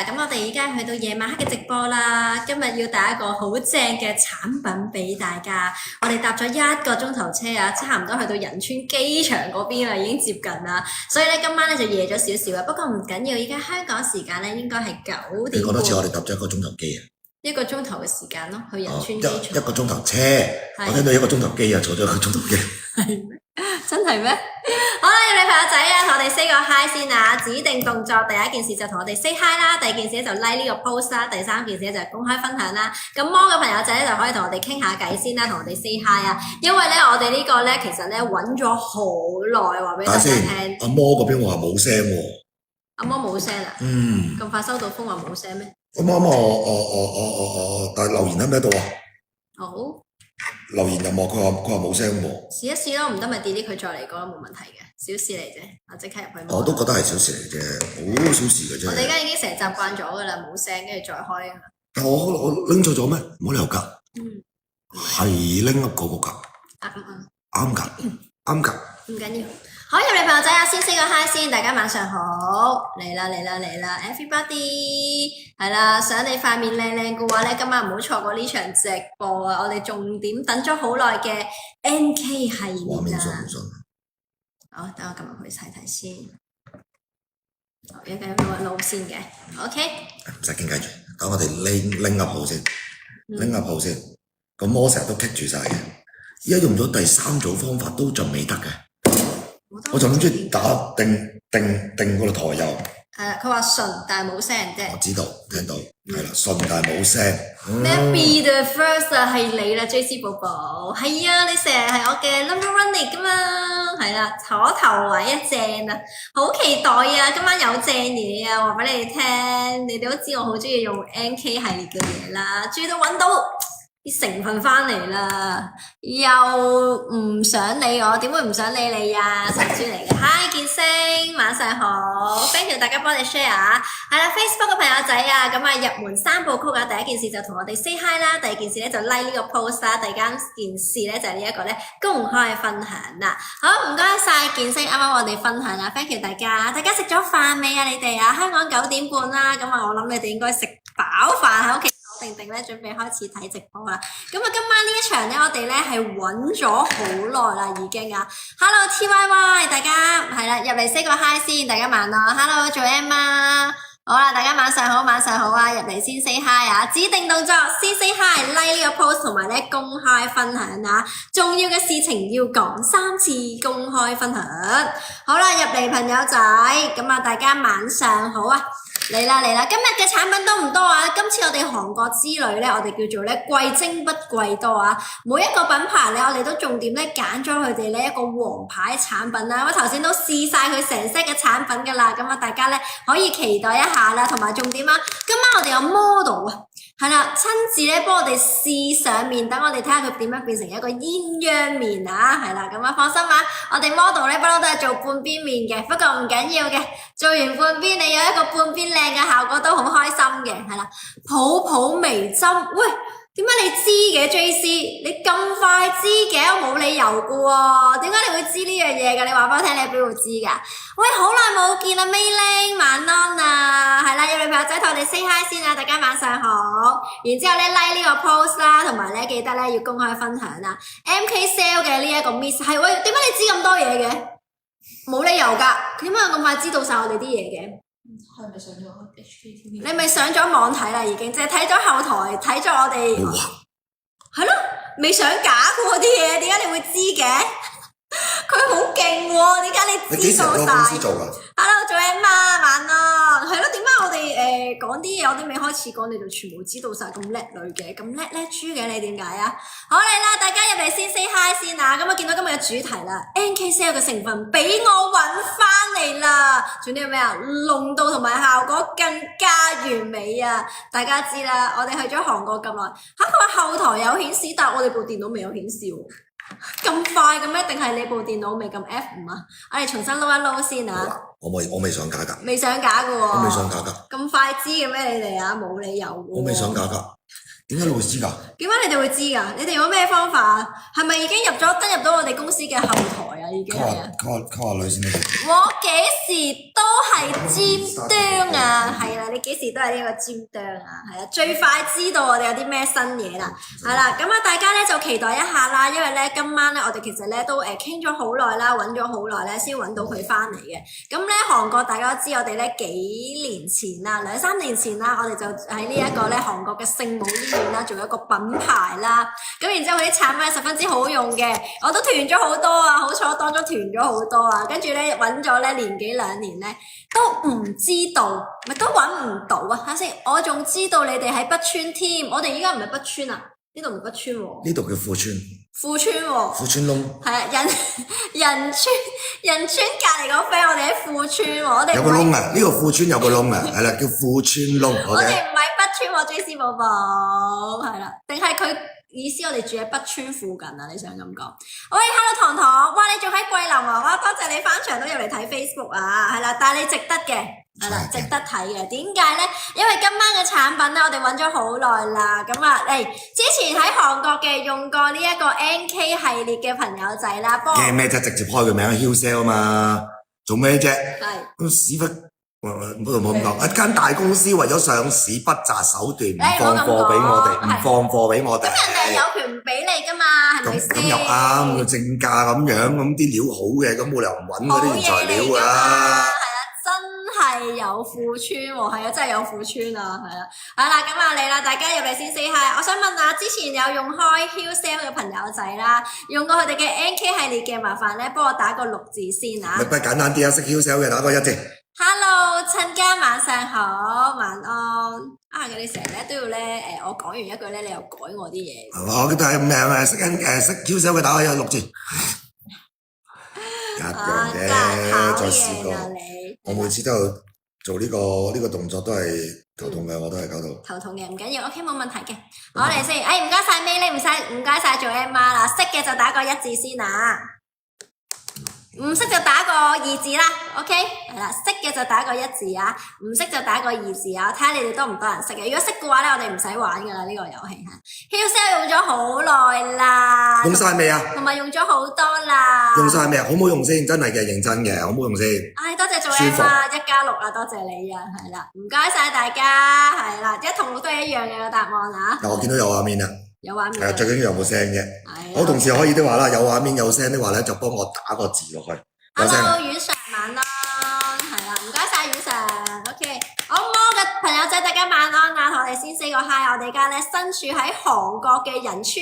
咁我哋而家去到夜晚黑嘅直播啦，今日要帶一個好正嘅產品俾大家。我哋搭咗1個鐘頭車啊，差唔多去到仁川機場嗰邊啦，已經接近啦。所以咧今晚咧就夜咗少少啊，不過唔緊要，而家香港時間咧應該係9點半。你覺得似我哋搭咗1個鐘頭機啊？1個鐘頭嘅時間咯，去仁川機場。一個鐘頭車，我聽到1個鐘頭機啊，坐咗1個鐘頭機。係真係咩？好啦，要你朋友仔啊，同我哋 say 個 hi 先啊！指定動作第一件事就同我哋 say hi 啦，第二件事就 like 呢個 post 啦，第三件事就係公開分享啦。咁魔嘅朋友仔咧就可以同我哋傾下偈先啦，同我哋 say hi 啊！因為咧我哋呢個咧其實咧揾咗好耐，話俾大家聽。阿魔嗰邊話冇聲喎。阿魔冇聲啊？咁快收到風話冇聲咩？咁啱我但係留言喺唔喺度啊？好。留言任務，佢話冇聲喎。試一試咯，唔得咪 delete 佢再嚟過，冇問題嘅，小事嚟啫。我即刻入去。我都覺得係小事嚟啫，好小事嘅啫。我哋而家已經成日習慣咗噶啦，冇聲跟住再開啊。但我拎錯咗咩？冇理由㗎。係拎一個㗎。啱㗎，啱㗎。唔緊要。好，入嚟朋友仔啊，先 say 個 hi 先，大家晚上好，嚟啦，everybody， 係啦，想你塊面靚靚嘅話咧，今晚唔好錯過呢場直播啊！我哋重點等咗好耐嘅 NK 系列啊！好，等我撳入去睇睇先。好，而家有個路線嘅 ，OK。唔使傾偈住，等我哋拎入號先，拎入號先。咁我成日都棘住晒嘅，而家用咗第3組方法都仲未得嘅。我就諗住打定嗰個台右。係啦，佢話順但係冇聲啫。我知道，聽到，係啦，順但係冇聲。咩 be the first 啊？係你啦 ，JC 寶寶。係啊，你成日係我嘅 number one 嚟噶嘛？係啦，坐頭位一正啊，好期待啊！今晚有正嘢啊，話俾你哋聽。你哋都知我好中意用 NK 系列嘅嘢啦，終於都揾到啲成分翻嚟啦，又唔想理我，點會唔想理你啊？神豬嚟嘅 ，Hi 建星，晚上好 ，thank you 大家幫你 share 啊，係啦 Facebook 嘅朋友仔啊，咁啊入門3部曲啊，第一件事就同我哋 say hi 啦，第二件事咧就 like 呢個 post 啦，第二件事咧就係呢一個咧公開分享啦。好，唔該晒建星，啱啱我哋分享啊 ，thank you 大家食咗飯未啊？你哋啊，香港9點半啦，咁啊我諗你哋應該食飽飯喺屋企。定咧準備開始睇直播啦，咁啊今晚呢一場咧我哋咧係揾咗好耐啦已經啊 ，Hello TYY 大家係啦入嚟 say 個 hi 先，大家晚安 ，Hello Joanne 啊，好啦大家晚上好啊，入嚟先 say hi 啊，指定動作先 say hi，like 呢個 post 同埋咧公開分享啊，重要嘅事情要講3次公開分享，好啦入嚟朋友仔，咁啊大家晚上好啊。嚟啦，今日嘅產品都唔多啊！今次我哋韓國之旅咧，我哋叫做咧貴精不貴多啊！每一個品牌咧，我哋都重點咧揀咗佢哋咧一個王牌產品啦。我頭先都試晒佢成 set 嘅產品噶啦，咁啊大家咧可以期待一下啦，同埋重點啊，今晚我哋有 model 啊，係啦，親自咧幫我哋試上面，等我哋睇下佢點樣變成一個鴛鴦面啊！係啦，咁啊放心啊，我哋 model 咧不嬲都係做半邊面嘅，不過唔緊要嘅，做完半邊你有一個半邊靚嘅效果都好開心嘅，係啦，泡泡眉針，喂，點解你知嘅 JC？ 你咁快知嘅，我冇理由嘅喎，點解你會知呢樣嘢嘅？你話俾我聽，你喺邊度知㗎？喂，好耐冇見啦 Mayling， 晚安啊，係啦，有女朋友仔同我哋 say hi 先啊，大家晚上好，然之後咧 like 呢個 post 啦，同埋咧記得咧要公開分享啦 ，MK Sale 嘅呢一個 miss 係，喂，點解你知咁多嘢嘅？冇理由㗎，點解咁快知道晒我哋啲嘢嘅？係咪上咗 HKTV？ 你咪上咗網睇啦，已經，淨係睇咗後台，睇咗我哋，係咯，未上架嘅啲嘢，點解你會知嘅？佢好勁喎，點解你知道晒？Hello， 做 Emma， 晚安，係咯，點解我哋講啲嘢，我哋未開始講，你就全部知道晒，咁叻女嘅，咁叻豬嘅，你點解啊？好嚟啦，大家入嚟先 say hi 先啊！咁啊見到今日嘅主題啦 ，NK Sale 嘅成分俾我揾翻嚟啦，仲有咩啊？濃度同埋效果更加完美啊！大家知啦，我哋去咗韓國咁耐，佢話後台有顯示，但係我哋部電腦未有顯示喎。咁快嘅咩？定係你部電腦未撳 F5啊？我哋重新撈一撈先啊！我未上架㗎。未上架㗎喎。我未上架㗎。咁快知嘅咩？你哋啊，冇理由喎。我未上架㗎。點解你會知㗎？點解你哋會知㗎？你哋用咩方法啊？係咪已經登入到我哋公司嘅後台啊？已經係啊。溝下女先啦。我幾時都係尖端啊！係啦，呢你幾時都係呢個尖端啊，係啊，最快知道我哋有啲咩新嘢啦，係啦，咁啊大家咧就期待一下啦，因為咧今晚咧我哋其實咧都傾咗好耐啦，揾咗好耐咧先揾到佢翻嚟嘅。咁咧韓國大家都知我哋咧幾年前啦，2-3年前啦，我哋就喺呢一個咧韓國嘅聖母醫院啦做一個品牌啦，咁然之後佢啲產品十分之好用嘅，我都團咗好多啊，好彩我當中團咗好多啊，跟住咧揾咗咧年幾2年咧都唔知道，咪都揾唔到啊！睇先，我仲知道你哋喺北川添，我哋依家唔係北川啊，呢度唔係北川喎，呢度叫富川。富川喎，富川窿。係啊，仁川隔離個 friend，我哋喺富川喎，我哋有個窿啊，呢個富川有個窿啊，係啦，叫富川窿。我哋唔係北川喎，JC 寶寶，係啦，定係佢意思我哋住喺北川附近啊？你想咁講？喂，Hello 糖糖，哇！你仲喺桂林啊？哇！多謝你翻牆都入嚟睇 Facebook 啊，係啦，但係你值得嘅，係啦，值得睇嘅。點解咧？因為今晚嘅產品咧，我哋揾咗好耐啦。咁啊，之前喺韓國嘅用過呢一個 NK 系列嘅朋友仔啦，驚咩啫？直接開個名 Hillcell 啊嘛，做咩啫？係屎忽。唔好咁講，一間大公司為咗上市不擇手段，唔放貨俾我哋，唔放貨俾我哋。咁人哋有權唔俾你噶嘛，係咪先？咁又啱，正價咁樣，咁啲料好嘅，咁冇理由唔揾嗰啲原材料㗎啦。係啊，真係有富川喎，係啊，真係有富川啊，係啦。好啦，咁啊嚟啦，大家入嚟先 say hi。我想問下，之前有用開 Hillcell 嘅朋友仔啦，用過佢哋嘅 NK 系列嘅，麻煩咧幫我打個6字先啊。咪簡單啲啊，識 Hillcell 嘅打個1字。Hello，親家晚上好，晚安。啊，你成日咧都要咧，我講完一句咧，你又改我啲嘢。我覺得係咩識Hillcell 嘅打個6字。一樣啫，再試過。我每次都有做呢個動作都係頭痛嘅，我都係搞到。頭痛嘅唔緊要，OK 冇問題嘅。我嚟先，唔該晒 May，唔該晒做 Emma 啦，識嘅就打個1字先啊。唔識就打個2字啦 ，OK， 係啦，識嘅就打個1字啊，唔識就打個2字啊，睇下你哋多唔多人識嘅。如果識嘅話咧，我哋唔使玩噶啦呢個遊戲吓。Hillcell 用咗好耐啦，用晒未啊？同埋用咗好多啦。用晒未啊？好唔好用先？真係嘅，認真嘅，好唔好用先？多謝做 M 啊，1+6啊，多謝你啊，係啦，唔該晒大家，係啦，一同都係一樣嘅個答案啊。我見到有畫面啦。有畫面。係啊，最緊要有冇聲啫。我同事可以的話啦，有畫面有聲的話咧，就幫我打個字落去。Hello，阮 Sir 晚安，係啦，唔該晒阮 Sir。OK， 好魔嘅朋友仔，大家晚安啊！同我哋先 say 個 hi， 我哋而家咧身處喺韓國嘅仁川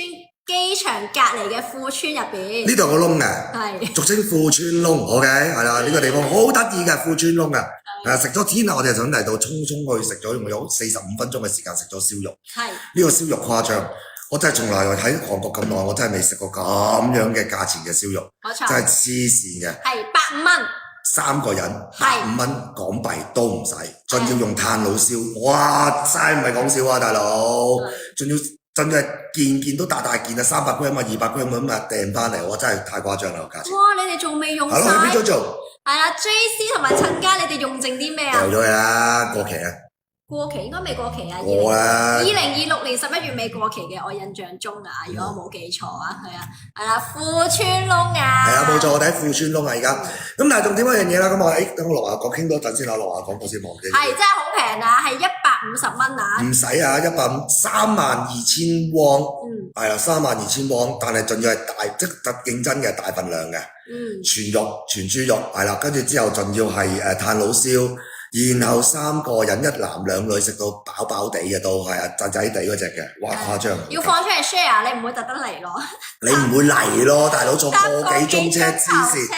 機場隔離嘅富川入邊。呢度有個窿嘅，係俗稱富川窿。OK， 係啦，呢個地方好得意嘅富川窿嘅。食咗天啊！我哋想嚟到匆匆去食咗，用咗45分鐘嘅時間食咗燒肉。係呢個燒肉誇張。我真係從來喺韓國咁耐，我真係未食過咁樣嘅價錢嘅燒肉，真係黐線嘅。係85蚊，3個人85蚊港幣都唔使，仲要用炭爐燒，哇！真唔係講笑啊，大佬！仲要真係件都大件啊，300 gram 啊，200 gram 咁啊訂翻嚟，我真係太誇張啦個價錢。哇！你哋仲未用晒？係咯，去邊做？係啦 ，JC 同埋陳家，你哋用剩啲咩啊？掉咗佢啦，過期啊！過期應該未過期啊，2026年11月未過期嘅，我印象中啊，如果我冇記錯啊，係啦，富川窿啊，係啊，冇錯，我哋喺富川窿啊而家，咁但係重點一樣嘢啦，咁我等我落下講傾多陣先啦，落下講過先忘記。係真係好平啊，係150蚊啊，唔使啊，152,000 won，係啊，32,000 won，但係仲要係大即特競爭嘅大份量嘅，全肉全豬肉係啦，跟住之後仲要係炭爐燒。然後3個人1男2女食到飽飽地嘅都係啊，仔仔地嗰隻嘅，哇誇張！要放出嚟 share， 你唔會特登嚟咯？你唔會嚟咯，大佬坐個幾鐘車黐線，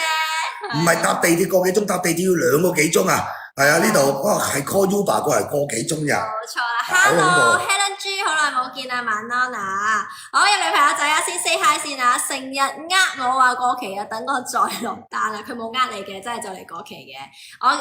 唔係搭地鐵個幾鐘，搭地鐵要2個幾鐘啊！係啊，呢度哇係 call Uber 過嚟個幾鐘呀？冇錯啦 ，Hello Helen G， 好耐冇見啊，晚安啊！好，入嚟朋友仔啊，先 say hi 先啊！成日我話過期啊，等我再落單啊，佢冇你嘅，真係就嚟過期嘅。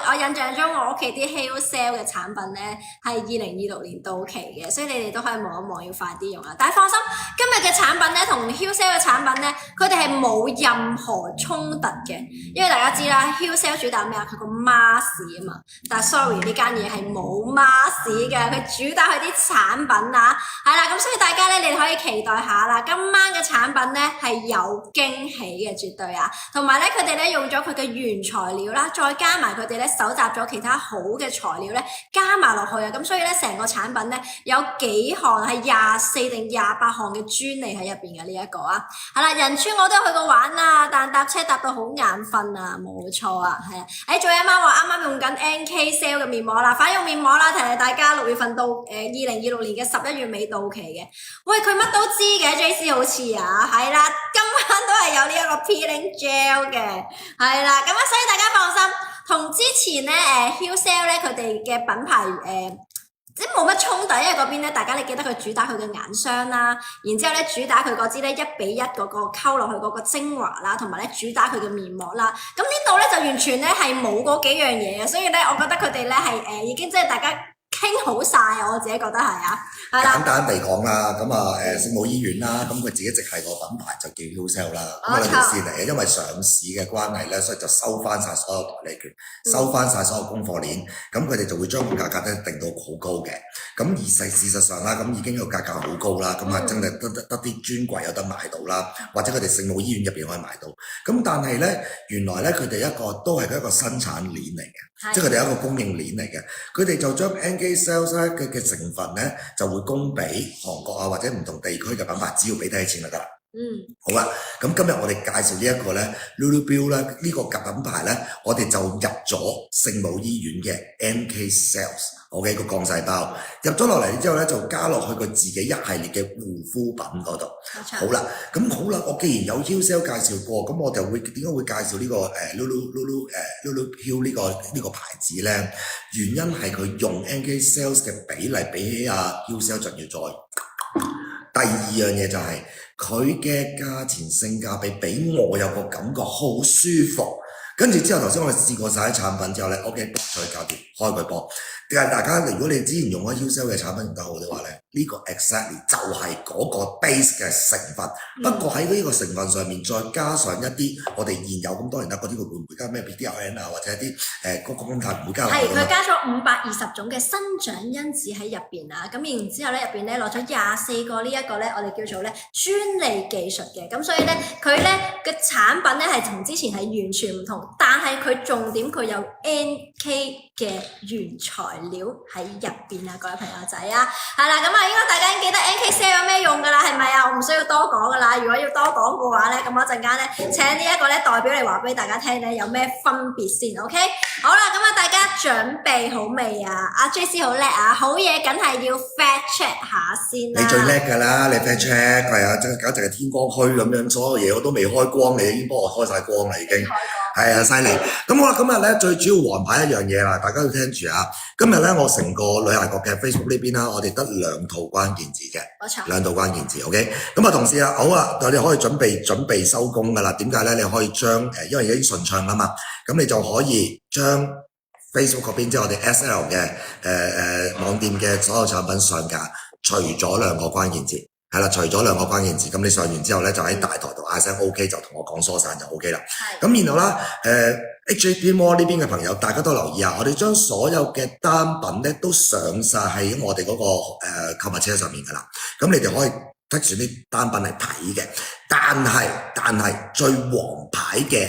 我印象中我屋企啲 Hillcell 嘅產品咧係2026年到期嘅，所以你哋都可以望一望，要快啲用啊！但係放心，今日嘅產品咧同 Hillcell 嘅產品咧，佢哋係冇任何衝突嘅，因為大家知啦 ，Hillcell 主打咩啊？佢個 mask 啊嘛。但係 sorry 呢間嘢係冇 mask 嘅，佢主打佢啲產品啊，係啦，咁所以大家咧，你哋可以期待下啦，今晚嘅產品咧係有驚喜嘅，絕對啊！同埋咧，佢哋咧用咗佢嘅原材料啦，再加埋佢哋咧搜集咗其他好嘅材料咧，加埋落去啊！咁所以咧，成個產品咧有幾項係24定28項嘅專利喺入邊嘅呢一個啊！係啦，仁川我都有去過玩啊，但搭車搭到好眼瞓啊，冇錯啊，係啊！仲有一晚話啱啱用緊 NK Sale 嘅面膜啦，快用面膜啦！提提大家6月份到2026年嘅11月尾到期嘅。喂，佢乜都知嘅 JC 好似啊，係啦，今晚都係有呢一個 peeling gel 嘅，係啦，咁啊，所以大家放心，同之前咧Hucell 咧佢哋嘅品牌即係冇乜衝突，因為嗰邊咧，大家你記得佢主打佢嘅眼霜啦，然之後咧主打佢嗰支咧1:1嗰個溝落去嗰個精華啦，同埋咧主打佢嘅面膜啦。咁呢度咧就完全咧係冇嗰幾樣嘢嘅，所以咧我覺得佢哋咧係已經即係大家傾好晒啊！我自己覺得係啊，係啦。簡單地講啦，咁啊聖母醫院啦，咁佢自己直係個品牌就叫 Hucell 啦，咁啊兩條線嚟嘅，因為上市嘅關係咧，所以就收翻晒所有代理權，收翻晒所有供貨鏈，咁佢哋就會將個價格咧定到好高嘅。咁而事實上啦，咁已經個價格好高啦，咁啊真係得啲專櫃有得買到啦，或者佢哋聖母醫院入邊可以買到。咁但係咧，原來咧佢哋都係一個生產鏈嚟嘅，即係佢哋一個供應鏈嚟嘅。佢哋就將 NK Sales 咧嘅成分咧就會供俾韓國啊或者唔同地區嘅品牌，只要俾低錢就得啦。好啦，咁今日我哋介紹呢一個咧 Lulubill 咧呢個品牌咧，我哋就入咗聖母醫院嘅 NK Sales，OK 個鋼細胞入咗落嚟之後咧，就加落去佢自己一系列嘅護膚品嗰度。好啦，咁好啦，我既然有 Hucell 介紹過，咁我就會點解會介紹呢個Lulubill 呢個牌子咧？原因係佢用 NK Sales 嘅比例比起Hucell 仲要再。第二樣嘢就係佢嘅價錢性價比俾我有個感覺好舒服，跟住之後頭先我哋試過晒啲產品之後咧 ，OK 再搞掂開佢波。但係大家如果你之前用開 Hucell 嘅產品用得好嘅話咧，呢個 exactly 就係嗰個 base 嘅成分。不過喺呢個成分上面再加上一啲我哋現有咁多人得嗰啲會唔會加咩 PDRN 啊，或者一啲嗰個功態唔會加落去。係佢加咗520種嘅生長因子喺入邊啊，咁然之後咧入邊咧攞咗24個呢一個咧我哋叫做咧專利技術嘅，咁所以咧佢咧嘅產品咧係同之前係完全唔同，但係佢重點佢有 NK 嘅原材料喺入邊啊，各位朋友仔啊，係啦，咁啊應該大家已經記得 NK Sale 有咩用噶啦，係咪啊？我唔需要多講噶啦，如果要多講嘅話咧，咁我陣間咧請呢一個咧代表嚟話俾大家聽咧有咩分別先 ，OK？ 好啦，咁啊大家準備好未啊？阿 JC 好叻啊，好嘢梗係要 fact check 下先啦。你最叻噶啦，你 fact check 係啊，簡直係天光墟咁樣，所有嘢我都未開光，你已經幫我開晒光啦，已經。係啊，犀利！咁好啦，今日咧最主要王牌一樣嘢啦，大家要聽住啊！今日咧我成個女孩國嘅 Facebook 呢邊啦，我哋得2套關鍵字嘅，冇錯，2套關鍵字 ，OK？ 咁啊，同事啊，好啦，我哋可以準備收工噶啦。點解咧？你可以將因為已經順暢啦嘛，咁你就可以將 Facebook 嗰邊即係我哋 SL 嘅網店嘅所有產品上架，除咗2個關鍵字。係啦，除咗2個關鍵字，咁你上完之後咧，就喺大台度嗌聲 OK， 就同我講疏散就 OK 啦。咁然後啦，HAP Mall 呢邊嘅朋友，大家都留意下，我哋將所有嘅單品咧都上晒喺我哋嗰個購物車上面噶啦。咁你哋可以剔住啲單品嚟睇嘅。但係最王牌嘅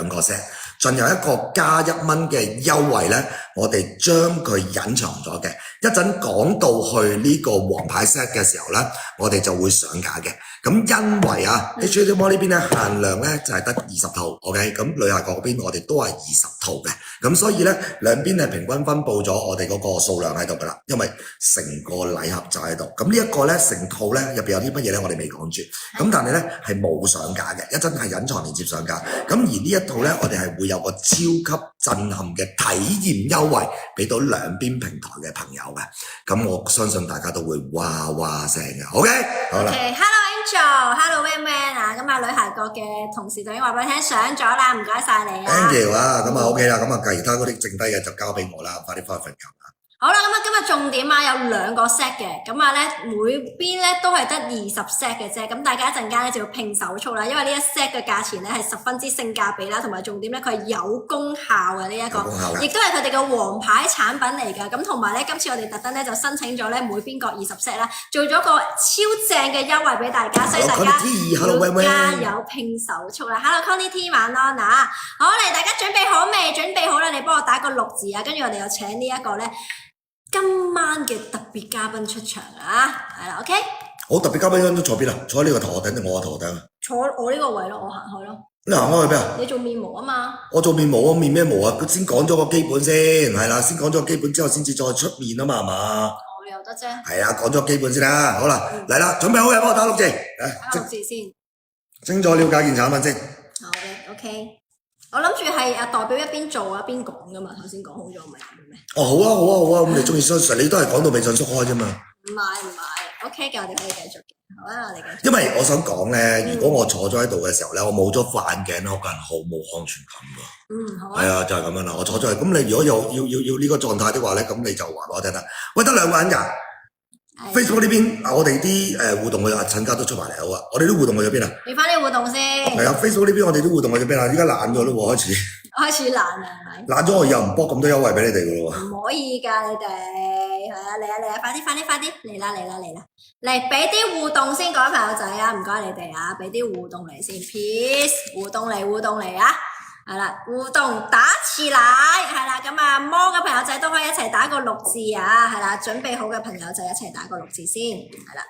2個 set， 仲有一個加1蚊嘅優惠咧，我哋將佢隱藏咗嘅。一陣講到去呢個王牌 set 嘅時候咧，我哋就會上架嘅。咁因為HAP Mall 呢邊咧限量咧就係得20套 ，OK？ 咁旅客嗰邊我哋都係20套嘅。咁所以咧兩邊係平均分佈咗我哋嗰個數量喺度噶啦，因為成個禮盒就喺度。咁呢一個咧成套咧入邊有啲乜嘢咧，我哋未講住。咁但係咧係冇上架嘅，一陣係隱藏連接上架。咁而呢一套咧，我哋係會有個超級震撼嘅體驗優惠，俾到兩邊平台嘅朋友嘅。咁我相信大家都會哇哇聲嘅。OK， 好啦。Hello Angel，Hello Wan Wan 啊，咁啊女孩國嘅同事就已經話俾你聽上咗啦，唔該晒你啊。Thank you 啊，咁啊 OK 啦，咁啊其他嗰啲剩低嘅就交俾我啦，快啲翻去瞓覺啦。好啦，咁啊今日重點啊有2個 set 嘅，咁啊咧每邊咧都係得20 set 嘅啫，咁大家一陣間咧就要拼手速啦，因為呢一 set 嘅價錢咧係十分之性價比啦，同埋重點咧佢係有功效嘅呢一個，亦都係佢哋嘅王牌產品嚟㗎，咁同埋咧今次我哋特登咧就申請咗咧每邊各20 set 啦，做咗個超正嘅優惠俾大家，所以大家要加油拼手速啦 ！Hello Connie T 晚安啊！好嚟，大家準備好未？準備好啦，你幫我打個6字啊，跟住我哋又請呢一個咧。今晚嘅特別嘉賓出場啊，係啦 ，OK。好特別嘉賓都坐邊啊？坐喺呢個頭頂定我個頭頂啊？坐我呢個位咯，我行開咯。你行開去邊啊？你做面膜啊嘛？我做面膜啊，面咩膜啊？佢先講咗個基本先，係啦，先講咗個基本之後，先至再出面啊嘛，係嘛？哦，你又得啫。係啊，講咗基本先啦，好啦，嚟啦，準備好嘅，幫我打6字。打6字先。清楚了解件產品先。好嘅 ，OK。我諗住係代表一邊做一邊講噶嘛，頭先講好咗咪咩？哦，好啊，咁你中意信，你都係講到微信縮開啫嘛。唔係 ，OK 嘅，我哋可以繼續嘅。好啊，我哋繼續。因為我想講咧，如果我坐咗喺度嘅時候咧，我冇咗副眼鏡咧，我個人毫無安全感噶。好啊。係啊，就係咁樣啦。我坐咗喺，咁你如果要呢個狀態的話咧，咁你就話我聽啦。喂，得2個人㗎。Facebook 呢邊我哋啲互動嘅阿陳家都出埋嚟好啊！我哋啲互動去咗邊啊？俾翻啲互動先。係啊 ，Facebook 呢邊我哋啲互動去咗邊啊？依家懶咗咯喎，開始懶啊，係咪？懶咗我又唔搏咁多優惠俾你哋噶咯喎。唔可以㗎，你哋係啊，嚟啊，快啲嚟啦！嚟俾啲互動先，各位朋友仔啊，唔該你哋啊，俾啲互動嚟先 ，please， 互動嚟啊！係啦，互動打起來，係啦，咁啊摸嘅朋友仔都可以一齊打個6字啊，係啦，準備好嘅朋友仔一齊打個6字先，係啦。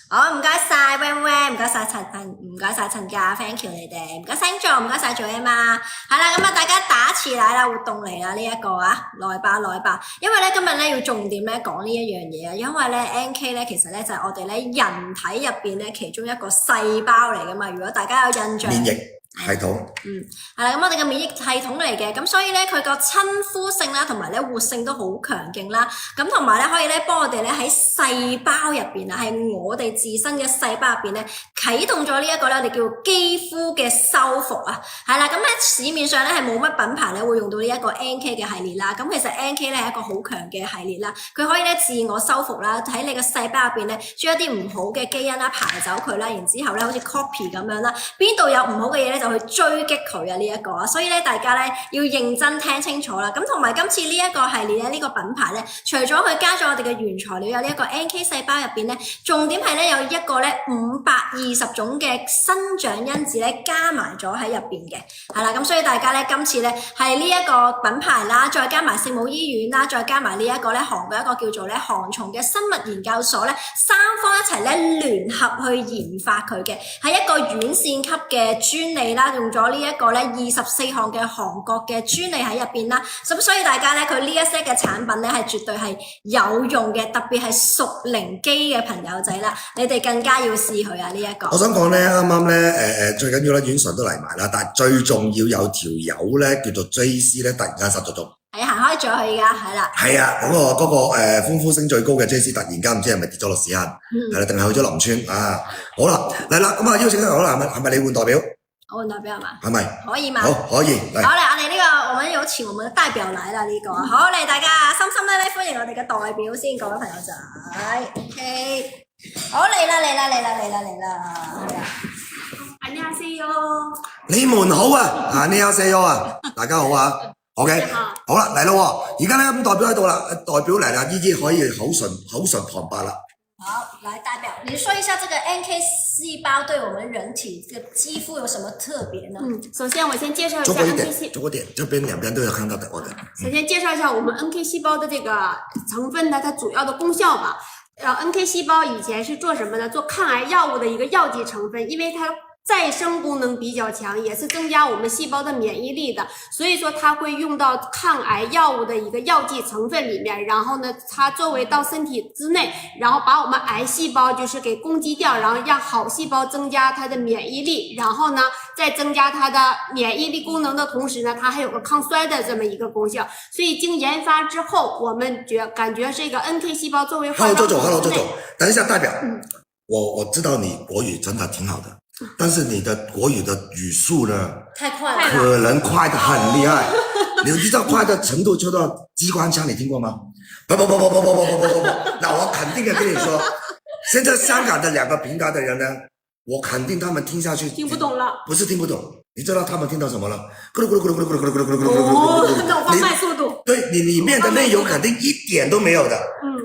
好，唔該晒 Wen Wen，唔該晒陳家 ，thank you 你哋，唔該星座，唔該晒做 M 啊，係啦，咁啊大家打起來啦，活動嚟啦呢一個啊，來吧，因為咧今日咧要重點咧講呢一樣嘢啊，因為咧 NK 咧其實咧就係我哋咧人體入邊咧其中一個細胞嚟噶嘛，如果大家有印象。免疫系統，係啦，咁我哋嘅免疫系統嚟嘅，咁所以咧佢個親膚性啦，同埋咧活性都好強勁啦，咁同埋咧可以咧幫我哋咧喺細胞入邊啊，係我哋自身嘅細胞入邊咧啟動咗呢一個咧我哋叫肌膚嘅修復啊，係啦，咁喺市面上咧係冇乜品牌咧會用到呢一個 NK 嘅系列啦，咁其實 NK 咧係一個好強嘅系列啦，佢可以咧自我修復啦，喺你嘅細胞入邊咧將一啲唔好嘅基因啦排走佢啦，然之後咧好似 copy 咁樣啦，邊度有唔好嘅嘢咧就去追擊佢啊呢一個啊，所以咧大家咧要認真聽清楚啦。咁同埋今次呢一個系列咧，呢個品牌咧，除咗佢加咗我哋嘅原材料有呢一個 NK 細胞入邊咧，重點係咧有一個咧520種嘅生長因子咧加埋咗喺入邊嘅，係啦。咁所以大家咧今次咧係呢一個品牌啦，再加埋聖母醫院啦，再加埋呢一個咧韓國一個叫做咧韓蟲嘅生物研究所咧，三方一齊咧聯合去研發佢嘅，係一個院線級嘅專利啦，用咗呢一個咧24項嘅韓國嘅專利喺入邊啦，咁所以大家咧佢呢一 set 嘅產品咧係絕對係有用嘅，特別係屬靈機嘅朋友仔啦，你哋更加要試佢啊呢一個。我想講咧，啱啱咧最緊要咧，阮 Sir 都嚟埋啦，但係最重要有條友咧叫做 JC 咧，突然間失咗蹤。係行開咗佢而家，係啦。係啊，嗰個歡呼聲最高嘅 JC 突然間唔知係咪跌咗落屎坑，係啦，定係去咗林村啊？好啦，嚟啦，咁啊邀請好啦，係咪你換代表？我換代表係嘛？係咪？可以嘛？好，可以。好嚟，我哋呢個，我們有請我們嘅代表來啦呢個。好嚟，大家深深咧歡迎我哋嘅代表先，各位朋友仔。OK， 好嚟啦，係啊。안녕하세요。你們好啊，안녕하세요啊，大家好啊。OK， 好啦，嚟咯，而家咧咁代表喺度啦，代表嚟啦，依依可以口唇旁白啦。好，來代表，你說一下這個 NK 細胞對我們人體這個肌膚有什麼特別呢？首先我先介紹一下 NK 細胞。中國點，這邊兩邊都有看到的，我的。首先介紹一下我們 NK 細胞的這個成分呢，它主要的功效吧。NK 細胞以前是做什麼呢？做抗癌藥物的一個藥劑成分，因為它再生功能比較強，也是增加我們細胞的免疫力的，所以說它會用到抗癌藥物的一個藥劑成分裡面，然後呢，它作為到身體之內，然後把我們癌細胞就是給攻擊掉，然後讓好細胞增加它的免疫力，然後呢，在增加它的免疫力功能的同時呢，它還有個抗衰的這麼一個功效，所以經研發之後，我們感覺這個 NK 細胞作為Hello 周總，等一下代表，我知道你國語真的挺好的。但是你的國語的語速呢？太快了，可能快得很厲害。你知道快的程度就到機關槍，你聽過嗎？不，那我肯定的跟你说，现在香港的2个平台的人呢，我肯定他们听下去听不懂了，不是听不懂，你知道他们听到什么了？那放慢速度。对，你里面的内容肯定一点都没有的。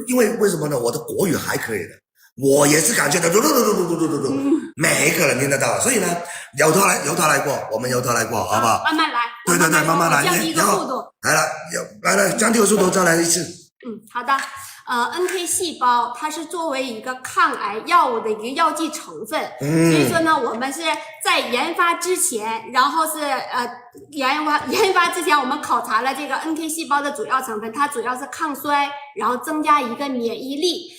因为什么呢？我的国语还可以的，我也是感觉到每一个人听得到，所以呢，由他来过，我们由他来过，好不好？慢慢来。对，慢慢来，降低一个速度。来，降低个速度，再来一次。好的。NK 细胞它是作为一个抗癌药物的一个药剂成分，所以说呢，我们是在研发之前，然后是研发之前，我们考察了这个 NK 细胞的主要成分，它主要是抗衰，然后增加一个免疫力。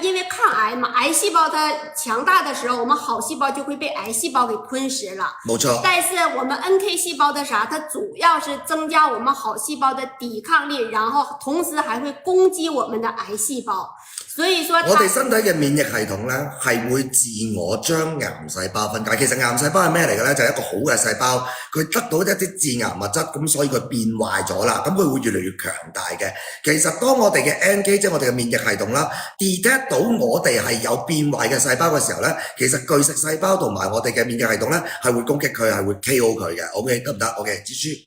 因为抗癌嘛，癌细胞它强大的时候，我们好细胞就会被癌细胞给吞噬了。没错。但是我们 NK 细胞的啥，它主要是增加我们好细胞的抵抗力，然后同時還會攻擊我們的癌細胞。所以說我哋身體嘅免疫系統咧，係會自我將癌細胞分解。其實癌細胞係咩嚟嘅咧？就係一個好嘅細胞，佢得到一啲致癌物質，咁所以佢變壞咗啦，咁佢會越嚟越強大嘅。其實當我哋嘅 NK 即係我哋嘅免疫系統啦 detect 到我哋係有變壞嘅細胞嘅時候咧，其實巨噬細胞同埋我哋嘅免疫系統咧係會攻擊佢，係會 KO 佢嘅。OK 得唔得 ？OK 繼續。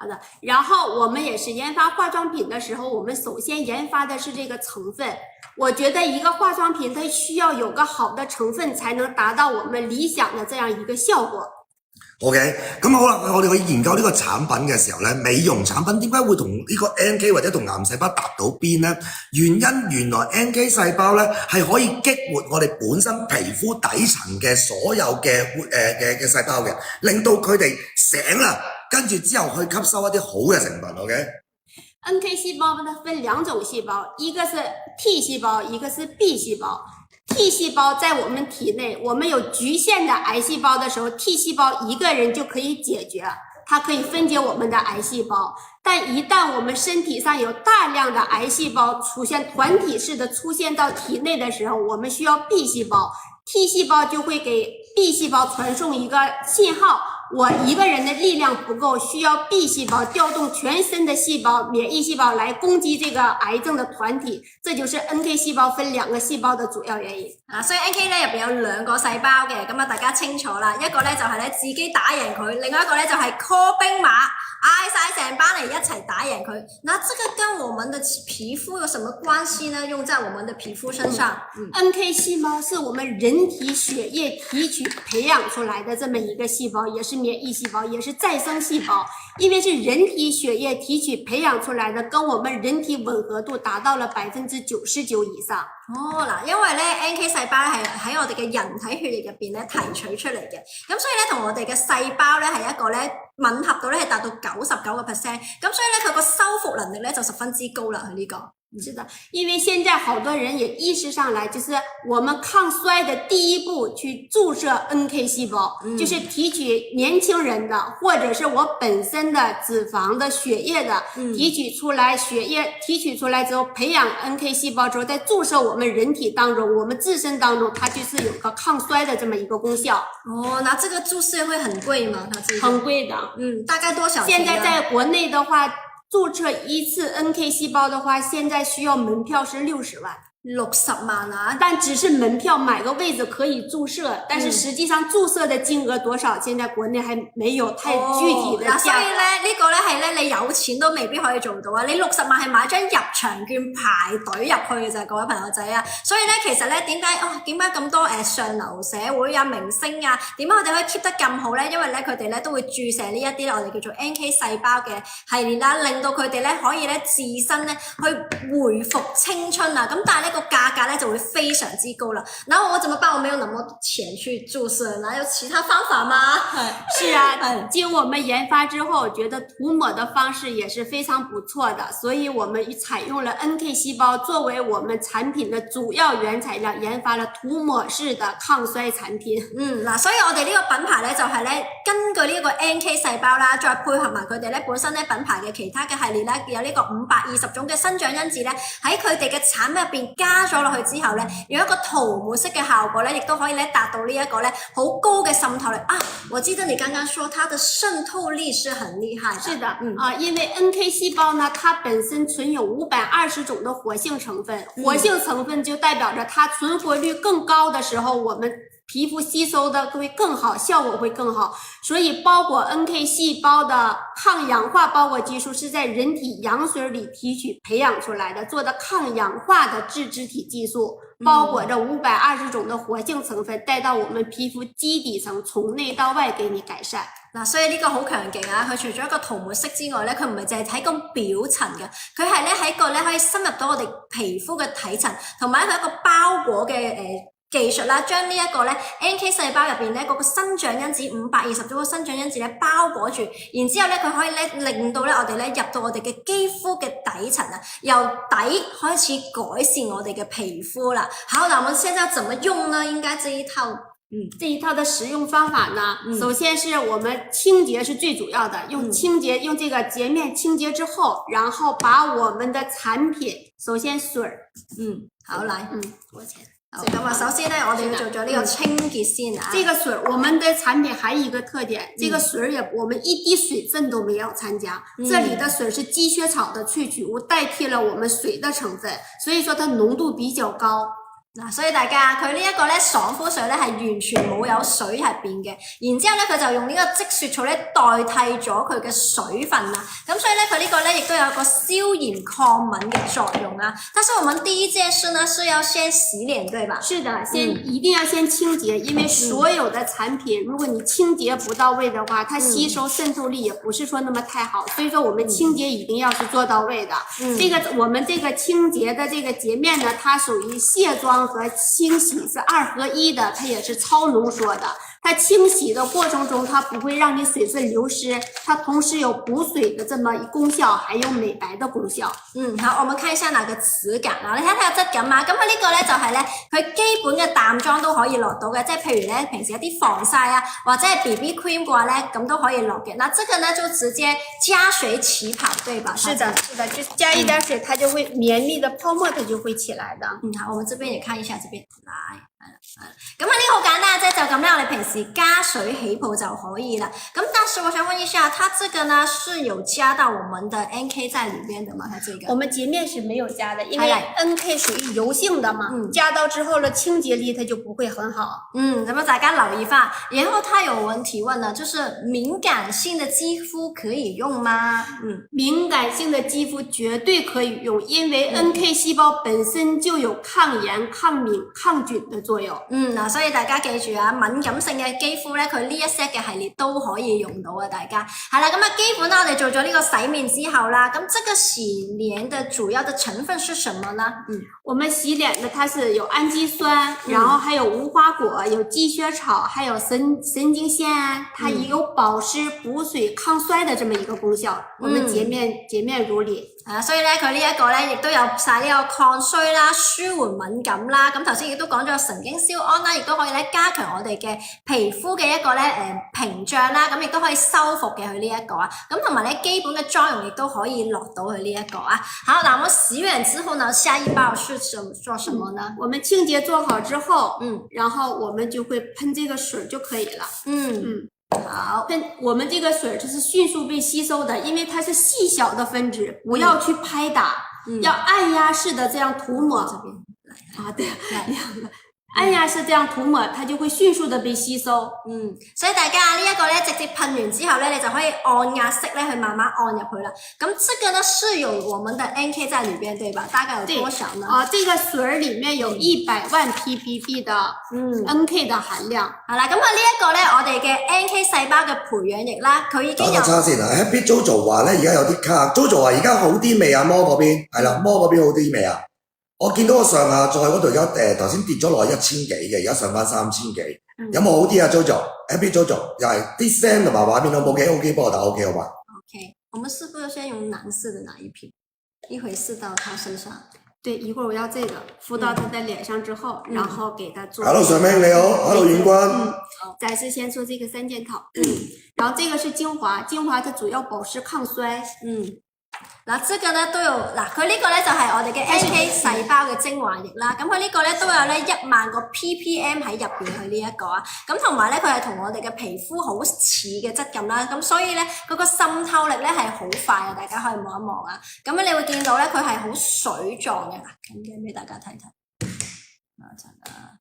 好的，然後我們也是研發化妝品的時候，我們首先研發的是這個成分。我覺得一個化妝品它需要有個好的成分，才能達到我們理想的這樣一個效果。OK， 咁好啦，我哋去研究呢個產品嘅時候咧，美容產品點解會同呢個 NK 或者同癌細胞搭到邊呢？原來 NK 細胞咧係可以激活我哋本身皮膚底層嘅所有嘅細胞嘅，令到佢哋醒啦，跟住之後去吸收一啲好嘅成分。OK。NK 細胞呢分2種細胞，一個是 T 細胞，一個是 B 細胞。T 細胞在我們體內，我們有局限的癌細胞的時候 ，T 細胞一個人就可以解決，它可以分解我們的癌細胞。但一旦我們身體上有大量的癌細胞出現團體式的出現到體內的時候，我們需要 B 細胞 ，T 細胞就會給 B 細胞傳送一個信號。我一個人的力量不夠，需要 B 細胞調動全身的細胞、免疫細胞來攻擊這個癌症的團體，這就是 NK 細胞分2個細胞的主要原因。所以 NK 咧入邊有2個細胞嘅，咁啊大家清楚啦。一個咧就係咧自己打贏佢，另外一個咧就係 call 兵馬，嗌晒成班嚟一齊打贏佢。那這個跟我們的皮膚有什麼關係呢？用在我們的皮膚身上。NK 細胞是我們人體血液提取培養出來的這麼一個細胞，也是免疫細胞，也是再生細胞，因為是人體血液提取培養出來的，跟我們人體吻合度達到了99%以上。嗱，因為咧 NK 細胞係喺我哋嘅人體血液入邊咧提取出嚟嘅，咁所以咧同我哋嘅細胞咧係一個咧吻合度咧係達到99%，咁所以咧佢個修復能力咧就十分之高啦，佢呢個。是的，因為現在好多人也意識上來，就是我們抗衰的第一步去注射 NK 細胞，就是提取年輕人的，或者是我本身的脂肪的血液的，提取出來血液提取出來之後，培養 NK 細胞之後，再注射我們人體當中，我們自身當中，它就是有個抗衰的這麼一個功效。那這個注射會很貴嗎？它很貴的，大概多少錢？現在在國內的話，注冊1次 NK 細胞的話，現在需要門票是60萬。60萬啊！但只是門票買個位置可以注射，但是實際上注射的金額多少，現在國內還沒有太具體的價格。所以咧呢個咧係咧你有錢都未必可以做到啊！你60萬係買張入場券排隊入去嘅咋，各位朋友仔啊！所以咧其實咧點解咁多上流社會啊明星啊，點解佢哋可以 keep 得咁好咧？因為咧佢哋咧都會注射呢一啲我哋叫做 NK 細胞嘅系列啦，令到佢哋咧可以咧自身咧去回復青春啊！咁但係呢個價格咧就會非常之高了。然後我怎麼辦？我沒有那麼多錢去注射，哪有其他方法嗎？是啊，經我們研發之後，覺得塗抹的方式也是非常不錯的，所以我們採用了 NK 細胞作為我們產品的主要原材料，研發了塗抹式的抗衰產品。所以我哋呢個品牌咧就係咧根據呢個 NK 細胞啦，再配合埋佢哋咧本身咧品牌嘅其他嘅系列咧，有呢個520種嘅生長因子咧喺佢哋嘅產品入邊加咗落去之後咧，有一個塗抹式嘅效果咧，亦都可以咧達到呢一個咧好高嘅滲透力啊！我記得你剛剛說它的滲透力是很厲害的。是的，因為 NK 細胞呢，它本身存有520種的活性成分，活性成分就代表着它存活率更高的時候，我們皮膚吸收的會更好，效果會更好。所以包裹 NK 細胞的抗氧化包裹技術是在人體羊水裡提取培養出來的，做的抗氧化的自肢體技術，包裹着520種的活性成分，帶到我們皮膚基底層，從內到外給你改善。嗱，所以呢個好強勁啊！佢除咗一個塗抹式之外咧，佢唔係淨係睇個表層嘅，佢係咧喺個咧可以深入到我哋皮膚嘅體層，同埋佢一個包裹嘅技術啦，將呢一個咧 NK 細胞入邊咧嗰個生長因子520種個生長因子咧包裹住，然之後咧佢可以咧令到咧我哋咧入到我哋嘅肌膚嘅底層啊，由底開始改善我哋嘅皮膚啦。好，那我們現在怎麼用呢？應該這一套。這一套的使用方法呢，首先是我們清潔是最主要的，用清潔，用這個潔面清潔之後，然後把我們的產品，首先水兒，好嚟，多錢？咁啊，首先呢，我哋要做咗呢個清潔先啊。這個水，我們的產品還有一個特點，這個水也我們一滴水分都沒有參加，這裡的水是積雪草的萃取物代替了我們水的成分，所以說它濃度比較高。嗱，所以大家佢呢一個咧爽膚水咧係完全冇有水入邊嘅，然之後咧佢就用呢個積雪草咧代替咗佢嘅水分啦，咁所以咧佢呢個咧亦都有一個消炎抗敏嘅作用啊。但是我們第一件事呢是要先洗臉，對吧？是的，一定要先清潔，因為所有的產品，如果你清潔不到位的話，它吸收滲透力也不是說那麼太好，所以說我們清潔一定要是做到位的。這個我們這個清潔的這個潔面呢，它屬於卸妝和清洗是2合1的，它也是超濃縮的。它清洗的過程中，它不會讓你水分流失，它同時有補水的這麼一功效，還有美白的功效。好，我們看一下哪個質感啊？你睇睇個質感啊！咁佢呢個咧就係咧，佢基本嘅淡妝都可以落到嘅，即係譬如咧平時一啲防曬啊，或者係 BB cream 嘅話咧，咁都可以落嘅。那這個呢就直接加水起泡，對吧？是的，是的，就加一點水，它就會綿密的泡沫，它就會起來的。好，我們這邊也看一下，這邊來。咁呢個好簡單啫，就咁咧，我哋平時加水起泡就可以啦。咁但是我想問一下，它這個呢是有加到我們的 NK 在裏面的嗎？它這個我們潔面是沒有加的，因為 NK 屬於油性的嘛，加到之後呢，清潔力它就不會很好。咁麼大家留意翻。然後他有人提問呢，就是敏感性的肌膚可以用嗎？敏感性的肌膚絕對可以用，因為 NK 細胞本身就有抗炎、抗敏、抗菌的作用。嗱，所以大家記住啊，敏感性嘅肌膚咧，佢呢一 set 嘅系列都可以用到啊！大家係啦，咁啊，基本啦，我哋做咗呢個洗面之後啦，咁這個洗臉的主要的成分是什麼呢？我們洗臉呢，它是有氨基酸，然後還有無花果，有積雪草，還有神經酰胺，它也有保濕、補水、抗衰的這麼一個功效。我們潔面乳裡。所以咧佢呢一個咧，亦都有晒呢個抗衰啦、舒緩敏感啦。咁頭先亦都講咗神經酰胺啦，亦都可以咧加強我哋嘅皮膚嘅一個咧屏障啦。咁亦都可以修復嘅佢呢一個啊。咁同埋咧基本嘅妝容亦都可以落到佢呢一個啊。好，那我們洗完之後呢，下一步是做什麼呢？我們清潔做好之後，然後我們就會噴這個水就可以了。好，我們這個水就是迅速被吸收的，因為它是細小的分子，不要去拍打，要按壓式的這樣塗抹。這邊來對，按壓式這樣塗抹，它就會迅速的被吸收。所以大家呢一個咧，直接噴完之後咧，你就可以按壓式咧去慢慢按入去啦。咁這個呢是有我們的 NK 在裏邊，對吧？大概有多少呢？這個水裏面有100萬 ppb 的NK 的含量。係啦，咁啊呢一個咧，我哋嘅 NK 細胞嘅培養液啦，佢已經有。打個叉先啊 ，Happy Jojo 話咧，而家有啲卡 ，Jojo 話而家好啲未啊？摩嗰邊係啦，摩嗰邊好啲未啊？我見到我上下載嗰度而家頭先跌咗落去1000幾嘅，而家上翻3000幾，有冇好啲啊 ？Jojo，Happy Jojo 又係啲聲同埋畫面都冇幾 OK，幫我打 OK 好嘛 ？OK，我們是不是先用藍色的那一瓶，一會試到他身上？對，一會兒我要這個敷到他的臉上之後，然後給他做。Hello 上明你好 ，Hello 遠君。再次先做這個3件套，然後這個是精華，精華它主要保濕抗衰，嗱，這個咧都有嗱，佢呢個咧就係我哋嘅 NK 細胞嘅精華液啦。咁佢呢個咧都有咧10000個 ppm 喺入邊，佢呢一個啊。咁同埋咧，佢係同我哋嘅皮膚好似嘅質感啦。咁所以咧，佢個滲透力咧係好快啊！大家可以望一望啊。咁咧，你會見到咧，佢係好水狀嘅。嗱，咁俾大家睇睇。等一陣啊。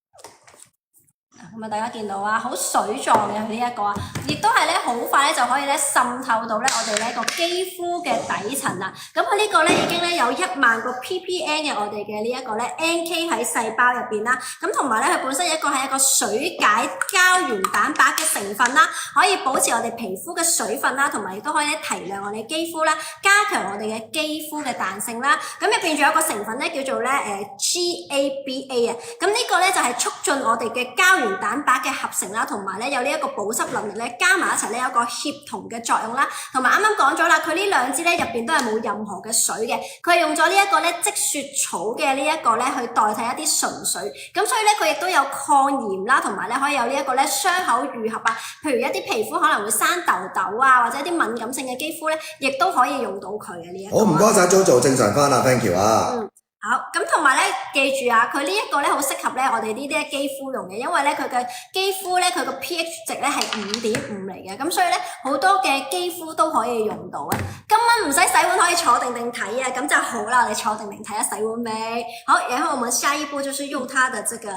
咁啊，大家見到啊，好水狀嘅佢呢一個啊，亦都係咧好快咧就可以咧滲透到咧我哋呢個肌膚嘅底層啦。咁佢呢個咧已經咧有10000個 ppm 嘅我哋嘅呢一個咧 NK 喺細胞入邊啦。咁同埋咧佢本身係一個水解膠原蛋白嘅成分啦，可以保持我哋皮膚嘅水分啦，同埋亦都可以咧提亮我哋肌膚啦，加強我哋嘅肌膚嘅彈性啦。咁入邊仲有一個成分咧叫做咧GABA 啊。咁呢個咧就係促進我哋嘅膠原蛋白嘅合成啦，同埋咧有呢一個保濕能力咧，加埋一齊咧有一個協同嘅作用啦。同埋啱啱講咗啦，佢呢兩支咧入邊都係冇任何嘅水嘅，佢係用咗呢一個咧積雪草嘅呢一個咧去代替一啲純水，咁所以咧佢亦都有抗炎啦，同埋咧可以有呢一個咧傷口愈合啊。譬如一啲皮膚可能會生痘痘啊，或者一啲敏感性嘅肌膚咧，亦都可以用到佢嘅呢一個。好，唔該晒，Jojo正常翻啦 ，thank you 啊。好，咁同埋咧，記住啊，佢呢一個咧好適合咧我哋呢啲肌膚用嘅，因為咧佢嘅肌膚咧佢個 pH 值咧係5.5嚟嘅，咁所以咧好多嘅肌膚都可以用到啊。今晚唔使洗碗可以坐定定睇啊，咁就好啦，我哋坐定定睇下洗碗未？好，然後我們下一步就是用它的這個，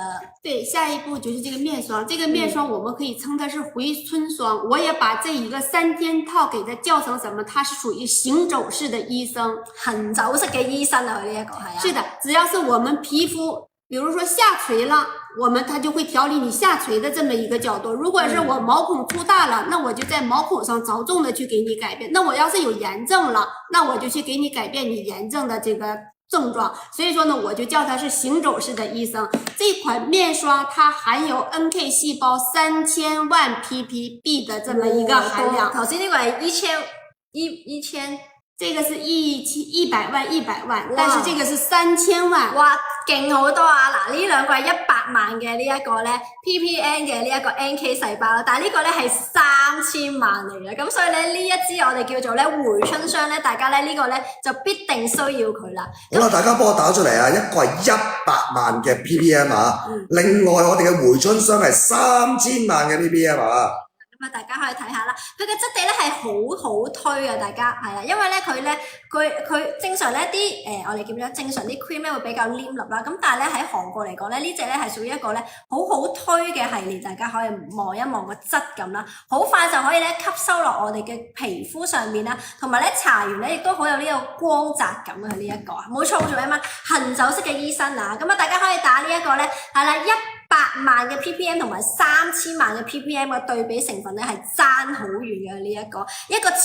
對，下一步就是這個面霜。這個面霜我們可以稱它是回春霜。我也把這一個3件套給它叫成什麼？它是屬於行走式的醫生，行走式嘅醫生啊，佢呢一個係啊。是的，只要是我們皮膚，比如說下垂了，它就會調理你下垂的這麼一個角度。如果是我毛孔粗大了，那我就在毛孔上着重的去給你改變。那我要是有炎症了，那我就去給你改變你炎症的這個症狀。所以說呢，我就叫它是行走式的醫生。這款面霜它含有 NK 細胞3000萬 ppb 的這麼一個含量。頭先呢個係1000。這個是100萬，但是這個是3000萬。哇，勁好多啊！嗱，呢兩個係100萬嘅呢一個咧 ppm 嘅呢一個 NK 細胞啦，但係呢個咧係3000萬嚟嘅，咁所以咧呢一支我哋叫做咧回春霜咧，大家咧呢個咧就必定需要佢啦。好啦，大家幫我打出嚟啊！一個係100萬嘅 ppm 啊，另外我哋嘅回春霜係3000萬嘅 ppm 啊。咁啊，大家可以睇下啦，佢嘅質地咧係好好推啊！大家係啦，因為咧佢正常咧啲我哋叫咩？正常啲 cream 咧會比較黏粒啦，咁但係咧喺韓國嚟講咧，呢隻咧係屬於一個咧好好推嘅系列，大家可以望一望個質感啦，好快就可以咧吸收落我哋嘅皮膚上面啦，同埋咧搽完咧亦都好有呢個光澤感啊！佢呢一個啊，冇錯做咩嘛？行走式嘅醫生啊，咁啊大家可以打呢一個咧係啦100萬嘅 ppm 同埋3000萬嘅 ppm 嘅對比成分咧係爭好遠嘅呢一個超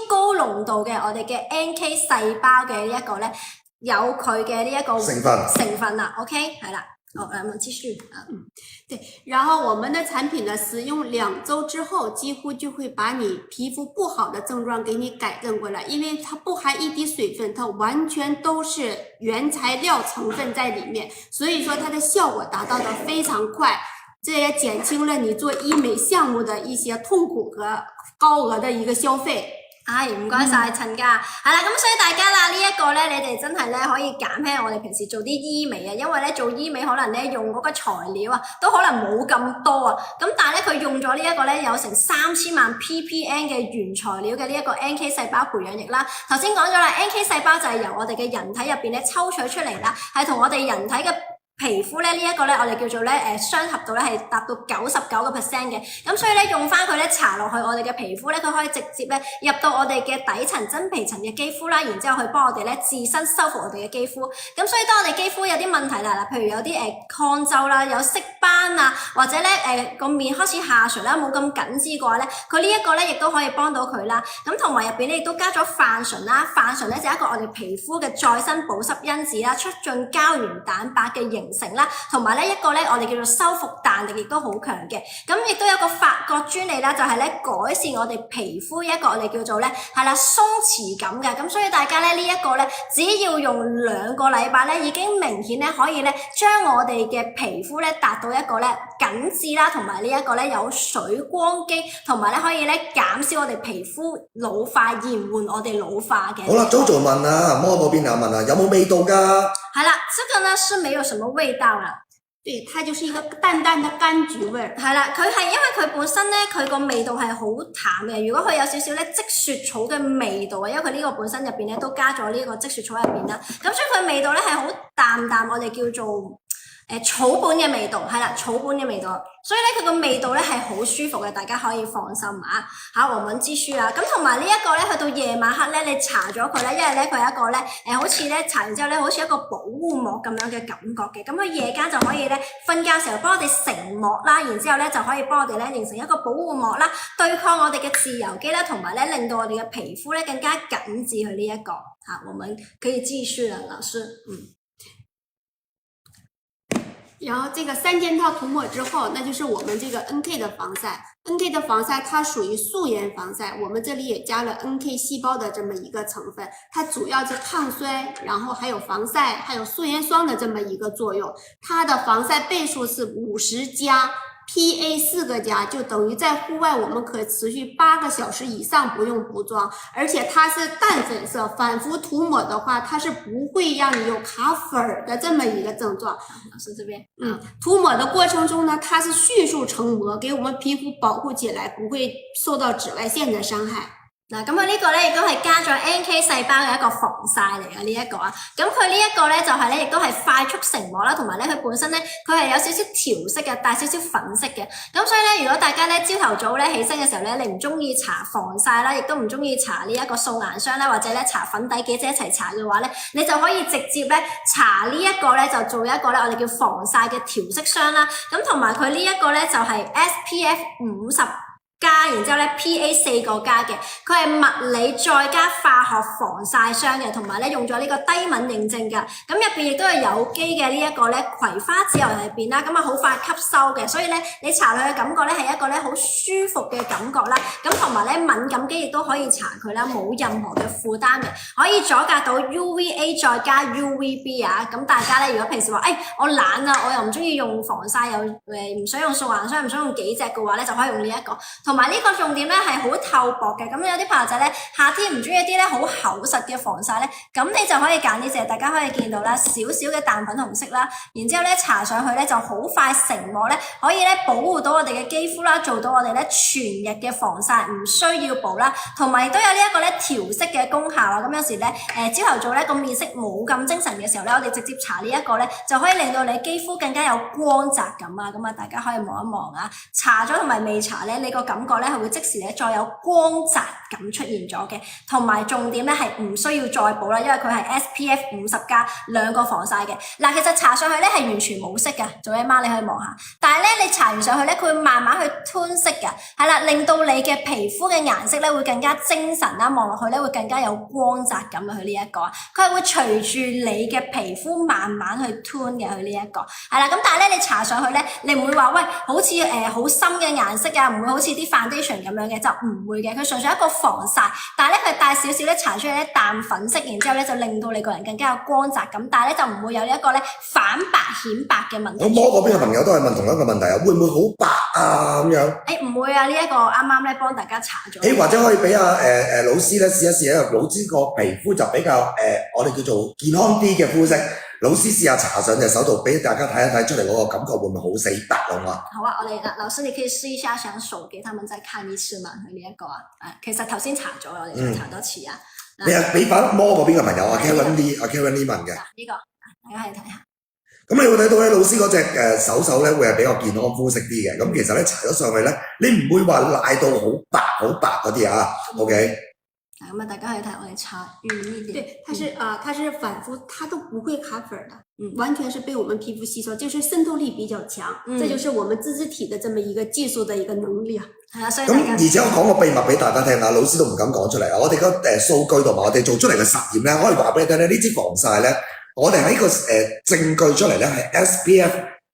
高濃度嘅我哋嘅 NK 細胞嘅呢一個咧有佢嘅呢一個成分啦 ，OK 係啦，好，我們繼續啊，對，然後我們的產品呢，使用2周之後，幾乎就會把你皮膚不好的症狀給你改正過來，因為它不含一滴水分，它完全都是原材料成分在裡面，所以說它的效果達到的非常快，這也減輕了你做醫美項目的一些痛苦和高額的一個消費。唔該晒陳家，係啦，咁所以大家啦，呢一個咧，你哋真係咧可以減輕我哋平時做啲醫美啊，因為咧做醫美可能咧用嗰個材料啊，都可能冇咁多啊，咁但係咧佢用咗呢一個咧有成3000萬 ppm 嘅原材料嘅呢一個 NK 細胞培養液啦。頭先講咗啦 ，NK 細胞就係由我哋嘅人體入邊咧抽取出嚟啦，係同我哋人體嘅皮膚咧呢一個咧，我哋叫做咧相合度咧係達到99% 嘅，咁所以咧用翻佢咧搽落去我哋嘅皮膚咧，佢可以直接咧入到我哋嘅底層真皮層嘅肌膚啦，然之後去幫我哋咧自身修復我哋嘅肌膚。咁所以當我哋肌膚有啲問題啦，譬如有啲抗皺啦、有色斑啊，或者咧個面開始下垂啦、冇咁緊緻嘅話咧，佢呢一個咧亦都可以幫到佢啦。咁同埋入邊咧亦都加咗泛醇啦，泛醇咧就係一個我哋皮膚嘅再生保濕因子啦，促進膠原蛋白嘅形形成啦，同埋咧一個咧我哋叫做修復彈力亦都好強嘅。咁亦都有個法國專利啦，就係咧改善我哋皮膚一個我哋叫做咧係啦鬆弛感嘅。咁所以大家咧呢一個咧只要用2個禮拜咧，已經明顯咧可以咧將我哋嘅皮膚咧達到一個咧緊緻啦，同埋呢一個咧有水光肌，同埋咧可以咧減少我哋皮膚老化，延緩我哋老化嘅。好啦，Jojo問啊，摩嗰邊啊問啊，有冇味道㗎？係啦，這個呢是沒有什麼味道啦。對，它就是一個淡淡的柑橘味兒。係啦，佢係因為佢本身咧，佢個味道係好淡嘅。如果佢有少少咧積雪草嘅味道啊，因為佢呢個本身入邊咧都加咗呢個積雪草入邊啦，咁所以佢味道咧係好淡，我哋叫做草本嘅味道，係啦，草本嘅味道，所以咧佢個味道咧係好舒服嘅，大家可以放心啊。嚇，我們支書啊，咁同埋呢一個咧，去到夜晚黑咧，你搽咗佢咧，因為咧佢係一個咧好似咧搽完之後咧，好似一個保護膜咁樣嘅感覺嘅，咁佢夜間就可以咧瞓覺時候幫我哋成膜啦，然之後咧就可以幫我哋咧形成一個保護膜啦，對抗我哋嘅自由基啦，同埋咧令到我哋嘅皮膚咧更加緊緻去呢一個嚇，我們可以繼續啦，老師，然後這個3件套塗抹之後，那就是我們這個 NK 的防曬。NK 的防曬它屬於素顏防曬，我們這裡也加了 NK 細胞的這麼一個成分，它主要是抗衰，然後還有防曬，還有素顏霜的這麼一個作用。它的防曬倍數是50+。PA 4個加，就等於在戶外我們可以持續8個小時以上不用補妝，而且它是淡粉色，反覆塗抹的話，它是不會讓你有卡粉的這麼一個症狀。老師這邊，塗抹的過程中呢，它是迅速成膜，給我們皮膚保護起來，不會受到紫外線的傷害。嗱，咁佢呢個咧亦都係加咗 NK 細胞嘅一個防曬嚟嘅呢一個啊，咁佢呢一個咧就係咧亦都係快速成膜啦，同埋咧佢本身咧佢係有少少調色嘅，帶少少粉色嘅，咁所以咧如果大家咧朝頭早咧起身嘅時候咧，你唔中意搽防曬啦，亦都唔中意搽呢一個素顏霜啦，或者咧搽粉底幾隻一齊搽嘅話咧，你就可以直接咧搽呢一個咧就做一個咧我哋叫防曬嘅調色霜啦，咁同埋佢呢一個咧就係 SPF 50+，然之後咧 PA 4個加嘅，佢係物理再加化學防曬霜嘅，同埋咧用咗呢個低敏認證嘅，咁入邊亦都係有機嘅呢一個咧葵花籽油入邊啦，咁啊好快吸收嘅，所以咧你搽落去嘅感覺咧係一個咧好舒服嘅感覺啦，咁同埋咧敏感肌亦都可以搽佢啦，冇任何嘅負擔嘅，可以阻隔到 UVA 再加 UVB 啊，咁大家咧如果平時話我懶啊，我又唔中意用防曬，又唔想用素顏霜，唔想用幾隻嘅話咧，就可以用呢一個。同埋呢個重點咧係好透薄嘅，咁有啲朋友仔咧夏天唔中意一啲咧好厚實嘅防曬咧，咁你就可以揀呢隻，大家可以見到啦，少少嘅淡粉紅色啦，然之後咧搽上去咧就好快成膜咧，可以咧保護到我哋嘅肌膚啦，做到我哋咧全日嘅防曬，唔需要補啦，同埋亦都有呢一個咧調色嘅功效啊，咁有時咧朝頭早咧個面色冇咁精神嘅時候咧，我哋直接搽呢一個咧就可以令到你肌膚更加有光澤感啊，咁啊大家可以望一望啊，搽咗同埋未搽咧，你個感覺咧係會即時咧再有光澤感出現咗嘅，同埋重點咧係唔需要再補啦，因為佢係 SPF 50+兩個防曬嘅。嗱，其實搽上去咧係完全冇色嘅，做媽你可以望下，但係咧你搽完上去咧，佢會慢慢去吞色嘅，係啦，令到你嘅皮膚嘅顏色咧會更加精神啦，望落去咧會更加有光澤感啊！佢呢一個，佢係會隨住你嘅皮膚慢慢去吞嘅，佢呢一個係啦。咁但係咧你搽上去咧，你唔會話喂好似好深嘅顏色啊，唔會好似啲 foundation 咁樣嘅，就唔會嘅。佢純粹一個防曬，但係咧佢帶少少咧搽出嚟咧淡粉色，然之後咧就令到你個人更加有光澤感，但係咧就唔會有一個咧反白顯白嘅問題。我摸嗰邊嘅朋友都係問同一個問題啊，會唔會好白啊咁樣？唔會啊，呢一個啱啱咧幫大家搽咗。或者可以俾老師咧試一試，因為老師個皮膚就比較我哋叫做健康啲嘅膚色。老師試下搽上隻手度，俾大家睇一睇出嚟嗰個感覺會唔會好死白好嘛？好啊，我哋老師你可以試一下，想手給他們再看一次嘛？佢呢一個啊，其實頭先搽咗，我哋再搽多次啊。你係俾翻摸嗰邊嘅朋友啊 ，Karen Lee 問嘅。呢個大家可以睇下。咁你會睇到咧，老師嗰隻手咧會係比較健康膚色啲嘅。咁其實咧搽咗上去咧，你唔會話賴到好白嗰啲啊。OK。咁啊，大家可以睇我哋搽勻一點。對，它是反覆，它都不會卡粉的，完全是被我們皮膚吸收，就是滲透力比較強，這就是我們自製體的這麼一個技術的一個能力啊。係啊，所以咁而且我講個秘密俾大家聽啊，老師都唔敢講出嚟啊。我哋個數據同埋我哋做出嚟嘅實驗咧，可以話俾你聽咧，呢支防曬咧我哋喺個證據出嚟咧係 SPF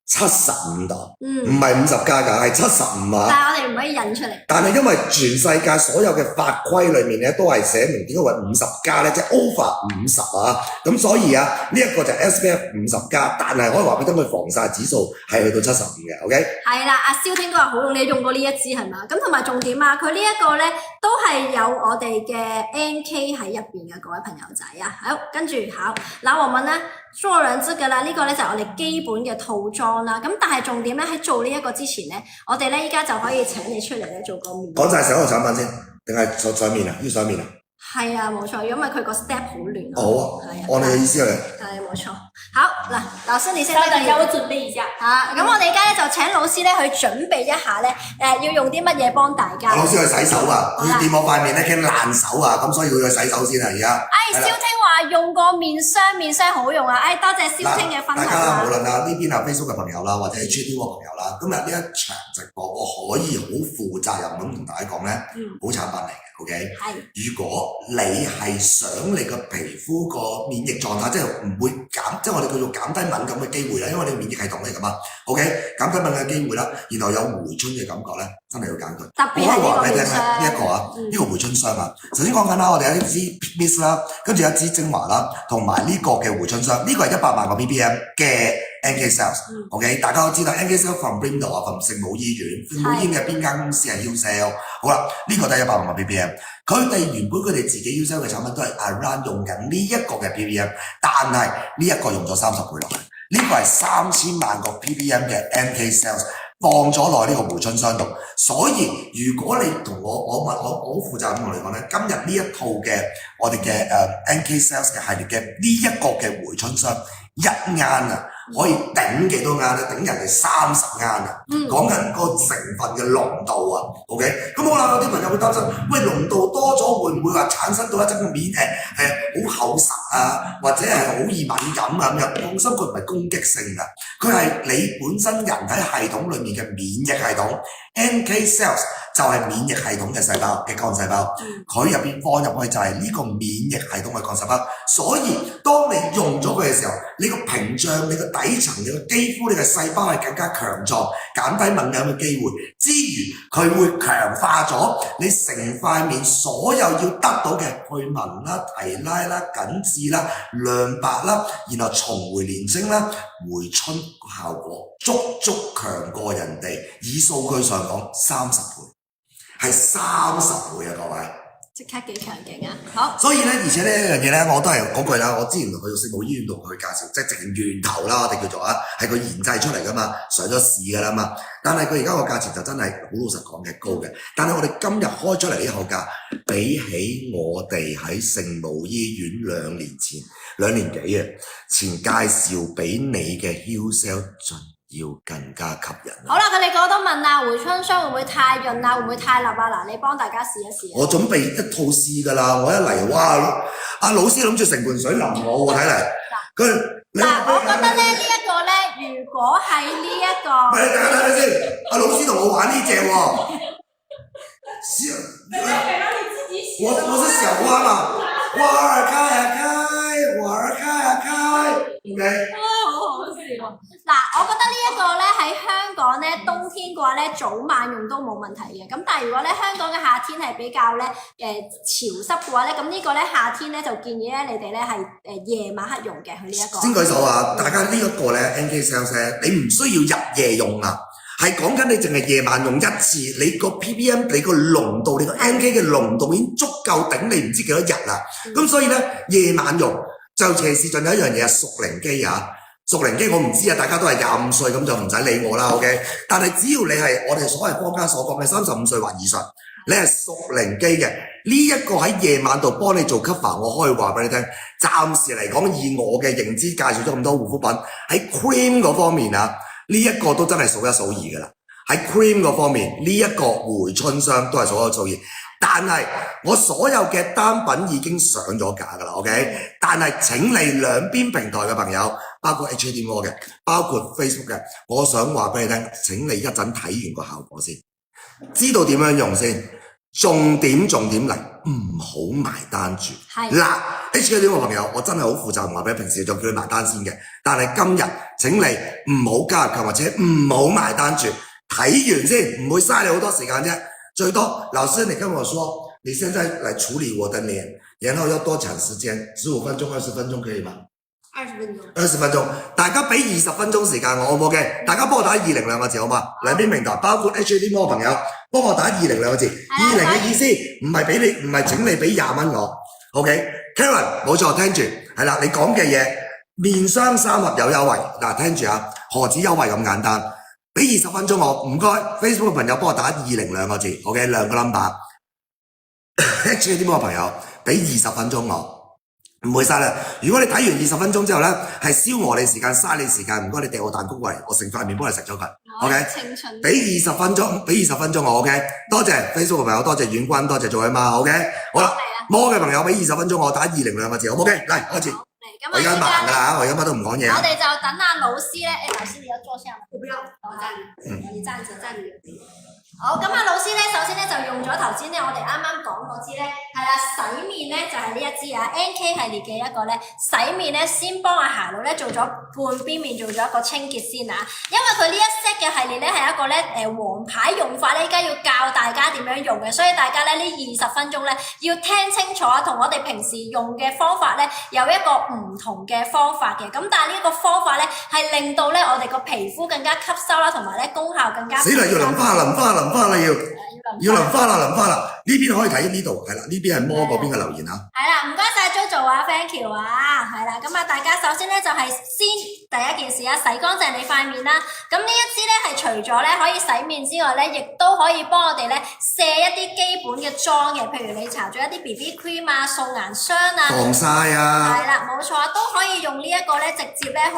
75度，唔係50加㗎，係75啊。但係我哋唔可以印出嚟。但係因為全世界所有嘅法規裏面咧都係寫明點解會50加咧，即係 over 50啊。咁所以啊，呢一個就係 SPF 50加，但係可以話俾你聽，佢防曬指數係去到75嘅。OK。係啦，阿蕭天都話好用，你用過呢一支係嘛？咁同埋重點啊，佢呢一個咧都係有我哋嘅 NK 喺入邊嘅，各位朋友仔啊。好，跟住好，嗱我問咧做兩支㗎啦，呢個咧就係我哋基本嘅套裝啦。咁但係重點咧喺做呢一個之前咧，我哋咧依家就可以請你出嚟咧做個面。講晒成個產品先，定係上面啊？要上面啊？係啊，冇錯，因為佢個 step 好亂。好啊，按你嘅意思嚟。係冇錯。好嗱，老師你先。稍等一下，我準備一下。咁我哋而家咧就請老師咧去準備一下咧，要用啲乜嘢幫大家。老師去洗手啊！佢掂我塊面咧驚爛手啊，咁所以要去洗手先啊！而家。蕭聽話用個面霜好用啊！多謝蕭聽嘅分享。大家無論啊呢邊啊 Facebook 嘅朋友啦，或者係 HDW 嘅朋友啦，今日呢一場直播我可以好負責任咁同大家講咧，好產品嚟嘅。OK，如果你係想你個皮膚個免疫狀態，即係唔會減，即係我哋叫做減低敏感嘅機會啦，因為你免疫系統嚟噶嘛。OK， 減低敏感嘅機會啦，然後有回春嘅感覺咧，真係要揀佢。特別係呢個面霜，呢一個啊，呢個回春霜啊。首先講緊啦，我哋有一支 mist 啦，跟住有一支精華啦，同埋呢個嘅回春霜，呢個係100萬個 ppm 嘅 NK Cells。OK， 大家都知道 NK Cells from Brindle 啊，from 聖母醫院，聖母醫院嘅邊間公司係 UCL。好啦，呢個都係100萬個 ppm。佢哋原本佢哋自己 UCL 嘅產品都係 around 用緊呢一個嘅 ppm， 但係呢一個用咗30倍落去，呢個係3000萬個 ppm 嘅 NK Cells 放咗落呢個回春霜度。所以如果你同我好負責咁嚟講咧，今日呢一套嘅我哋嘅NK Cells 嘅系列嘅呢一個嘅回春霜一啱啊！可以頂幾多啱咧？頂人哋30啱啊！講緊個成分嘅濃度啊 ，OK？ 咁好啦，有啲朋友會擔心，喂，濃度多咗會唔會話產生到一陣嘅面好厚實啊，或者係好易敏感啊咁樣？放心，佢唔係攻擊性㗎，佢係你本身人體系統裡面嘅免疫系統 NK Cells 就係免疫系統嘅細胞嘅幹細胞，佢入邊放入去就係呢個免疫系統嘅幹細胞，所以當你用咗佢嘅時候，你個屏障、你個底層、你個肌膚、你嘅細胞係更加強壯，減低敏感嘅機會之餘，佢會強化咗你成塊面所有要得到嘅去紋啦、提拉啦、緊緻啦、亮白啦，然後重回年青啦、回春效果足強過人哋，以數據上講30倍。係30倍啊，各位！即刻幾強勁啊！好，所以咧，而且呢一樣嘢咧，我都係嗰句啦。我之前去到聖母醫院度去介紹，即係直源頭啦，我哋叫做啊，係佢研製出嚟噶嘛，上咗市噶啦嘛。但係佢而家個價錢就真係好老實講嘅高嘅。但係我哋今日開出嚟呢個價，比起我哋喺聖母醫院2年幾啊前介紹俾你嘅 UCL 要更加吸引。好啦，佢哋個個都問啊，回春霜會唔會太潤啊？會唔會太立啊？嗱，你幫大家試一試。我準備一套試㗎啦，我一嚟哇，阿老師諗住成盆水淋我喎，睇嚟。我覺得咧呢一個咧，如果喺呢一個，唔係你等下先，阿老師同我玩呢隻喎。我是小花嘛，花兒開啊開，花兒開啊開 ，OK。好好笑啊！嗱，我覺得呢一個咧喺香港咧冬天嘅話咧早晚用都冇問題嘅。咁但係如果咧香港嘅夏天係比較咧潮濕嘅話咧，咁呢個咧夏天咧就建議咧你哋咧係夜晚黑用嘅佢呢一個。先舉手啊！大家呢一個咧 NK Cells 你唔需要日夜用啊。係講緊你淨係夜晚用一次，你個 ppm 你個濃度，你個 NK 嘅濃度已經足夠頂你唔知幾多日啦。咁所以咧夜晚用就其實仲有一樣嘢係熟齡肌啊，熟齡肌我唔知啊，大家都係25歲咁就唔使理我啦 ，OK。但係只要你係我哋所謂坊間所講嘅35歲或以上，你係熟齡肌嘅呢一個喺夜晚度幫你做 cover， 我可以話俾你聽，暫時嚟講以我嘅認知介紹咗咁多護膚品喺 cream 嗰方面啊。呢一個都真係數一數二㗎啦，喺 cream 嗰方面，呢一個回春霜都係數一數二。但係我所有嘅單品已經上咗架㗎啦 ，OK？ 但係請你兩邊平台嘅朋友，包括 HDW 嘅，包括 Facebook 嘅，我想話俾你聽，請你一陣睇完個效果先，知道點樣用先。重點嚟，唔好埋單住。嗱，HK 呢個朋友，我真係好負責任話俾你，平時就叫你埋單先嘅。但係今日請你唔好加入購物車，唔好埋單住，睇完先，唔會嘥你好多時間啫。最多，老師你跟我說，你現在來處理我的臉，然後要多長時間？15分鐘、20分鐘可以嗎？20分鐘。20分鐘，大家俾20分鐘時間我，好唔好嘅？大家幫我打20兩個字好嘛？兩邊平台，包括 HK 魔朋友，幫我打20兩個字。20嘅意思唔係俾你，唔係請你俾20蚊我。OK，Karen 冇錯，聽住係啦，你講嘅嘢面霜3盒有優惠，嗱聽住啊，何止優惠咁簡單？俾20分鐘我，唔該 Facebook 嘅朋友幫我打20兩個字 ，OK 兩個 number。HK 魔朋友俾20分鐘我。唔會嘥啦！如果你睇完20分鐘之後咧，係消磨你時間、嘥你時間，唔該你掟我蛋糕過嚟，我成塊面幫你食咗佢。OK， 俾20分鐘，俾20分鐘我 OK。多謝 Facebook 嘅朋友，多謝遠君，多謝做阿媽 OK。好啦，魔嘅朋友俾20分鐘我打20兩個字，好 OK。嚟開始。我而家慢噶啦，我而家乜都唔講嘢。我哋就等阿老師咧，老師你要坐下嗎？我不要，我站着。你站着，站着。好，咁阿老師咧，首先咧就用咗頭先咧，我哋啱啱講嗰支咧，係啦，洗面咧就係呢一支啊 NK 系列嘅一個咧洗面咧，先幫阿霞佬咧做咗半邊面做咗一個清潔先啊，因為佢呢一 set 嘅系列咧係一個咧王牌用法咧，依家要教大家點樣用嘅，所以大家咧呢20分鐘咧要聽清楚啊，同我哋平時用嘅方法咧有一個唔同嘅方法嘅，咁但係呢個方法咧係令到咧我哋個皮膚更加吸收啦，同埋咧功效更加死啦！要淋花啦，要淋花啦！呢邊可以睇呢度，係啦，呢邊係魔嗰邊嘅留言啊。係啦，唔該晒 JoJo 啊 ，thank you 啊，係啦，咁啊，大家首先咧就係先第一件事啊，洗乾淨你塊面啦。咁呢一支咧係除咗咧可以洗面之外咧，亦都可以幫我哋咧卸一啲基本嘅妝嘅，譬如你搽咗一啲 BB cream 啊、素顏霜啊、防曬啊，係啦，冇錯，都可以用呢一個咧直接咧去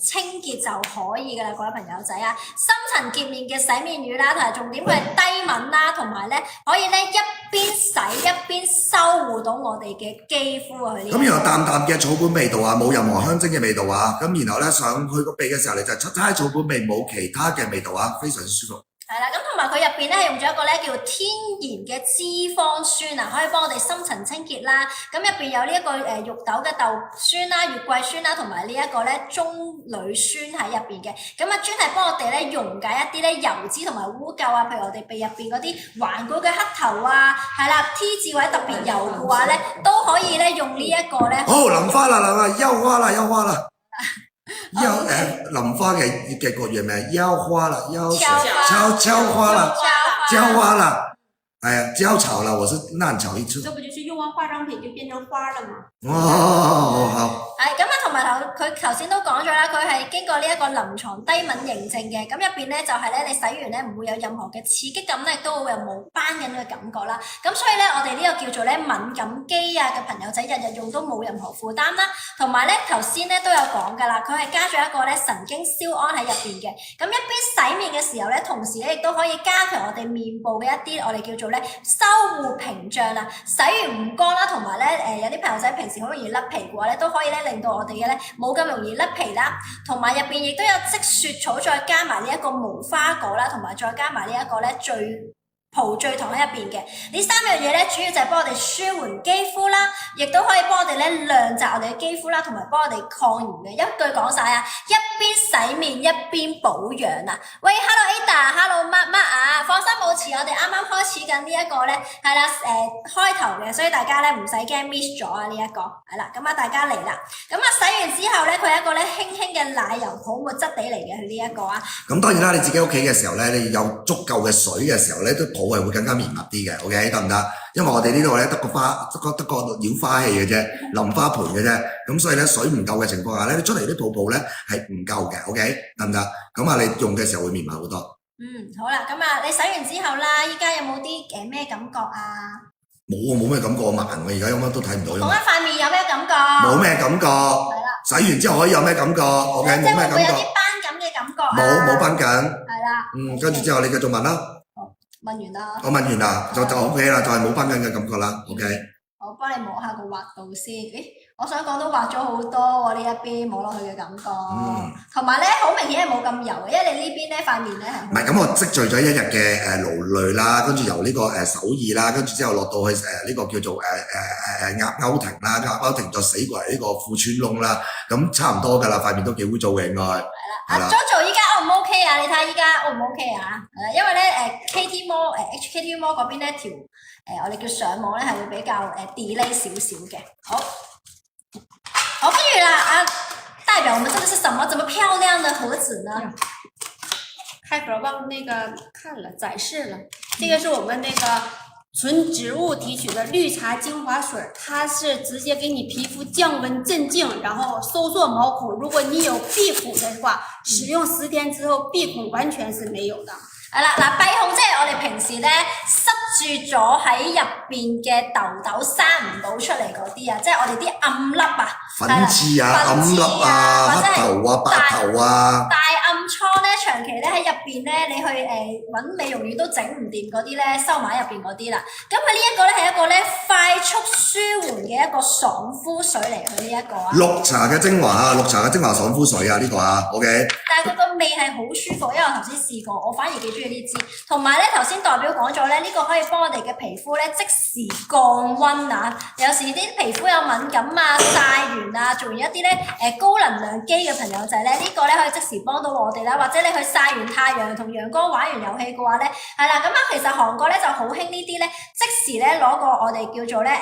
清潔就可以噶啦，各位朋友仔啊，深層潔面嘅洗面乳啦，同埋重點佢係低敏啦，同埋咧可以咧一邊洗一邊修護到我哋嘅肌膚啊，佢呢咁然後淡淡嘅草本味道啊，冇任何香精嘅味道啊，咁然後咧上去個鼻嘅時候你就出差草本味，冇其他嘅味道啊，非常舒服。係啦，咁同埋佢入邊咧係用咗一個咧叫天然嘅脂肪酸啊，可以幫我哋深層清潔啦。咁入邊有呢一個肉豆嘅豆酸啦、月桂酸啦，同埋呢一個咧棕櫚酸喺入邊嘅。咁啊專係幫我哋咧溶解一啲咧油脂同埋污垢啊，譬如我哋鼻入邊嗰啲環顧嘅黑頭啊，係啦 T 字或者特別油嘅話咧，都可以咧用呢一個咧。好，淋花啦，休花啦。淋花嘅國語名腰花啦，敲花啦，哎呀，焦草啦，我是爛草一出。這不就是用完化妝品就變成花了嗎？哦，好。係咁啊，同埋佢頭先都講咗啦，佢係經過呢一個臨床低敏認證嘅，咁入邊咧就係咧你洗完咧唔會有任何嘅刺激感咧，都會有冇斑印嘅感覺啦。咁所以咧，我哋呢個叫做咧敏感肌啊嘅朋友仔日日用都冇任何負擔啦。同埋咧頭先咧都有講㗎啦，佢係加咗一個咧神經硝胺喺入邊嘅。咁一邊洗面嘅時候咧，同時咧亦都可以加強我哋面部嘅一啲我哋叫做修護屏障啊，洗完唔乾啦，同埋咧有啲朋友仔平時好容易甩皮嘅話咧，都可以咧令到我哋嘅咧冇咁容易甩皮啦，同埋入邊亦都有積雪草，再加埋呢一個無花果啦，同埋再加埋呢一個咧葡聚糖喺入邊嘅，呢3樣嘢咧主要就係幫我哋舒緩肌膚啦，亦都可以幫我哋咧亮澤我哋嘅肌膚啦，同埋幫我哋抗炎嘅。一句講晒啊，一邊洗面一邊保養啊！喂 ，Hello Ada，Hello 乜啊？放心冇遲，我哋啱啱開始緊呢一個咧，係啦開頭嘅，所以大家咧唔使驚 miss 咗啊呢一個，係啦，咁啊大家嚟啦，咁啊洗完之後咧，佢係一個咧輕輕嘅奶油泡沫質地嚟嘅，佢呢一個啊。咁當然啦，你自己屋企嘅時候咧，你有足夠嘅水嘅時候咧，都係會更加綿密啲嘅 ，OK 得唔得？因為我哋呢度咧得個繞花器嘅啫，淋花盆嘅啫，咁所以咧水唔夠嘅情況下咧，你出嚟啲泡泡咧係唔夠嘅 ，OK 得唔得？咁啊，你用嘅時候會綿密好多。好啦，咁啊，你洗完之後啦，依家有冇啲咩感覺啊？冇咩感覺，慢喎，而家有乜都睇唔到。同一塊面有咩感覺？冇咩感覺。係啦。洗完之後可以有咩感覺 ？OK， 冇咩感覺。會有啲斑咁嘅感覺啊？冇斑緊。係啦。跟住之後你繼續問啦。問完啦。我問完啦，就 OK 啦，就係冇斑緊嘅感覺啦 ，OK。我幫你摸下個滑度先，我想講都滑咗好多喎，呢一邊摸落去嘅感覺，同埋咧好明明顯係冇咁油嘅，因為你呢邊咧塊面咧係。唔係咁，我積聚咗一日嘅勞累啦，跟住由呢個首爾啦，跟住之後落到去呢個叫做鴨歐亭啦，鴨歐亭再死過嚟呢個富川窿啦，咁差唔多㗎啦，塊面都幾污糟嘅應該。阿 Jojo 依家 O 唔 OK 啊？你睇下依家 O 唔 OK 啊？因為咧KT Mall HKT Mall 嗰邊咧條我哋叫上網咧係會比較delay 少少嘅。好，不如啦代表我們這個是什麼？這麼漂亮的盒子呢？開盒忘那個看了展示了，這個是我們那個純植物提取的綠茶精華水，它是直接給你皮膚降溫鎮靜，然後收縮毛孔。如果你有閉孔的話，使用10天之後閉孔完全是沒有的。係啦，嗱，閉孔即係我哋平時咧塞住咗喺入邊嘅痘痘生唔到出嚟嗰啲啊，即係我哋啲暗粒啊、粉刺啊、暗粒啊、黑頭啊、白頭啊。大暗瘡咧，長期咧喺入邊咧，你去揾美容院都整唔掂嗰啲咧，收埋入邊嗰啲啦。咁佢呢一個咧係一個咧快速舒緩嘅一個爽膚水嚟，佢呢一個啊。綠茶嘅精華啊，綠茶嘅精華爽膚水啊，呢個啊 ，OK。但係佢個味係好舒服，因為我頭先試過，我反而幾中意呢支。同埋咧，頭先代表講咗咧，呢個可以幫我哋嘅皮膚咧即時降溫啊。有時啲皮膚有敏感啊、曬完啊，做完一啲咧高能量肌嘅朋友仔咧，呢個咧可以即時幫到我哋啦。或者你去曬完太陽同陽光玩完遊戲嘅話咧，係啦，咁啊其實韓國咧就好興呢啲咧，即時咧攞個我哋叫做咧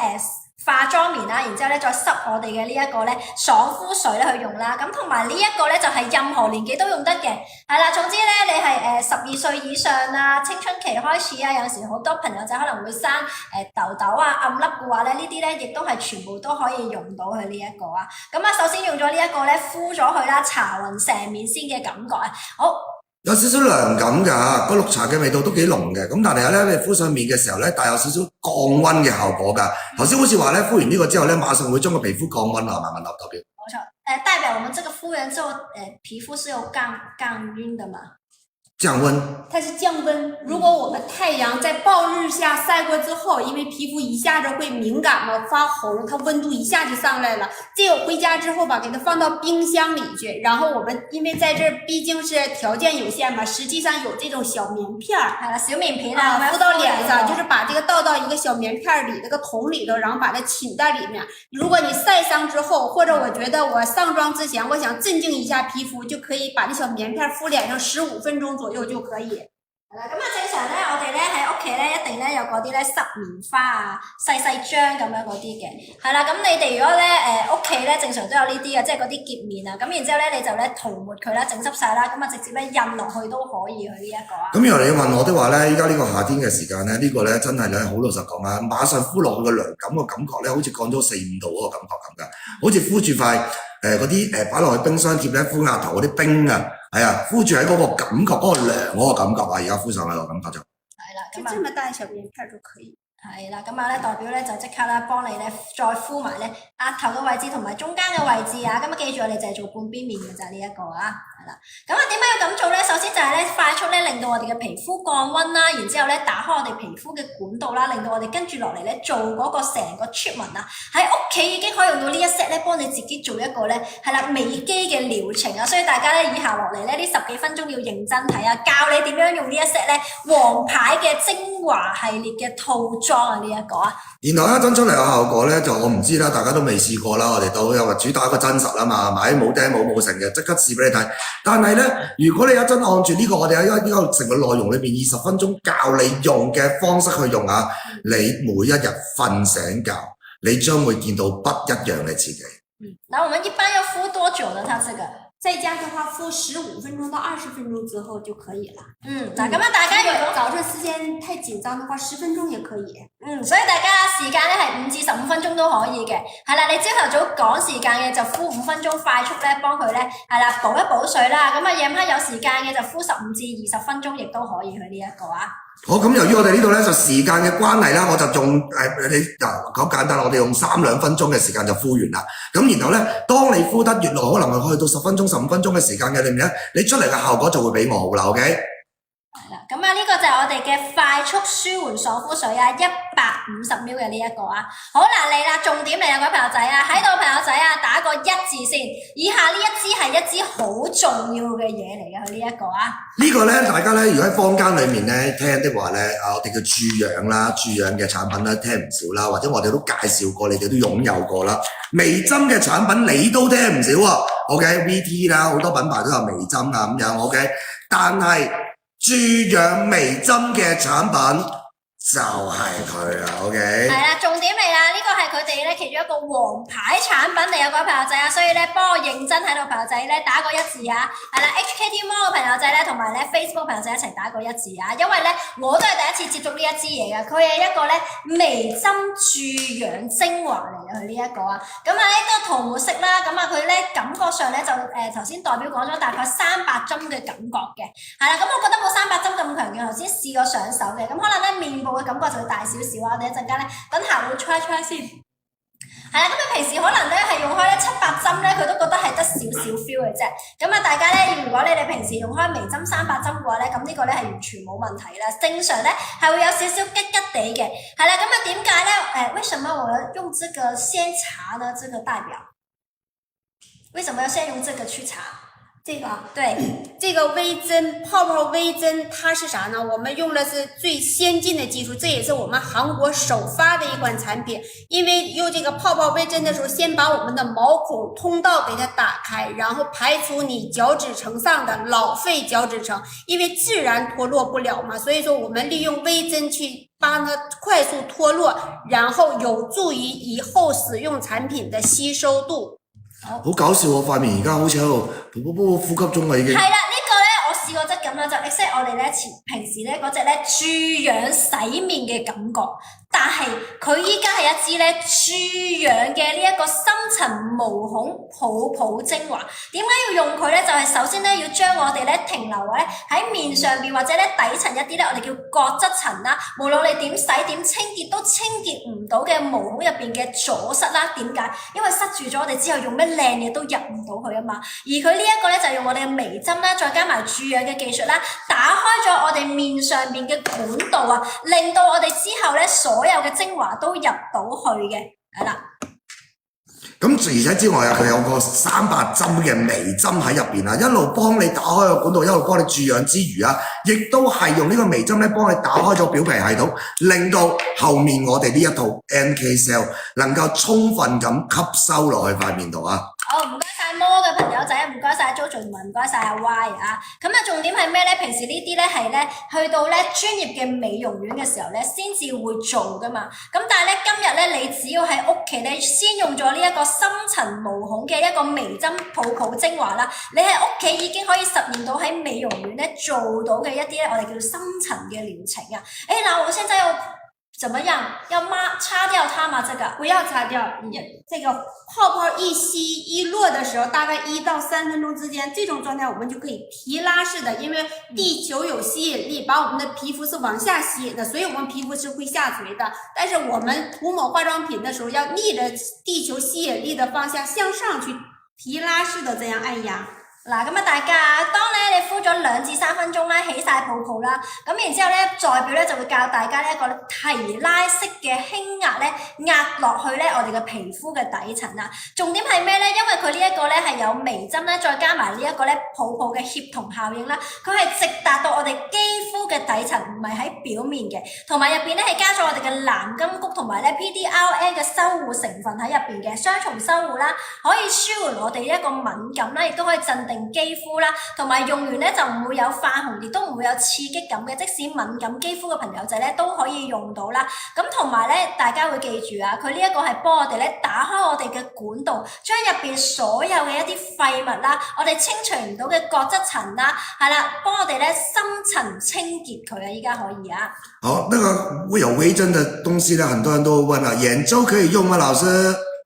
化妝棉啦，然之後咧再濕我哋嘅呢一個咧爽膚水咧去用啦，咁同埋呢一個咧就係任何年紀都用得嘅，係啦，總之咧你係12歲以上啊，青春期開始啊，有時好多朋友仔可能會生痘痘啊、暗粒嘅話咧，呢啲咧亦都係全部都可以用到佢呢一個啊，咁啊首先用咗呢一個咧敷咗佢啦，搽勻成面先嘅感覺啊，好。有少少涼感㗎，個綠茶嘅味道都幾濃嘅，咁但係咧你敷上面嘅時候咧，帶有少少降溫嘅效果㗎。頭先好似話咧，敷完呢個之後咧，馬上會將個皮膚降溫啊，慢慢代表。冇錯，代表我們這個敷完之後，皮膚是有降溫的嘛？降溫，它是降溫。如果我們太陽在暴日下曬過之後，因為皮膚一下子會敏感嘛，發紅，它溫度一下就上來了。這個回家之後吧，給它放到冰箱裡去。然後我們因為在這畢竟是條件有限嘛，實際上有這種小棉片兒，小棉片啊，敷到臉上，就是把這個倒到一個小棉片裡那個桶裡頭，然後把它浸在裡面。如果你曬傷之後，或者我覺得我上妝之前，我想鎮靜一下皮膚，就可以把那小棉片敷臉上15分鐘左右就可以。係啦，咁啊正常咧，我哋咧喺屋企咧一定咧有嗰啲咧濕棉花啊、細張咁樣嗰啲嘅，係啦，咁你哋如果咧屋企咧正常都有呢啲嘅，即係嗰啲潔面啊，咁然之後咧你就咧塗抹佢啦，整濕晒啦，咁啊直接咧印落去都可以佢呢一個啊。咁原來你問我的話咧，依家呢個夏天嘅時間咧，呢個咧真係咧好老實講啊，馬上敷落去個涼感個感覺咧，好似降咗4-5度嗰個感覺咁噶，好似敷住塊嗰啲擺落去冰箱貼咧敷額頭嗰啲冰啊。係啊，敷住喺嗰個感覺，嗰個涼嗰個感覺啊，而家敷上去個感覺就係啦，就這麼大小棉片就可以。係啦，咁啊咧代表咧就即刻咧幫你咧再敷埋咧額頭嘅位置同埋中間嘅位置啊，咁啊記住我哋就係做半邊面嘅就係呢一個啊，係啦。咁啊點解要咁做咧？首先就係咧快速咧令到我哋嘅皮膚降溫啦，然之後咧打開我哋皮膚嘅管道啦，令到我哋跟住落嚟咧做嗰個成個 treatment 啊，喺屋企已經可以用到呢一 set 咧幫你自己做一個咧係啦美肌嘅療程啊，所以大家咧以下落嚟咧呢10幾分鐘要認真睇啊，教你點樣用呢一 set 咧王牌嘅精華系列嘅套裝啊呢一個啊。然後一陣出嚟嘅效果咧，就我唔知啦，大家都未試過啦。我哋都又話主打一個真實啊嘛，買冇釘冇成嘅，即刻試俾你睇。但係咧，如果你一陣按住呢個我哋喺呢個成個內容裏面20分鐘教你用嘅方式去用啊，你每一日瞓醒覺，你將會見到不一樣嘅自己。那我們一般要敷多久呢？它這個？在家的話，敷15分鐘到20分鐘之後就可以了。嗱咁樣大家如果早上時間太緊張的話，10分鐘也可以。所以大家時間咧係5至15分鐘都可以嘅。係啦，你朝頭早趕時間嘅就敷5分鐘，快速咧幫佢咧係啦補一補水啦。咁啊夜晚有時間嘅就敷15至20分鐘，亦都可以去呢一個啊。好，咁由於我哋呢度咧就時間嘅關係啦，我就用好簡單，我哋用3-2分鐘嘅時間就敷完啦。咁然後咧，當你敷得越耐，可能去到10分鐘、15分鐘嘅時間嘅裏面咧，你出嚟嘅效果就會比我好啦。OK。係啦，咁啊，呢個就係我哋嘅快速舒緩爽膚水啊，150ml 嘅呢一個啊。好啦，嚟啦，重點嚟啊，各位朋友仔啊，喺度朋友仔啊，打個1字先。以下呢一支係一支好重要嘅嘢嚟嘅，佢呢一個啊。呢個咧，大家咧，如果喺坊間裏面咧聽的話咧，我哋嘅注氧啦、注氧嘅產品咧聽唔少啦，或者我哋都介紹過，你哋都擁有過啦。微針嘅產品你都聽唔少啊。OK，VT 啦，好多品牌都有微針啊咁樣。OK，但係注氧微針嘅產品就係佢啊。OK，係啦，重點嚟啦，呢個係佢哋咧其中一個王牌產品嚟啊，各位朋友仔啊，所以咧幫我認真喺度朋友仔咧打個1字啊，係啦 HKT Mall 嘅朋友仔咧同埋咧 Facebook 朋友仔一齊打個1字啊，因為咧我都係第一次接觸呢一支嘢嘅，佢係一個咧微針注氧精華嚟嘅，佢呢一個啊，咁啊呢個塗抹式啦，咁啊佢咧感覺上咧就頭先代表講咗大概300針嘅感覺嘅，係啦，咁我覺得冇300針咁強嘅，頭先試過上手嘅，咁可能咧面部嘅感覺就會大少少啊，我哋一陣間咧等下會 try 先。係啦，咁你平時可能咧係用開咧700針咧，佢都覺得係得少少 feel 嘅啫。咁啊，大家咧如果你哋平時用開微針300針嘅話咧，咁呢個咧係完全冇問題啦。正常咧係會有少少吉吉地嘅。係啦，咁啊點解咧？為什麼我要用這個先搽呢？這個代表為什麼要先用這個去搽？這個對，這個微針泡泡微針它是啥呢？我們用的是最先進的技術，這也是我們韓國首發的一款產品。因為用這個泡泡微針的時候，先把我們的毛孔通道給它打開，然後排除你角質層上的老廢角質層，因為自然脫落不了嘛，所以說我們利用微針去幫它快速脫落，然後有助於以後使用產品的吸收度。好搞笑喎！塊面而家好似喺度噗呼吸中啊，已經。係啦，呢個咧我試過質感啦，就 exact 我哋咧平時咧嗰隻咧注氧洗面嘅感覺，但係佢依家係一支咧注氧嘅呢一個深層毛孔泡泡精華。點解要用佢咧？就係首先咧要將我哋咧停留咧喺面上邊或者咧底層一啲咧我哋叫角質層啦，無論你點洗點清潔都清潔唔到嘅毛孔入邊嘅阻塞啦。點解？因為塞住咗，我哋之後用咩靚嘢都入唔到去啊嘛。而佢呢一個咧就係用我哋嘅微針啦，再加埋注氧嘅技術啦，打開咗我哋面上邊嘅管道啊，令到我哋之後咧所有嘅精華都入到去嘅，係啦。咁而且之外啊，佢有個300針嘅微針喺入邊啊，一路幫你打開個管道，一路幫你注氧之餘啊，亦都係用呢個微針咧幫你打開咗表皮系統，令到後面我哋呢一套 NK Cell 能夠充分咁吸收落去塊面度啊。好，唔該晒摩嘅朋友仔，唔該晒 JoJo 同埋唔該晒阿 Y 啊。咁啊，重點係咩咧？平時呢啲咧係咧去到咧專業嘅美容院嘅時候咧，先至會做噶嘛。咁但係咧今日咧，你只要喺屋企咧，先用咗呢一個深層毛孔嘅一個微針泡泡精華啦，你喺屋企已經可以實現到喺美容院咧做到嘅一啲咧，我哋叫做深層嘅療程啊。嗱，我現在要怎麼樣？要擦掉它嗎？這個不要擦掉，這個泡泡一吸一落的時候，大概1到3分鐘之間，這種狀態我們就可以提拉式的，因為地球有吸引力，把我們的皮膚是往下吸引的，所以我們皮膚是會下垂的。但是我們塗抹化妝品的時候，要逆着地球吸引力的方向向上去提拉式的這樣按壓。嗱，咁啊大家，當咧你敷咗2至3分鐘咧，起晒泡泡啦，咁然之後咧，代表咧就會教大家呢一個提拉式嘅輕壓咧，壓落去咧我哋嘅皮膚嘅底層啦。重點係咩咧？因為佢呢一個咧係有微針咧，再加埋呢一個咧泡泡嘅協同效應啦，佢係直達到我哋肌膚嘅底層，唔係喺表面嘅。同埋入邊咧係加咗我哋嘅藍金菊同埋咧 PDRN 嘅修護成分喺入邊嘅，雙重修護啦，可以舒緩我哋一個敏感啦，亦都可以鎮定肌膚啦，同埋用完咧就唔會有泛紅，亦都唔會有刺激感嘅。即使敏感肌膚嘅朋友仔咧都可以用到啦。咁同埋咧，大家會記住啊，佢呢一個係幫我哋咧打開我哋嘅管道，將入邊所有嘅一啲廢物啦，我哋清除唔到嘅角質層啦，係啦，幫我哋咧深層清潔佢啊！依家可以啊。好，那個會有微針的東西呢，很多人都會問啦，眼周可以用嗎？老師？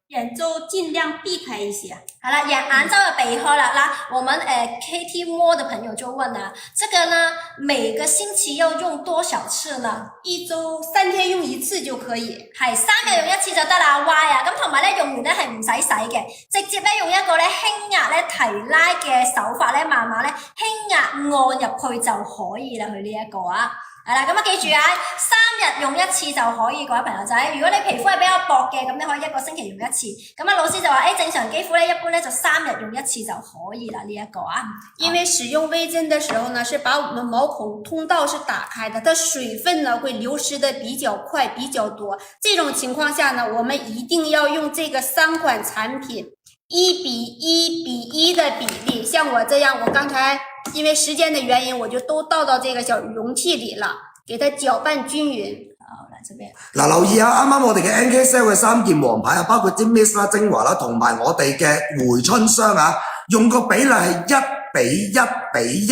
眼周盡量避開一些。好啦，眼周就避開啦。那我們KT Mall 的朋友就問啊，這個呢每個星期要用多少次呢？1周3天用1次就可以，係3日用1次就得啦。Y 啊，咁同埋咧用完咧係唔使洗嘅，直接咧用一個咧輕壓咧提拉嘅手法咧，慢慢咧輕按入去就可以啦，佢呢一個啊。係啦，咁啊記住啊，3日用1次就可以，各位朋友仔。如果你皮膚係比較薄嘅，咁你可以1個星期用1次。咁啊老師就話，正常肌膚咧一般咧就3日用1次就可以啦，呢一個啊。因為使用微針的時候呢，是把我們毛孔通道是打開的，它水分呢會流失的比較快、比較多。這種情況下呢，我們一定要用這個3款產品1:1:1的比例。像我這樣，我剛才因為時間的原因，我就都倒到這個小容器裏了，給它攪拌均勻。好，嚟這邊。嗱，留意下啱啱我哋嘅 NK Cell 嘅3件黃牌啊，包括啲 Mist 啦、精華啦，同埋我哋嘅回春霜啊，用個比例係1:1:1，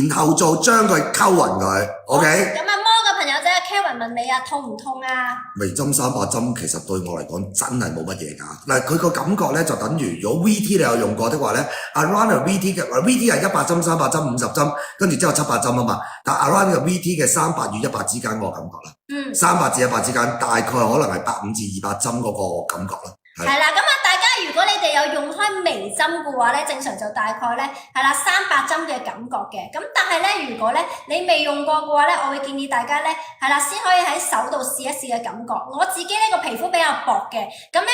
然後就將佢溝勻佢 ，OK？咁啊，魔嘅朋友仔 Kevin 問你啊，痛唔痛啊？微針300針其實對我嚟講真係冇乜嘢㗎。嗱，佢個感覺咧就等於如果 VT 你有用過的話咧 ，Around 嘅 VT 嘅 VT 係100針、300針、50針，跟住之後700針啊嘛。但 Around 嘅 VT 嘅300與100之間個感覺啦，300至100之間大概可能係150至200針嗰個感覺啦。係啦，咁啊，大家如果你哋有用開微針嘅話咧，正常就大概咧係啦300針嘅感覺嘅。咁但係咧，如果咧你未用過嘅話咧，我會建議大家咧係啦，先可以喺手度試一試嘅感覺。我自己呢個皮膚比較薄嘅，咁咧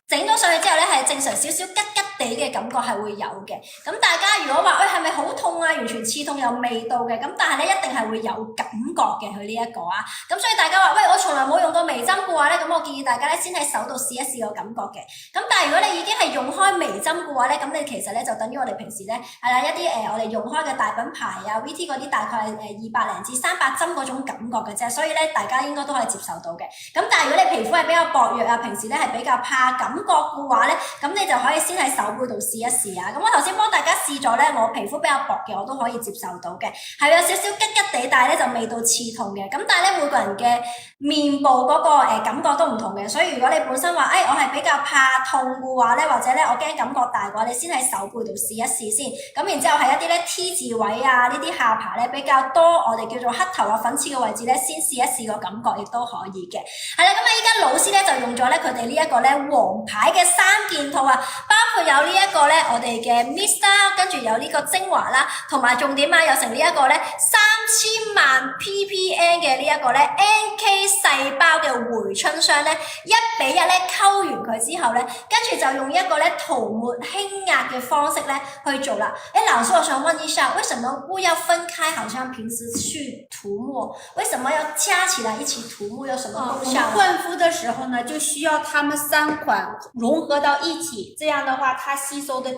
整咗上去之後咧，係正常少少吉吉地嘅感覺係會有嘅。咁大家如果話係咪好痛啊，完全刺痛有味道嘅，咁但係咧一定係會有感覺嘅佢呢一個啊。咁所以大家話我從來冇用過微針嘅話咧，咁我建議大家咧先喺手度試一試個感覺嘅。咁但係如果你已經係用開微針嘅話咧，咁你其實咧就等於我哋平時咧係啦一啲我哋用開嘅大品牌啊 VT 嗰啲大概係200零至300針嗰種感覺嘅啫。所以咧大家應該都可以接受到嘅。咁但係如果你皮膚係比較薄弱啊，平時咧係比較怕感覺嘅話咧，咁你就可以先喺手背度試一試啊。咁我頭先幫大家試咗咧，我皮膚比較薄嘅我都可以接受到嘅，係有少少吉吉地，但係咧就未到刺痛嘅。咁但係咧每個人嘅面部嗰個感覺都唔同嘅，所以如果你本身話我係比較怕痛嘅話咧，或者咧我驚感覺大嘅話，你先喺手背度試一試先。咁然之後係一啲咧 T 字位啊，呢啲下巴咧比較多我哋叫做黑頭啊粉刺嘅位置咧，先試一試個感覺亦都可以嘅。係啦，咁啊依家老師咧就用咗咧佢哋呢一個咧黃牌嘅3件套啊，包括有呢一個咧我哋嘅 Mist 啦，跟住有呢個精華啦，同埋重點啊有成呢一個咧3000萬 ppm 嘅呢一個咧 NK 細胞嘅回春霜咧1:1咧溝完佢之後咧，跟住就用一個咧塗抹輕壓嘅方式咧去做啦。老師我想問一下，為什麼不要分開？好像平時去塗抹，為什麼要加起來一起塗抹？有什麼功效？煥膚的時候呢，就需要它們3款融合到一起，這樣的話它吸收的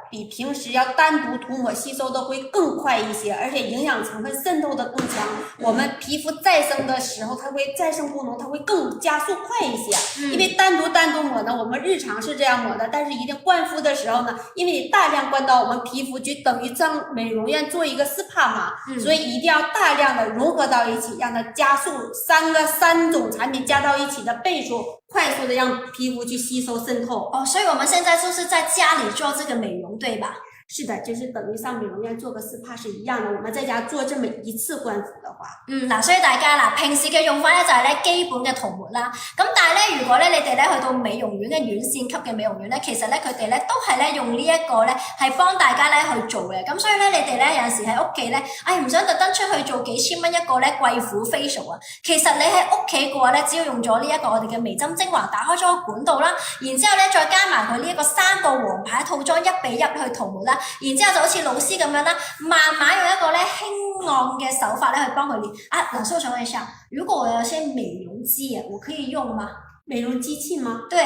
比平時要單獨塗抹吸收的會更快一些，而且營養成分滲透的更強。我們皮膚再生的時候，它會再生功能，它會更加速快一些。因為單獨抹呢，我們日常是這樣抹的，但是一定煥膚的時候呢，因為你大量灌到我們皮膚，就等於上美容院做一個 SPA 嘛，所以一定要大量的融合到一起，讓它加速3種產品加到一起的倍數，快速的讓皮膚去吸收滲透。所以我們現在就是在家裏做這個美容，對吧？是的，就是等於上美容院做個 SPA 是一樣的。我們在家做這麼一次煥膚的話，所以大家平時嘅用法咧就係咧基本嘅塗抹啦。咁但係咧，如果咧你哋咧去到美容院嘅院線級嘅美容院咧，其實咧佢哋咧都係咧用呢一個咧係幫大家咧去做嘅。咁所以咧你哋咧有陣時喺屋企咧，唔想特登出去做幾千蚊一個咧貴婦 facial 啊。其實你喺屋企嘅話咧，只要用咗呢一個我哋嘅微針精華，打開咗個管道啦，然之後咧再加埋佢呢一個3個黃牌套裝1:1去塗抹啦。然之後就好似老師咁樣啦，慢慢用一個咧輕按嘅手法咧去幫佢練。老師我想問一下，如果我有些美容機啊，我可以用嗎？美容機器嗎？對，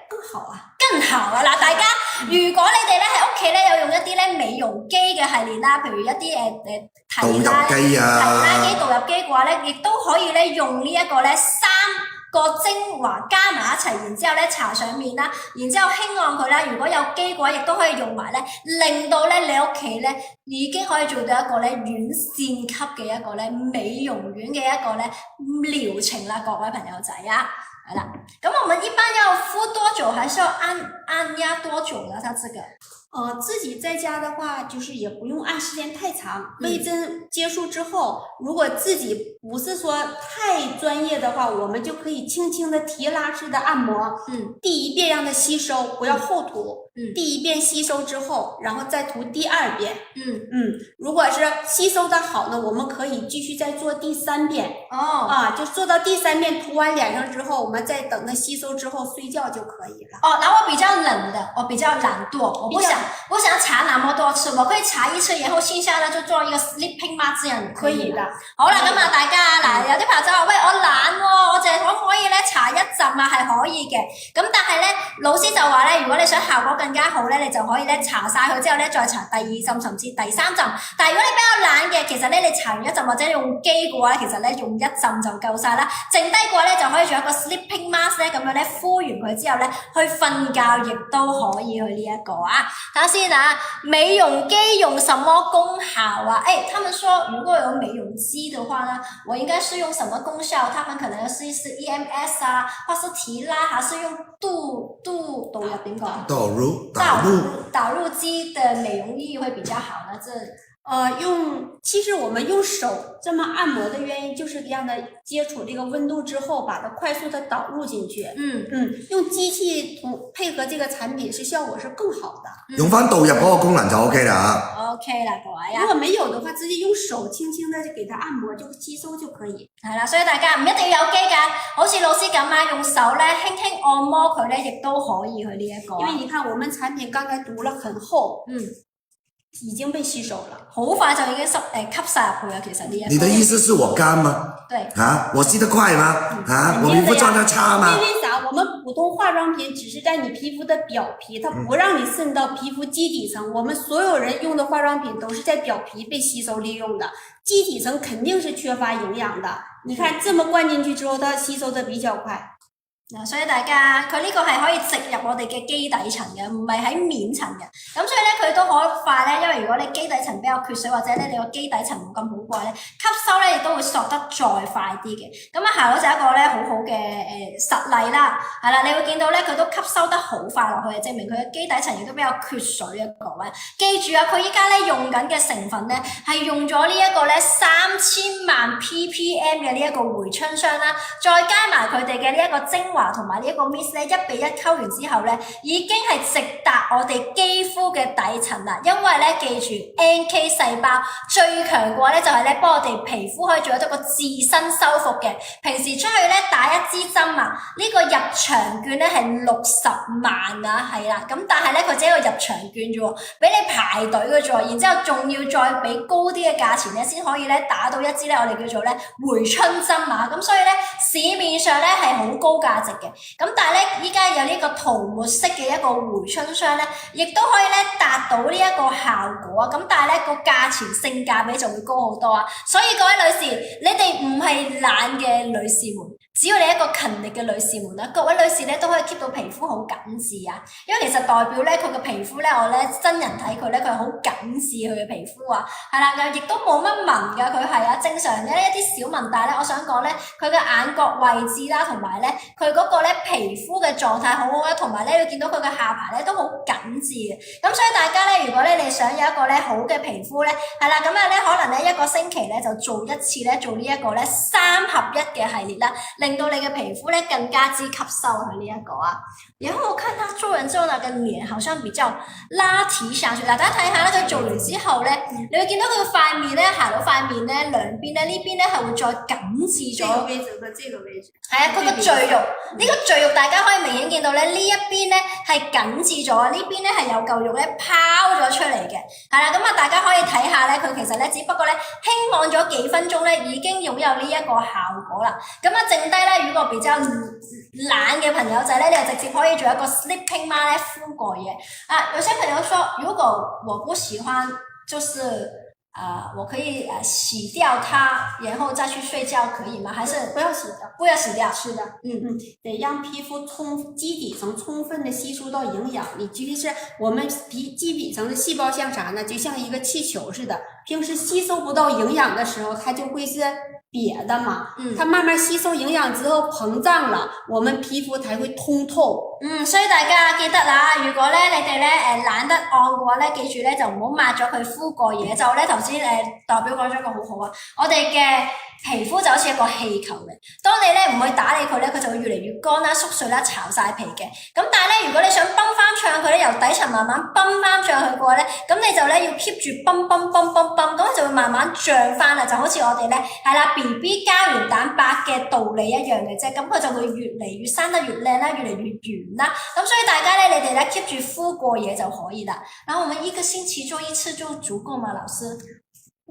更好啊，更好啊！嗱，大家如果你哋咧喺屋企咧有用一啲咧美容機嘅系列啦，譬如一啲提拉機啊、導入機嘅話咧，亦都可以咧用呢一個咧3個精華加埋一齊，然之後咧搽上面啦，然之後輕按佢啦。如果有機嘅話，亦都可以用埋咧，令到咧你屋企咧已經可以做到一個咧院線級嘅一個咧美容院嘅一個咧療程啦，各位朋友仔啊，係啦。咁我們一般要敷多久，還是要按壓多久呢？它這個？自己在家的話，就是也不用按時間太長。微針接觸之後，如果自己不是說太專業的話，我們就可以輕輕的提拉式的按摩。第一遍讓它吸收，不要後塗。第一遍吸收之後，然後再塗第2遍。如果是吸收的好呢，我们可以继续再做第3遍。就做到第3遍涂完脸上之后，我们再等它吸收之后睡觉就可以了。然后我比较冷的，我比较懒惰，我不想搽那麼多次，我可以搽一次，然後線下呢就做一個 sleeping mask 這樣可以的。好啦，咁啊大家嗱，有啲朋友就話喂，我懶喎，我淨係可以咧搽一浸啊，係可以嘅。咁但係咧老師就話咧，如果你想效果更加好咧，你就可以咧搽晒佢之後咧再搽第2浸甚至第3浸。但係如果你比較懶嘅，其實咧你搽完一浸或者用機嘅話，其實咧用1浸就夠晒啦。剩低嘅話咧就可以做一個 sleeping mask 咧，咁樣咧敷完佢之後咧去瞓覺亦都可以去呢一個啊。睇下先啊，美容機用什麼功效啊？他們說如果有美容機的話呢，我應該是用什麼功效？他們可能是 EMS 啊，或是提拉，還是用導入點講？導入機的美容液會比較好呢？其實我們用手這麼按摩的原因，就是讓它接觸這個溫度之後，把它快速的導入進去。用機器配合這個產品，效果是更好的。用返導入嗰個功能就 OK 啦。OK 啦，各位啊。如果沒有的話，直接用手輕輕的給它按摩，就吸收就可以。係啦，所以大家唔一定要有機㗎，好似老師咁啊，用手咧輕輕按摩佢咧，亦都可以去呢一個。因為你看，我們產品剛才塗了很厚。已經被吸收了，好快就已經吸晒入去了。其實呢一個，你的意思是我乾嗎？對，我吸得快嗎？我皮膚狀態差嗎？因為啥？我們普通化妝品只是在你皮膚的表皮，它不讓你滲到皮膚基底層。我們所有人用的化妝品都是在表皮被吸收利用的，基底層肯定是缺乏營養的。你看這麼灌進去之後，它吸收得比較快。所以大家佢呢個係可以植入我哋嘅基底層嘅，唔係喺面層嘅。咁所以咧佢都可以快咧，因為如果你基底層比較缺水或者咧你個基底層冇咁好貴咧，吸收咧亦都會索得再快啲嘅。咁啊夏佬就係一個咧好好嘅實例啦，係啦，你會見到咧佢都吸收得好快落去，證明佢嘅基底層亦都比較缺水嘅各位。記住啊，佢依家咧用緊嘅成分咧係用咗呢一個咧3000萬 ppm 嘅呢一個回春霜啦，再加埋佢哋嘅呢一個精華。同埋呢一個 mist 咧1比1溝完之後咧，已經係直達我哋肌膚嘅底層啦。因為咧記住 NK 細胞最強嘅話咧，就係咧幫我哋皮膚可以做到一個自身修復嘅。平時出去咧打一支針啊，呢個入場券咧係60萬啊，係啦。咁但係咧佢只係一個入場券啫喎，俾你排隊嘅啫喎，然之後仲要再俾高啲嘅價錢咧，先可以咧打到一支咧我哋叫做咧回春針啊。咁所以咧市面上咧係好高價值。咁但係咧，依家有呢個塗抹式嘅一個回春霜咧，亦都可以咧達到呢一個效果啊！咁但係咧個價錢性價比就會高好多啊！所以各位女士，你哋唔係懶嘅女士們，只要你一個勤力嘅女士們啦，各位女士咧都可以 keep 到皮膚好緊緻啊！因為其實代表咧佢嘅皮膚咧，我咧真人睇佢咧，佢係好緊緻佢嘅皮膚啊，係啦，亦都冇乜紋㗎，佢係啊正常嘅一啲小紋，但係咧我想講咧，佢嘅眼角位置啦，同埋咧佢嗰個咧皮膚嘅狀態好好啦，同埋咧你見到佢嘅下巴咧都好緊緻嘅。咁所以大家咧，如果咧你想有一個咧好嘅皮膚咧，係啦，咁啊咧可能咧一個星期咧就做一次咧做呢一個咧3合1嘅系列啦，令到你嘅皮膚咧更加之吸收佢呢一個啊。然後我看他做完之後呢個臉好像比較拉提上去，嗱大家睇下咧佢做完之後咧，你會見到佢塊面咧行到塊面咧兩邊咧呢邊咧係會再緊緻咗。這個位置和這個位置。係啊，佢個贅肉，呢個贅肉大家可以明顯見到咧，呢一邊咧係緊緻咗，呢邊咧係有嚿肉咧拋咗出嚟嘅。係啦，咁啊大家可以睇下咧，佢其實咧只不過咧輕按咗幾分鐘咧，已經擁有呢一個效果啦。咁啊剩低咧，如果比較懶嘅朋友仔咧，你就直接可以做一個 sleeping mask 咧敷過夜。啊，有些朋友說，如果我不喜歡，就是我可以洗掉它，然後再去睡覺，可以嗎？還是不要洗掉？不要洗掉。是的，得讓皮膚基底層充分的吸收到營養。你其實我們基底層的細胞像啥呢？就像一個氣球似的，平時吸收不到營養的時候，它就會是瘪的嘛。它慢慢吸收營養之後膨脹了，我們皮膚才會通透。所以大家記得啦，如果咧你哋咧懶得按嘅話咧，記住咧就唔好抹咗佢敷過夜。就咧頭先代表講咗一個好好啊，我哋嘅皮膚就好似一個氣球嘅，當你咧唔去打理佢咧，佢就會越嚟越乾啦、縮碎啦、巢晒皮嘅。咁但係咧，如果你想泵翻脹佢咧，由底層慢慢泵翻脹佢嘅話咧，咁你就咧要 keep 住泵，咁就會慢慢脹翻啦，就好似我哋咧係啦 BB 膠原蛋白嘅道理一樣嘅啫。咁佢就會越嚟越生得越靚啦，越嚟越圓啦。咁所以大家咧，你哋咧 keep 住敷過夜就可以啦。然後我們一個星期做一次就足夠嗎，老師？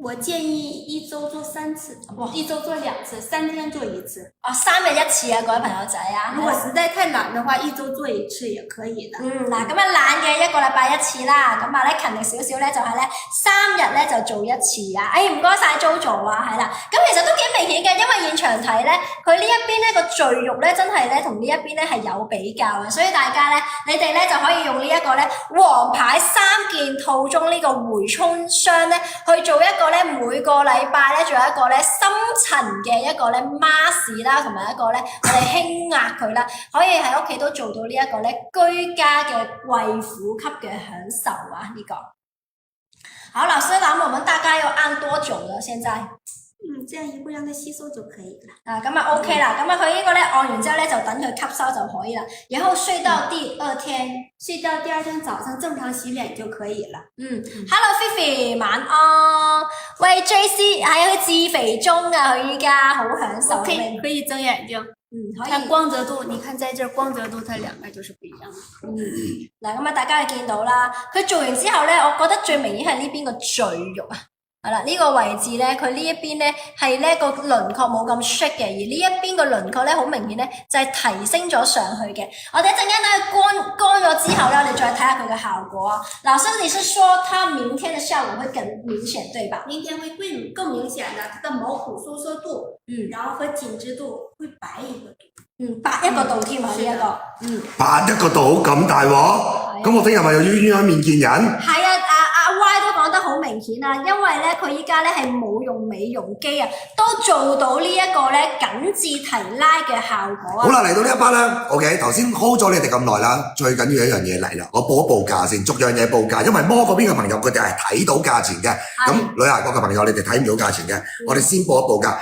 我建議一周做3次，一周做2次，3天做1次。哦，3日1次啊，各位朋友仔啊！如果實在太懶的話，一周做1次也可以的。嗱，咁懶嘅1個禮拜1次啦，咁咧勤力少少咧就係咧3日咧就做1次啊！唔該晒 JoJo 啊，係啦，咁其實都幾明顯嘅，因為現場睇咧，佢呢一邊咧個贅肉咧真係咧同呢一邊咧係有比較嘅，所以大家咧你哋咧就可以用呢一個咧王牌3件套中呢個回春霜咧去做一個咧每個禮拜咧做一個咧深層嘅一個咧 mask 啦，同埋一個咧我哋輕壓佢啦，可以喺屋企都做到呢一個咧居家嘅貴婦級嘅享受啊！呢個好，老師，那我們大概要按多久了？現在？這樣一步讓它吸收就可以了。咁啊 OK 啦，咁啊佢呢個咧按完之後咧就等佢吸收就可以啦，然後睡到第2天，睡到第2天早上正常洗臉就可以了。Hello Fifi， 晚安。喂 JC， 係佢自肥中啊，佢依家好享受。可以睜眼睛。可以。看光澤度，你看在這光澤度，它兩個就是不一樣。嗱，咁啊大家就見到啦，佢做完之後咧，我覺得最明顯係呢邊個贅肉啊。係啦，呢個位置咧，佢呢一邊咧係呢個輪廓冇咁 shake 嘅，而呢一邊個輪廓咧好明顯咧就係提升咗上去嘅。我哋一陣間等佢乾咗之後咧，我哋再睇下佢嘅效果啊。老師，你是說它明天的效果會更明顯，對吧？明天會更明顯的，它的毛孔收縮度，然後和緊緻度會白一個度，白一個度添啊呢一個，白一個度咁大鑊，咁我聽日咪又冤冤面見人？係啊，阿 Y 都講得好明顯啊，因為咧佢依家咧係冇用美容機啊，都做到呢一個咧緊緻提拉嘅效果啊。好啦，嚟到呢一 part 啦 ，OK， 頭先 hold 咗你哋咁耐啦，最緊要一樣嘢嚟啦，我報一報價先，逐樣嘢報價，因為摩嗰邊嘅朋友佢哋係睇到價錢嘅，咁女孩國嘅朋友你哋睇唔到價錢嘅，我哋先報一報價，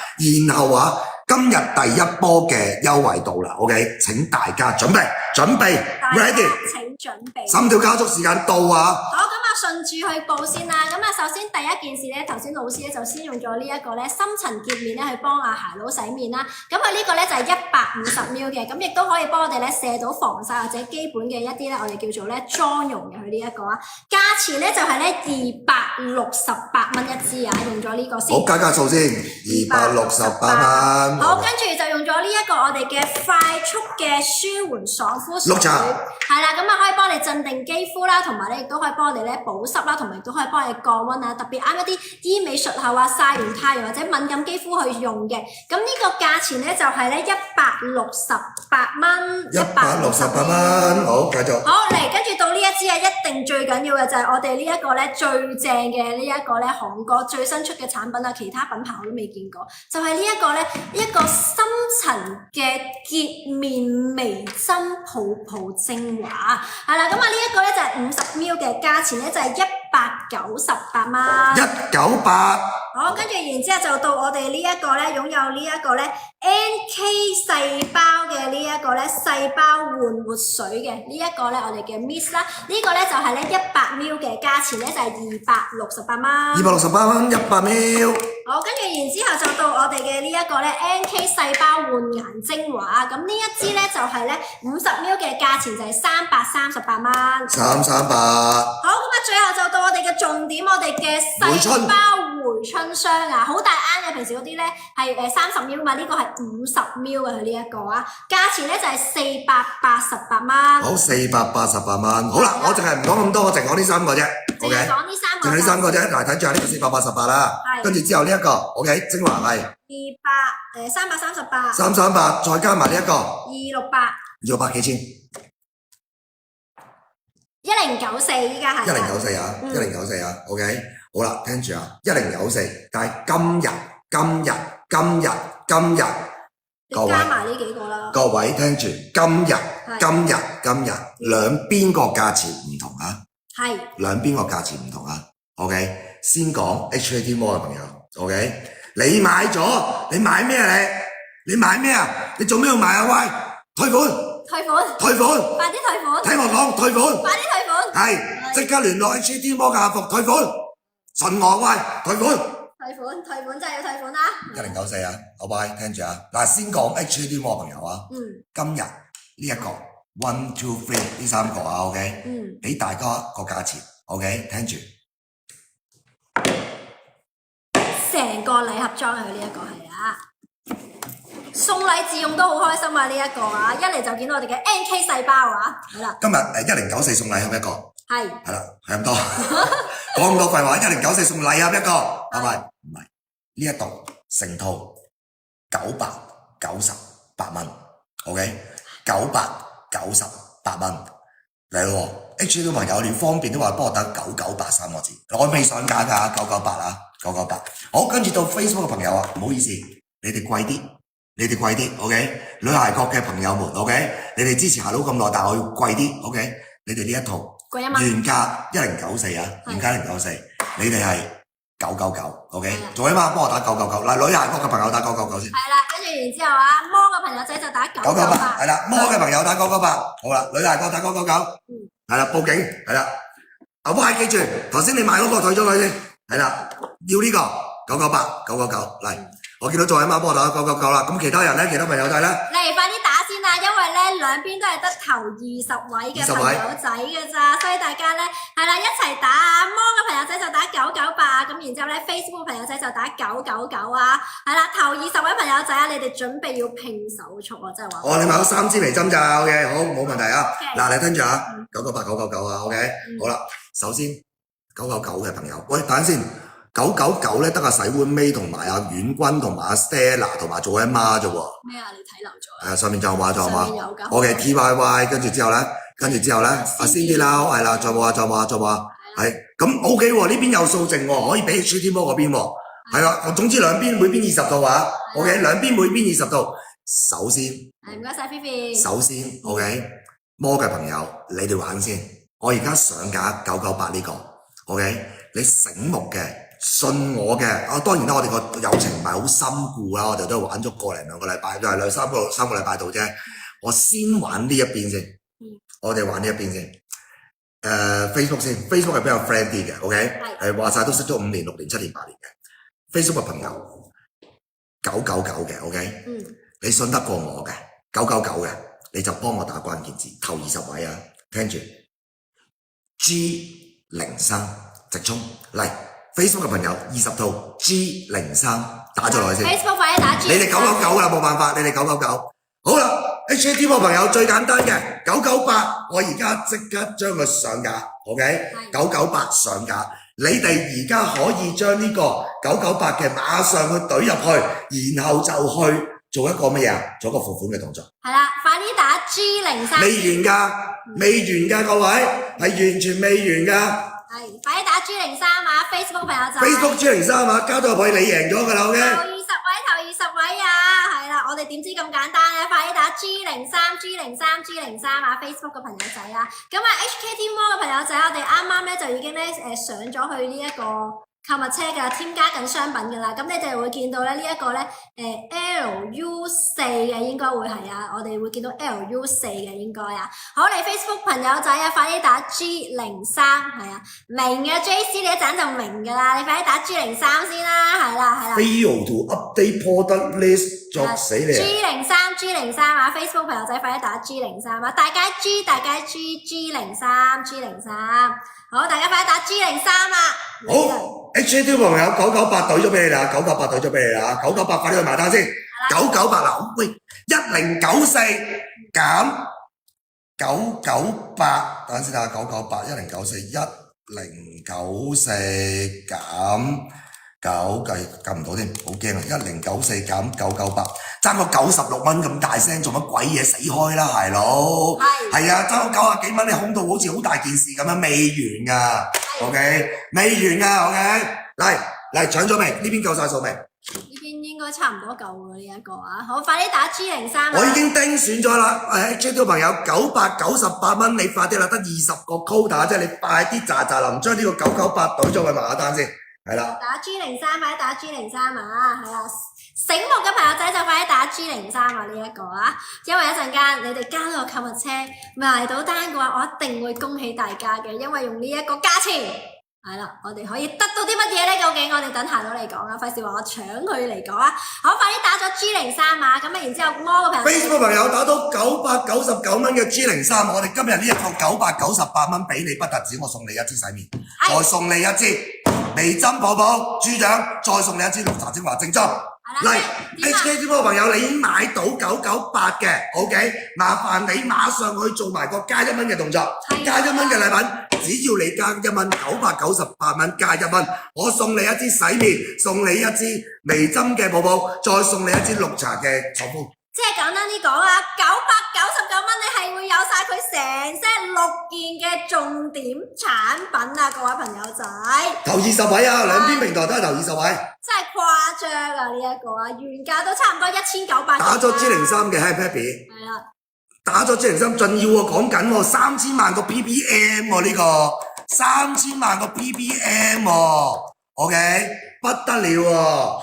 然後話今日第1波嘅優惠到啦 ，OK， 請大家準備 ，ready，請準備，心跳加速時間到啊！好，咁啊順住去報先啦。咁啊首先第一件事咧，頭先老師咧就先用咗呢一個咧深層潔面咧去幫阿鞋佬洗面啦。咁佢呢個咧就係150ml嘅，咁亦都可以幫我哋咧卸到防曬或者基本嘅一啲咧我哋叫做咧妝容嘅佢呢一個啊。價錢咧就係咧268蚊一支啊，用咗呢個先。好，加價數先，268蚊。好，跟住就用咗呢一個我哋嘅快速嘅舒緩爽膚水，係啦，咁啊可以幫你鎮定肌膚啦，同埋咧亦都可以幫我哋咧保濕啦，同埋亦都可以幫你降溫啊，特別啱一啲醫美術後啊、曬完太陽或者敏感肌膚去用嘅。咁呢個價錢咧就係咧168蚊，168蚊，好，繼續。好嚟，跟住到呢一支啊，一定最緊要嘅就係我哋呢一個咧最正嘅呢一個咧韓國最新出嘅產品啊，其他品牌我都未見過，就係呢一個咧一個深層嘅潔面微針泡泡精華，係啦，咁啊呢一個咧就係50ml嘅，價錢咧就係198蚊。198。好，跟住然之後就到我哋呢一個咧擁有呢一個咧 NK 細胞嘅呢一個咧細胞換活水嘅呢一個咧我哋嘅 Mist 啦，呢個咧就係咧100ml嘅，價錢咧就係268蚊。268蚊100ml。好，跟住然之後就到我哋嘅呢一個咧 NK 細胞換顏精華，咁呢一支咧就係咧50ml嘅，價錢就係338蚊。338。好，咁啊最後就到我哋嘅重點，我哋嘅細胞回春霜啊，好大啱嘅，平時嗰啲咧係30ml嘛，呢個係50ml嘅佢呢一個啊，價錢咧就係488蚊。好，488蚊。好啦，我淨係唔講咁多，我淨講呢3個啫。淨係講呢3個。淨係呢3個啫，嗱睇住下呢個488啦，跟住之後呢一個 OK 精華係338， 338，再加埋呢一個268幾錢？1094依家係1094啊，1094啊 OK 好啦，聽住啊，1094，但係今日各位加埋呢幾個啦，各位聽住，今日兩邊個價錢唔同啊，係兩邊個價錢唔同啊 OK 先講 HAT Mall 嘅朋友 OK 你買咗，你買咩啊你買咩啊？你做咩要買啊？喂，退款，退款，退款，快啲退款，聽我講，退款，快啲退款，係即刻聯絡 HT 摩嘅客服退款，順我喂，退款。退款真係要退款啦1094啊，好拜，聽住啊。嗱，先講 HT 摩朋友啊，今日呢一個 1 2 3呢3個啊 ，OK，俾大家個價錢 ，OK， 聽住。成個禮盒裝佢呢一個係啊，送禮自用都好開心啊！呢一個啊，一嚟就見到我哋嘅 NK 細胞啊，係啦，今日1094送禮盒一個，係啦，係咁多，講咁多廢話，1094送禮盒一個，係咪？唔係，呢一度成套998蚊 ，OK，998蚊嚟咯。HT 朋友，你方便都話幫我打998三個字，我未上架㗎，998啊，998。好，跟住到 Facebook 嘅朋友啊，唔好意思，你哋貴啲 ，OK？ 女孩國嘅朋友們 ，OK？ 你哋支持下佬咁耐，但係我要貴啲 ，OK？ 你哋呢一套貴1蚊，原價1094啊，原價1094，你哋係999 ，OK？ 做起碼幫我打999，嗱，女孩國嘅朋友打999先。係啦，跟住然之後啊，魔嘅朋友仔就打998，係啦，魔嘅朋友打998，好啦，女孩國打999，係啦，報警，係啦，阿威記住，頭先你買嗰個退咗佢先，係啦，要呢個998，999，嚟。我見到再起碼幫我打999啦，咁其他人咧，其他朋友仔咧，嚟快啲打先啦，因為咧兩邊都係得頭20位嘅朋友仔嘅咋，所以大家咧係啦一齊打啊！魔嘅朋友仔就打998，咁然之後咧 Facebook 朋友仔就打999啊，係啦頭20位朋友仔啊，你哋準備要拼手速啊，真係話。你買咗3支微針咋 ？OK， 好，冇問題啊。嗱，你聽住啊，998，999啊 ，OK，好啦，首先999嘅朋友，喂，等陣先。999咧得阿洗碗妹同埋阿婉君同埋阿 Stella 同埋做阿媽啫喎。咩啊？你睇漏咗？上面就話上面有㗎。OK TYY， 跟住之後咧，阿 Cindy 啦，係啦，再話，係咁 OK 喎，呢邊有數剩喎，可以俾 HT 摩嗰邊喎，係啦，總之兩邊每邊20度啊 ，OK， 兩邊每邊20度。首先，唔該晒 Fifi。首先 OK， 摩嘅朋友，你哋玩先，我而家上架998呢個 OK， 你醒目嘅。信我嘅，當然啦，我哋個友情唔係好深固啦，我哋都係玩咗個零2個禮拜，都係3個禮拜度啫。我先玩呢一邊先，我哋玩呢一邊先。Facebook 先 ，Facebook 係比較 friend 啲嘅 ，OK？ 係話晒都識咗5年、6年、7年、8年嘅 Facebook 嘅朋友，999嘅 OK？你信得過我嘅999嘅，你就幫我打關鍵字，頭20位啊，聽住 G03直衝嚟。Facebook 嘅朋友20套 G03 打咗落去先 ，Facebook 快啲打 G， 你哋999啦，冇辦法，你哋999。好啦 ，HT 嘅朋友最簡單嘅998，我而家即刻將佢上架 ，OK？ 998上架，你哋而家可以將呢個998嘅馬上去懟入去，然後就去做一個乜嘢？做一個付款嘅動作。係啦，快啲打 G03。未完㗎，各位係完全未完㗎。係，快啲打 G03啊 ！Facebook 朋友仔 Facebook G03啊，交到入去你贏咗㗎啦 ，OK？ 頭20位啊，係啦，我哋點知咁簡單咧？快啲打 G03 啊 ！Facebook 嘅朋友仔啊，咁啊 HKT 摩嘅朋友仔，我哋啱啱咧就已經咧上咗去呢一個購物車㗎，添加緊商品㗎啦。咁你哋會見到咧呢一個咧LU4嘅應該會係啊，我哋會見到 LU4嘅應該啊。好，你 Facebook 朋友仔啊，快啲打 G03係啊，明嘅 JC 你一陣就明㗎啦，你快啲打 G03先啦，係啦。Fail to update product list 作死你啊 G03啊 ，Facebook 朋友仔快啲打 G03啊，大家 G03，好，大家快啲打 G03啊！好 ，HT 朋友998懟咗俾你啦，998懟咗俾你啦，998快啲去埋單先，998啦，喂，1094減998，等陣先啊，998 1094減9計唔到添，好驚啊！1094減998，爭個96蚊咁大聲，做乜鬼嘢？死開啦，係佬！係啊，爭個90幾蚊，你控到好似好大件事咁樣，未完噶 ，OK， 未完噶 ，OK， 嚟搶咗未？呢邊夠晒數未？呢邊應該差唔多夠喎呢一個啊，好，快啲打 G03啊！我已經釘選咗啦，HT 朋友998蚊，你快啲啦，得20個 quota 啫，你快啲咋臨將呢個998懟咗去埋下單先。係啦，打 G03快啲打 G03啊，係啊，醒目嘅朋友仔就快啲打 G03啊呢一個啊，因為一陣間你哋加咗個購物車埋到單嘅話，我一定會恭喜大家嘅，因為用呢一個價錢。係啦，我哋可以得到啲乜嘢咧？究竟我哋等下佬嚟講啊，費事話我搶佢嚟講啊！好，快啲打咗 G03啊！咁啊，然之後魔嘅朋友 Facebook 朋友打到999蚊嘅 G03，我哋今日呢一套998蚊俾你，不特止，我送你一支洗面，再送你一支微針寶寶豬掌，再送你一支綠茶精華正裝。嚟 HK 直播朋友，你已經買到998嘅 ，OK， 麻煩你馬上去做埋個加1蚊嘅動作，加1蚊嘅禮品。只要你加1蚊，998蚊加1蚊，我送你一支洗面，送你一支微針嘅寶寶，再送你一支綠茶嘅爽膚。即係簡單啲講啊，999蚊你係會有晒佢成 set 6件嘅重點產品啊，各位朋友仔。頭20位啊，兩邊平台都係頭20位。真係誇張啊呢一個啊，原價都差唔多1900。打咗 G03嘅 Happy。係啦。打咗G03，仲要喎，講緊喎，3000萬個 PPM 喎呢個，3000萬個 PPM 喎 ，OK， 不得了喎。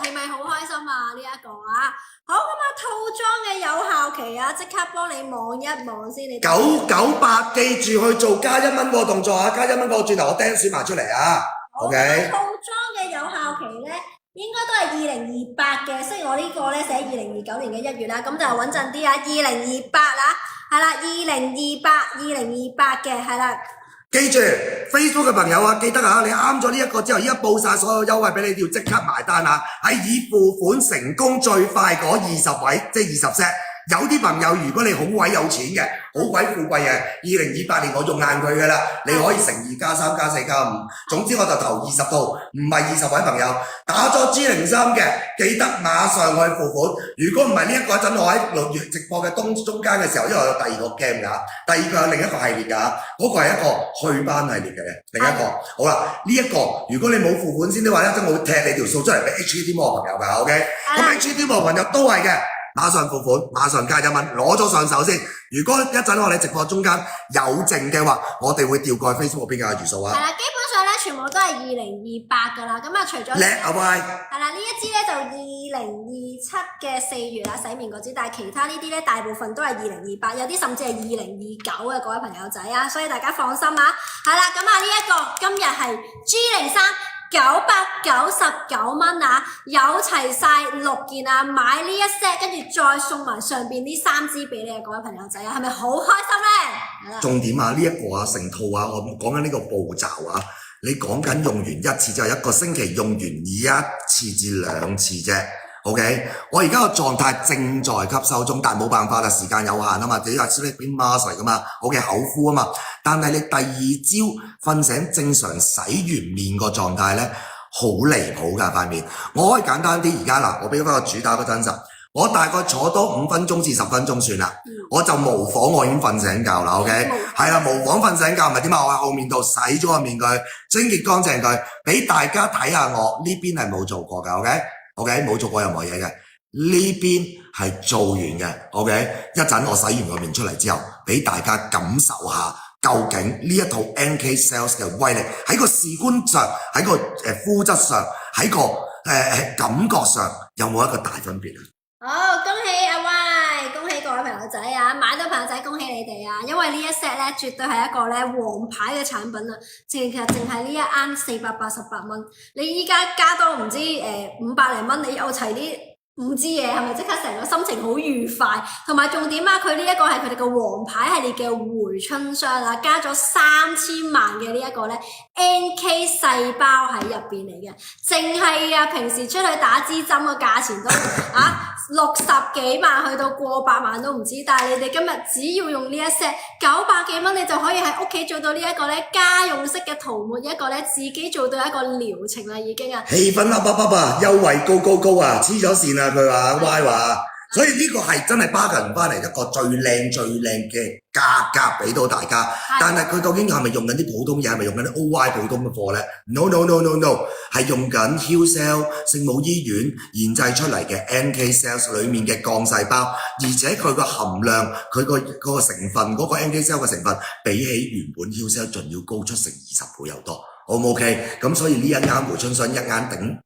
係咪好開心啊？呢一個啊，好咁啊，套裝嘅有效期啊，即刻幫你望一望先，你998，記住去做加1蚊個動作啊，加1蚊個轉頭我釘選埋出嚟啊 ，OK。套裝嘅有效期咧，應該都係2028嘅，雖然我呢個咧寫2029年嘅1月啦，咁就穩陣啲啊，2028啦。係啦，2028嘅係啦。記住 Facebook 嘅朋友啊，記得啊，你啱咗呢一個之後，依家報晒所有優惠俾你，要即刻埋單啊！係以付款成功最快嗰20位，即係20 set。有啲朋友如果你好鬼有錢嘅，好鬼富貴嘅，2028年我用硬佢㗎啦，你可以乘2加3加4加5，總之我就投20套，唔係20位朋友打咗 G03嘅，記得馬上去付款。如果唔係呢一個陣，我喺6月直播嘅中間嘅時候，因為我有第2個 game 㗎，第2個有另一個系列㗎，嗰個係一個去班系列嘅另一個。好啦，呢一個如果你冇付款先的話咧，我會踢你條數出嚟俾 HKT 魔朋友㗎 ，OK？ 咁 HKT 魔朋友都係嘅。馬上付款，馬上加1蚊，攞咗上手先。如果一陣我哋直播中間有剩嘅話，我哋會調過去 Facebook 邊嘅餘數啊。係啦，基本上咧全部都係2028噶啦。咁啊，除咗叻啊喂！係啦，呢一支咧就2027嘅4月啦，洗面嗰支，但係其他呢啲咧大部分都係2028，有啲甚至係2029嘅各位朋友仔啊，所以大家放心啊。係啦，咁啊呢一個今日係 G03。999蚊啊，有齊晒6件啊，買呢一 set， 跟住再送埋上邊呢3支俾你啊，各位朋友仔啊，係咪好開心咧？重點啊，呢一個啊，成套啊，我講緊呢個步驟啊，你講緊用完1次就係1個星期用完1次至2次啫。OK， 我而家個狀態正在吸收中，但係冇辦法啦，時間有限啊嘛，你話 sleeping mask 嚟噶嘛，OK 口敷啊嘛，但係你第2朝瞓醒正常洗完面個狀態咧，好離譜㗎塊面。我可以簡單啲，而家嗱，我俾翻個主打個真實，我大概坐多5分鐘至10分鐘算啦，我就模仿我已經瞓醒覺啦 ，OK， 係啦，模仿瞓醒覺，唔係點啊？我喺後面度洗咗個面佢，清潔乾淨佢，俾大家睇下我呢邊係冇做過㗎 ，OK， 冇做過任何嘢嘅，呢邊係做完嘅 ，OK， 一陣我洗完個面出嚟之後，俾大家感受下究竟呢一套 NK Sales 嘅威力喺個視觀上，喺個膚質上，喺個感覺上有冇一個大分別啊？好，恭喜阿 Y， 恭喜各位朋友仔啊！買到朋友仔恭喜你哋啊！因為呢一 set 咧絕對係一個咧王牌嘅產品啊！其實淨係呢一啱488蚊，你依家加多唔知500零蚊，你有齊啲5支嘢，係咪即刻成個心情好愉快？同埋重點啊，佢呢一個係佢哋嘅王牌系列嘅回春箱啊，加咗3000萬嘅呢一個咧 NK 細胞喺入邊嚟嘅，淨係啊平時出去打支針嘅價錢都60幾萬去到過百萬都唔知，但係你哋今日只要用呢一 set 900幾蚊，你就可以喺屋企做到呢一個咧家用式嘅塗抹，一個咧自己做到一個療程啦已經啊！氣氛啊，優惠高啊，黐咗線啊！佢話 Y 話，所以呢個係真係 bargain 翻嚟一個最靚嘅價格俾到大家。但係佢究竟係咪用緊啲普通嘢，係咪用緊啲 OY 普通嘅貨咧 ？No， 係用緊 HillCell 聖母醫院研製出嚟嘅 NK Cells 裡面嘅幹細胞，而且佢個含量，佢個成分嗰個 NK Cell 嘅成分，比起原本 HillCell 仲要高出成20倍有多。，O 唔 OK？咁所以呢一啱回春霜，一啱頂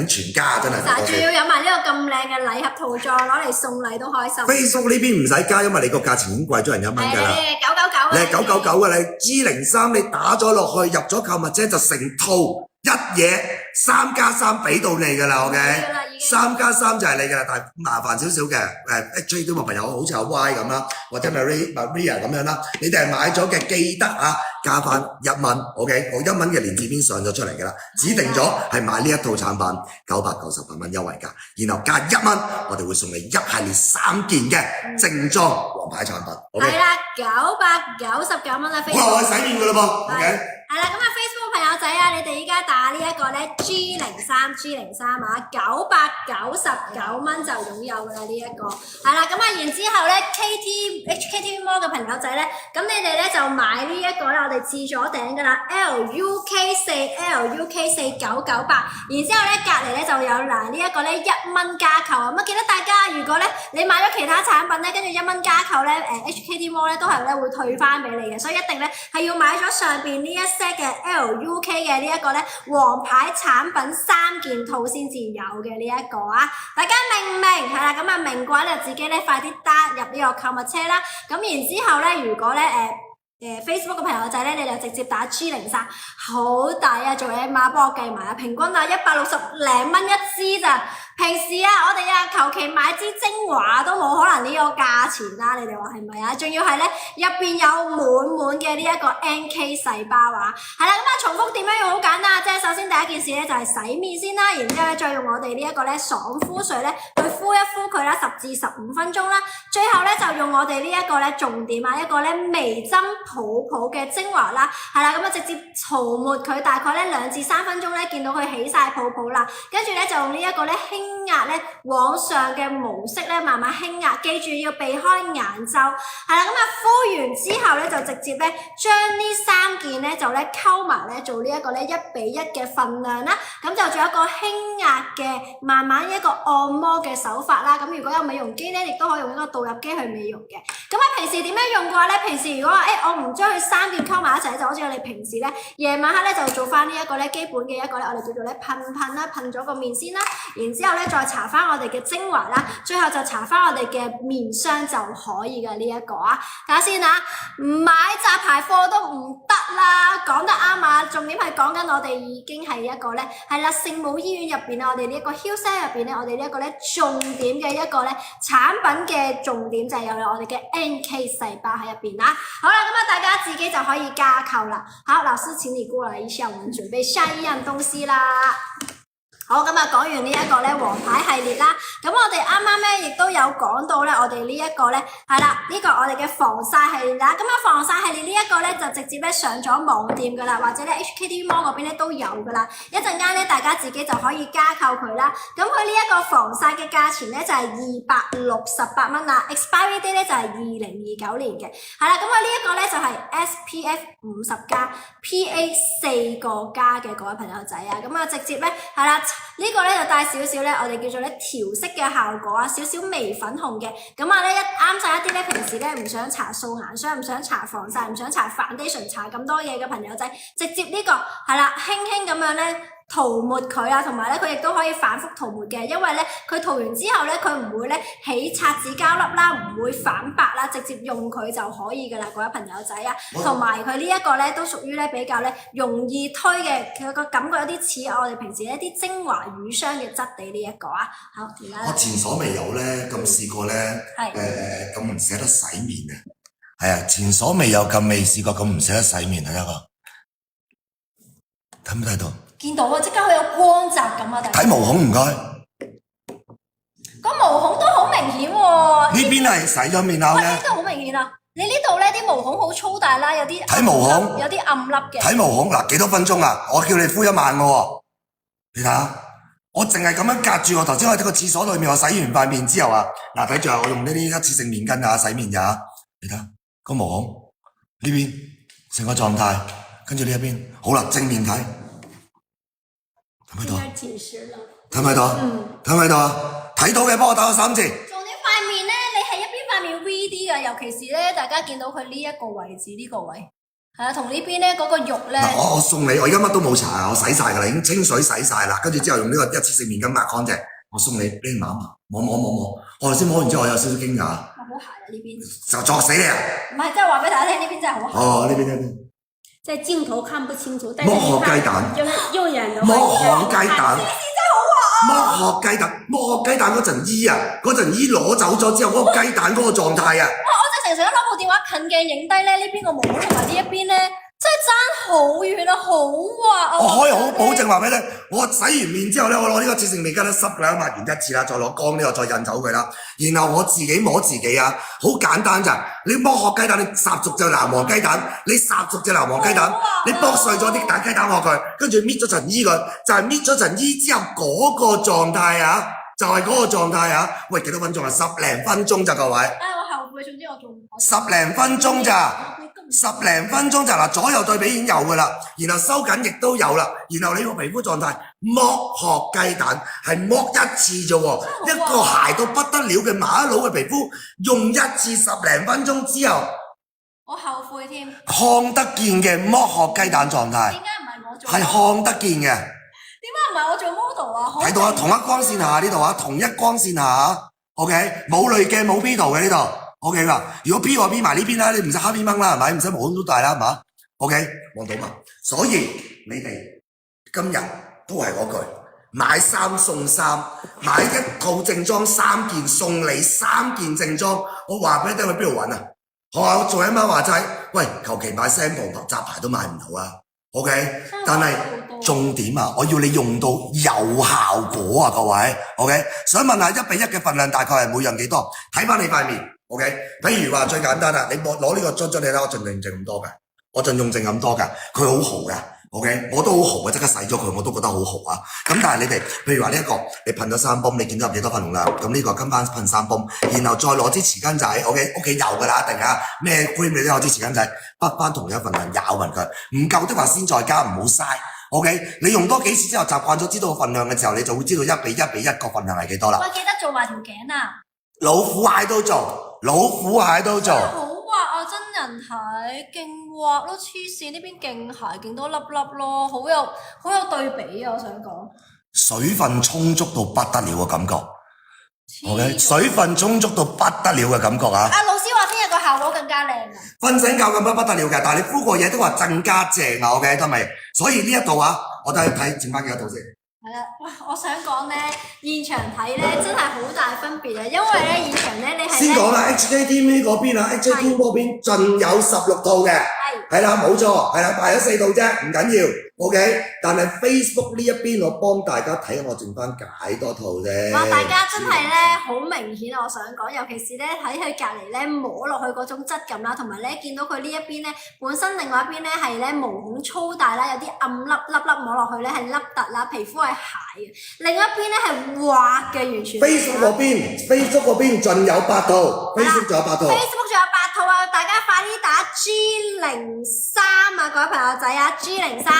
全家，真係。嗱，仲要有埋呢個咁靚嘅禮盒套裝，攞嚟送禮都開心。Facebook 呢邊唔使加，因為你個價錢已經貴咗人1蚊㗎啦。你係999，你係999㗎你 G03你打咗落去，入咗購物車就成套一嘢3+3俾到你㗎啦，OK？ 3+3就係你㗎啦，但係麻煩少少嘅HA 都朋友好似阿 Y 咁啦，或者 Maria 咁樣啦，你哋係買咗嘅記得啊，加翻1蚊 ，OK？ 我1蚊嘅連字邊上咗出嚟㗎啦，指定咗係買呢一套產品998蚊優惠價，然後加1蚊，我哋會送你一系列3件嘅正裝王牌產品。係啦，999蚊啦，好啦，我洗面㗎啦噃 ，OK？係啦，咁啊 Facebook 朋友仔啊，你哋依家打呢一個咧 G03 啊，999蚊就擁有噶啦呢一個。係啦，咁啊然之後咧 HKTV Mall 嘅朋友仔咧，咁你哋咧就買呢一個咧，我哋置咗頂噶啦 LUK4 998，然之後咧隔離咧就有嗱呢一個咧1蚊加購啊，咁記得大家如果咧你買咗其他產品咧，跟住1蚊加購咧HKTV Mall 咧都係咧會退翻俾你嘅，所以一定咧係要買咗上邊呢一嘅 LUK 嘅呢一個咧王牌產品3件套先至有嘅呢一個啊，大家明唔明？係啦，咁啊明嘅話咧自己咧快啲搭入呢個購物車啦，咁然之後咧如果咧Facebook 嘅朋友仔咧，你就直接打 G03，好抵啊！做嘢碼幫我計埋啊，平均啊160零蚊一支咋。平時啊，我哋啊求其買支精華都冇可能呢個價錢啦，你哋話係咪啊？仲要係咧入邊有滿嘅呢一個 NK 細胞啊，係啦，咁啊重複點樣用好簡單，即係首先第一件事咧就係洗面先啦，然之後咧再用我哋呢一個咧爽膚水咧去敷一敷佢啦，10至15分鐘啦，最後咧就用我哋呢一個咧重點啊，一個咧微針泡嘅精華啦，係啦，咁啊直接塗抹佢大概咧2至3分鐘咧，見到佢起晒泡泡啦，跟住咧就用呢一個咧輕壓咧往上嘅模式咧慢慢輕壓，記住要避開眼周，係啦，咁啊敷完之後咧就直接咧將呢3件咧就咧溝埋咧做呢一個咧1:1嘅份量啦，咁就做一個輕壓嘅慢慢一個按摩嘅手法啦，咁如果有美容機咧，亦都可以用一個導入機去美容嘅。咁啊平時點樣用嘅話咧，平時如果話我唔將佢3件溝埋一齊，就好似我哋平時咧夜晚黑咧就做翻呢一個咧基本嘅一個咧，我哋叫做咧噴啦，噴咗個面先啦，然之後咧再搽翻我哋嘅精華啦，最後就搽翻我哋嘅面霜就可以嘅呢一個啊。睇下先啊，唔買雜牌貨都唔得啦，講得啱啊！重點係講緊我哋已經係一個咧係啦，聖母醫院入邊啊，我哋呢一個 Hillside 入邊咧，我哋呢一個咧重點嘅一個咧產品嘅重點就係有我哋嘅 NK 細胞喺入邊啦。好啦，咁啊大家自己就可以加購啦。好，老師請你過來一下，我們準備下一樣東西啦。好，咁啊講完呢一個咧王牌系列啦，咁我哋啱啱咧亦都有講到咧，我哋呢一個咧係啦，呢個我哋嘅防曬系列啦，咁啊防曬系列呢一個咧就直接咧上咗網店噶啦，或者咧 HKTV Mall 嗰邊咧都有噶啦，一陣間咧大家自己就可以加購佢啦。咁佢呢一個防曬嘅價錢咧就係268蚊啦 ，expiry date 咧就係2029年嘅，係啦，咁啊呢一個咧就係 SPF 50+PA 4個加嘅各位朋友仔啊，咁啊直接咧係啦。呢個咧就帶少少咧，我哋叫做咧調色嘅效果啊，少少微粉紅嘅，咁啊咧啱晒一啲咧平時咧唔想搽素顏霜、唔想搽防曬、唔想搽 foundation 搽咁多嘢嘅朋友仔，直接呢個係啦，輕輕咁樣咧塗抹佢啊，同埋咧佢亦都可以反覆塗抹嘅，因為咧佢塗完之後咧佢唔會咧起擦紙膠粒啦，唔會反白啦，直接用佢就可以噶啦，各位朋友仔啊，同埋佢呢一個咧都屬於咧比較咧容易推嘅，佢個感覺有啲似我哋平時一啲精華乳霜嘅質地呢一個啊。好，而家我前所未有咧咁試過咧，咁唔捨得洗面啊，係啊，前所未有咁未試過咁唔捨得洗面啊，一個睇唔睇到？見到啊，即刻好有光澤咁啊！睇毛孔唔該，個毛孔都好明顯喎。呢邊係洗咗面後嘅，呢度好明顯啊！你呢度咧啲毛孔好粗大啦，有啲睇毛孔，有啲暗粒嘅。睇毛孔嗱，幾多分鐘啊？我叫你敷1萬嘅喎，你睇下，我淨係咁樣隔住我頭先喺個廁所裏面，我洗完塊面之後啊，嗱睇住啊，我用呢啲一次性面巾啊洗面咋，你睇下個毛孔呢邊成個狀態，跟住呢一邊好啦，正面睇。睇唔睇到？睇唔睇到？睇唔睇到啊？睇到嘅幫我打個3字。重點塊面咧，你係一邊塊面 V 啲㗎，尤其是咧，大家見到佢呢一個位置呢個位，係啊，同呢邊咧嗰個肉咧，我送你，我而家乜都冇搽啊，我洗晒㗎啦，已經清水洗晒啦，跟住之後用呢個一次性面巾抹乾淨，我送你，你抹摸，我頭先摸完之後我有少少驚訝，好鞋啊呢邊，就作死你啊！唔係，即係話俾大家聽，呢邊真係好鞋。哦，呢邊。在鏡頭看不清楚，但是剝殼雞蛋，就是用眼的話，剝殼雞蛋，真係好滑啊！剝殼雞蛋嗰陣衣啊，嗰陣衣攞走咗之後嗰個雞蛋嗰個狀態啊！我就成日攞部電話近鏡影低咧，呢邊個毛毛同埋呢一邊咧，真係爭好遠啊，好滑啊！我可以好保證話俾你聽，我洗完面之後咧，我攞呢個潔淨面巾咧濕啦，抹完一次啦，再攞乾呢個再印走佢啦，然後我自己摸自己啊，好簡單咋，你剝殼雞蛋，你烚熟隻藍黃雞蛋，你烚熟隻藍黃雞蛋，你剝碎咗啲蛋雞蛋殼佢，跟住搣咗層衣佢，就係搣咗層衣之後嗰個狀態啊，就係嗰個狀態啊，喂幾多分鐘啊？10零分鐘咋各位？我後悔，總之我做唔到。 10零分鐘咋？10零分鐘咋嗱，左右對比已經有噶啦，然後收緊亦都有啦，然後你個皮膚狀態剝殼雞蛋係剝一次啫喎，一個鞋到不得了嘅馬佬嘅皮膚用一次10零分鐘之後，我後悔添。點看得見嘅剝殼雞蛋狀態解唔係我做？係看得見嘅，點解唔係我做 model 啊？睇到啊，同一光線下呢度啊，同一光線下啊 ，OK， 冇濾鏡冇 P 圖嘅呢度。OK 啦，如果 P 我 P 埋呢邊啦，你唔使黑邊掹啦，係咪？唔使毛孔都大啦，係嘛 ？OK， 望到嘛？所以你哋今日都係嗰句，買3送3，買一套正裝3件送你3件正裝。我話俾你聽，去邊度揾啊？我做一晚話齋，喂，求其買 sample 雜牌都買唔到啊。OK， 但係重點啊，我要你用到有效果啊，各位。OK， 想問下1比1嘅份量大概係每樣幾多？睇翻你塊面。OK， 譬如話最簡單啦，你攞呢個樽你睇，我盡用剩咁多㗎，我盡用剩咁多㗎，佢好豪㗎。OK， 我都好豪嘅，即刻洗咗佢，我都覺得好豪啊。咁但係你哋，譬如話呢一個，你噴咗3泵，你見到有幾多份量？咁呢個跟翻噴3泵，然後再攞支匙羹仔 ，OK， 屋企有㗎啦，一定啊，咩 cream 你都有支匙羹仔，筆翻同一份量，咬勻佢，唔夠的話先再加，唔好嘥。OK， 你用多幾次之後習慣咗知道個份量嘅時候，你就會知道1比1個份量係幾多啦。喂，記得做埋條頸啊！老虎蟹都做，老虎蟹都做。好滑啊！真人睇勁滑咯，黐線呢邊勁鞋，勁多粒粒咯，好有對比啊！我想講水分充足到不得了嘅感覺。OK， 水分充足到不得了嘅感覺啊！老師話聽日個效果更加靚啊！瞓醒覺咁不得了嘅，但係你敷過嘢都話更加正啊 ！OK， 得未？所以呢一度啊，我都係睇剩翻幾多度先。係啦，哇！我想講咧，現場睇咧真係好大分別啊，因為咧現場咧你係先講啦 ，HKTV 嗰邊啊 ，HKTV 嗰邊盡有16套嘅，係啦，冇錯，係啦，賣咗4套啫，唔緊要 ，OK。但係 Facebook 呢一邊，我幫大家睇，我剩翻幾多套啫。哇！大家真係咧好明顯啊！我想講，尤其是咧喺佢隔離咧摸落去嗰種質感啦，同埋咧見到佢呢一邊咧本身另外一邊咧係咧毛孔粗大啦，有啲暗粒摸落去咧係凹凸啦，皮膚係鞋嘅，另一邊咧係滑嘅，完全。Facebook 嗰邊盡有8套 ，Facebook 仲有8套。Facebook 仲有8套啊！大家快啲打 G03啊，各位朋友仔啊 ，G03。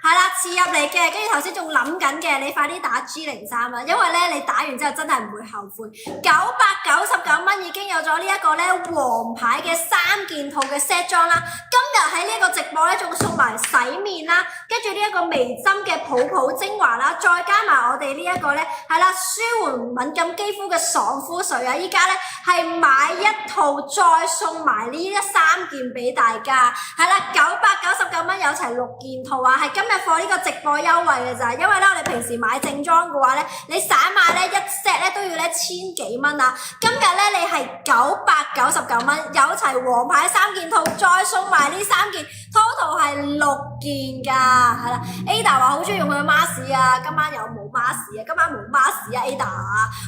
係啦，刺入嚟嘅，跟住頭先仲諗緊嘅，你快啲打 G03啦，因為咧你打完之後真係唔會後悔。999蚊已經有咗呢一個咧黃牌嘅3件套嘅 set 裝啦。今日喺呢一個直播咧仲送埋洗面啦，跟住呢一個微針嘅泡泡精華啦，再加埋我哋呢一個咧係啦舒緩敏感肌膚嘅爽膚水啊！依家咧係買一套再送埋呢3件俾大家，係啦，999蚊有齊6件套啊，係今日放呢個直播優惠嘅咋，因為咧我哋平時買正裝嘅話咧，你散買咧一 set 咧都要咧1000幾蚊啊，今日咧你係999蚊，有齊黃牌3件套，再送埋呢3件 ，total 係6件噶，係啦 ，Ada 話好中意用佢嘅 mask 啊，今晚有冇 mask 啊？今晚冇 mask 啊 ，Ada，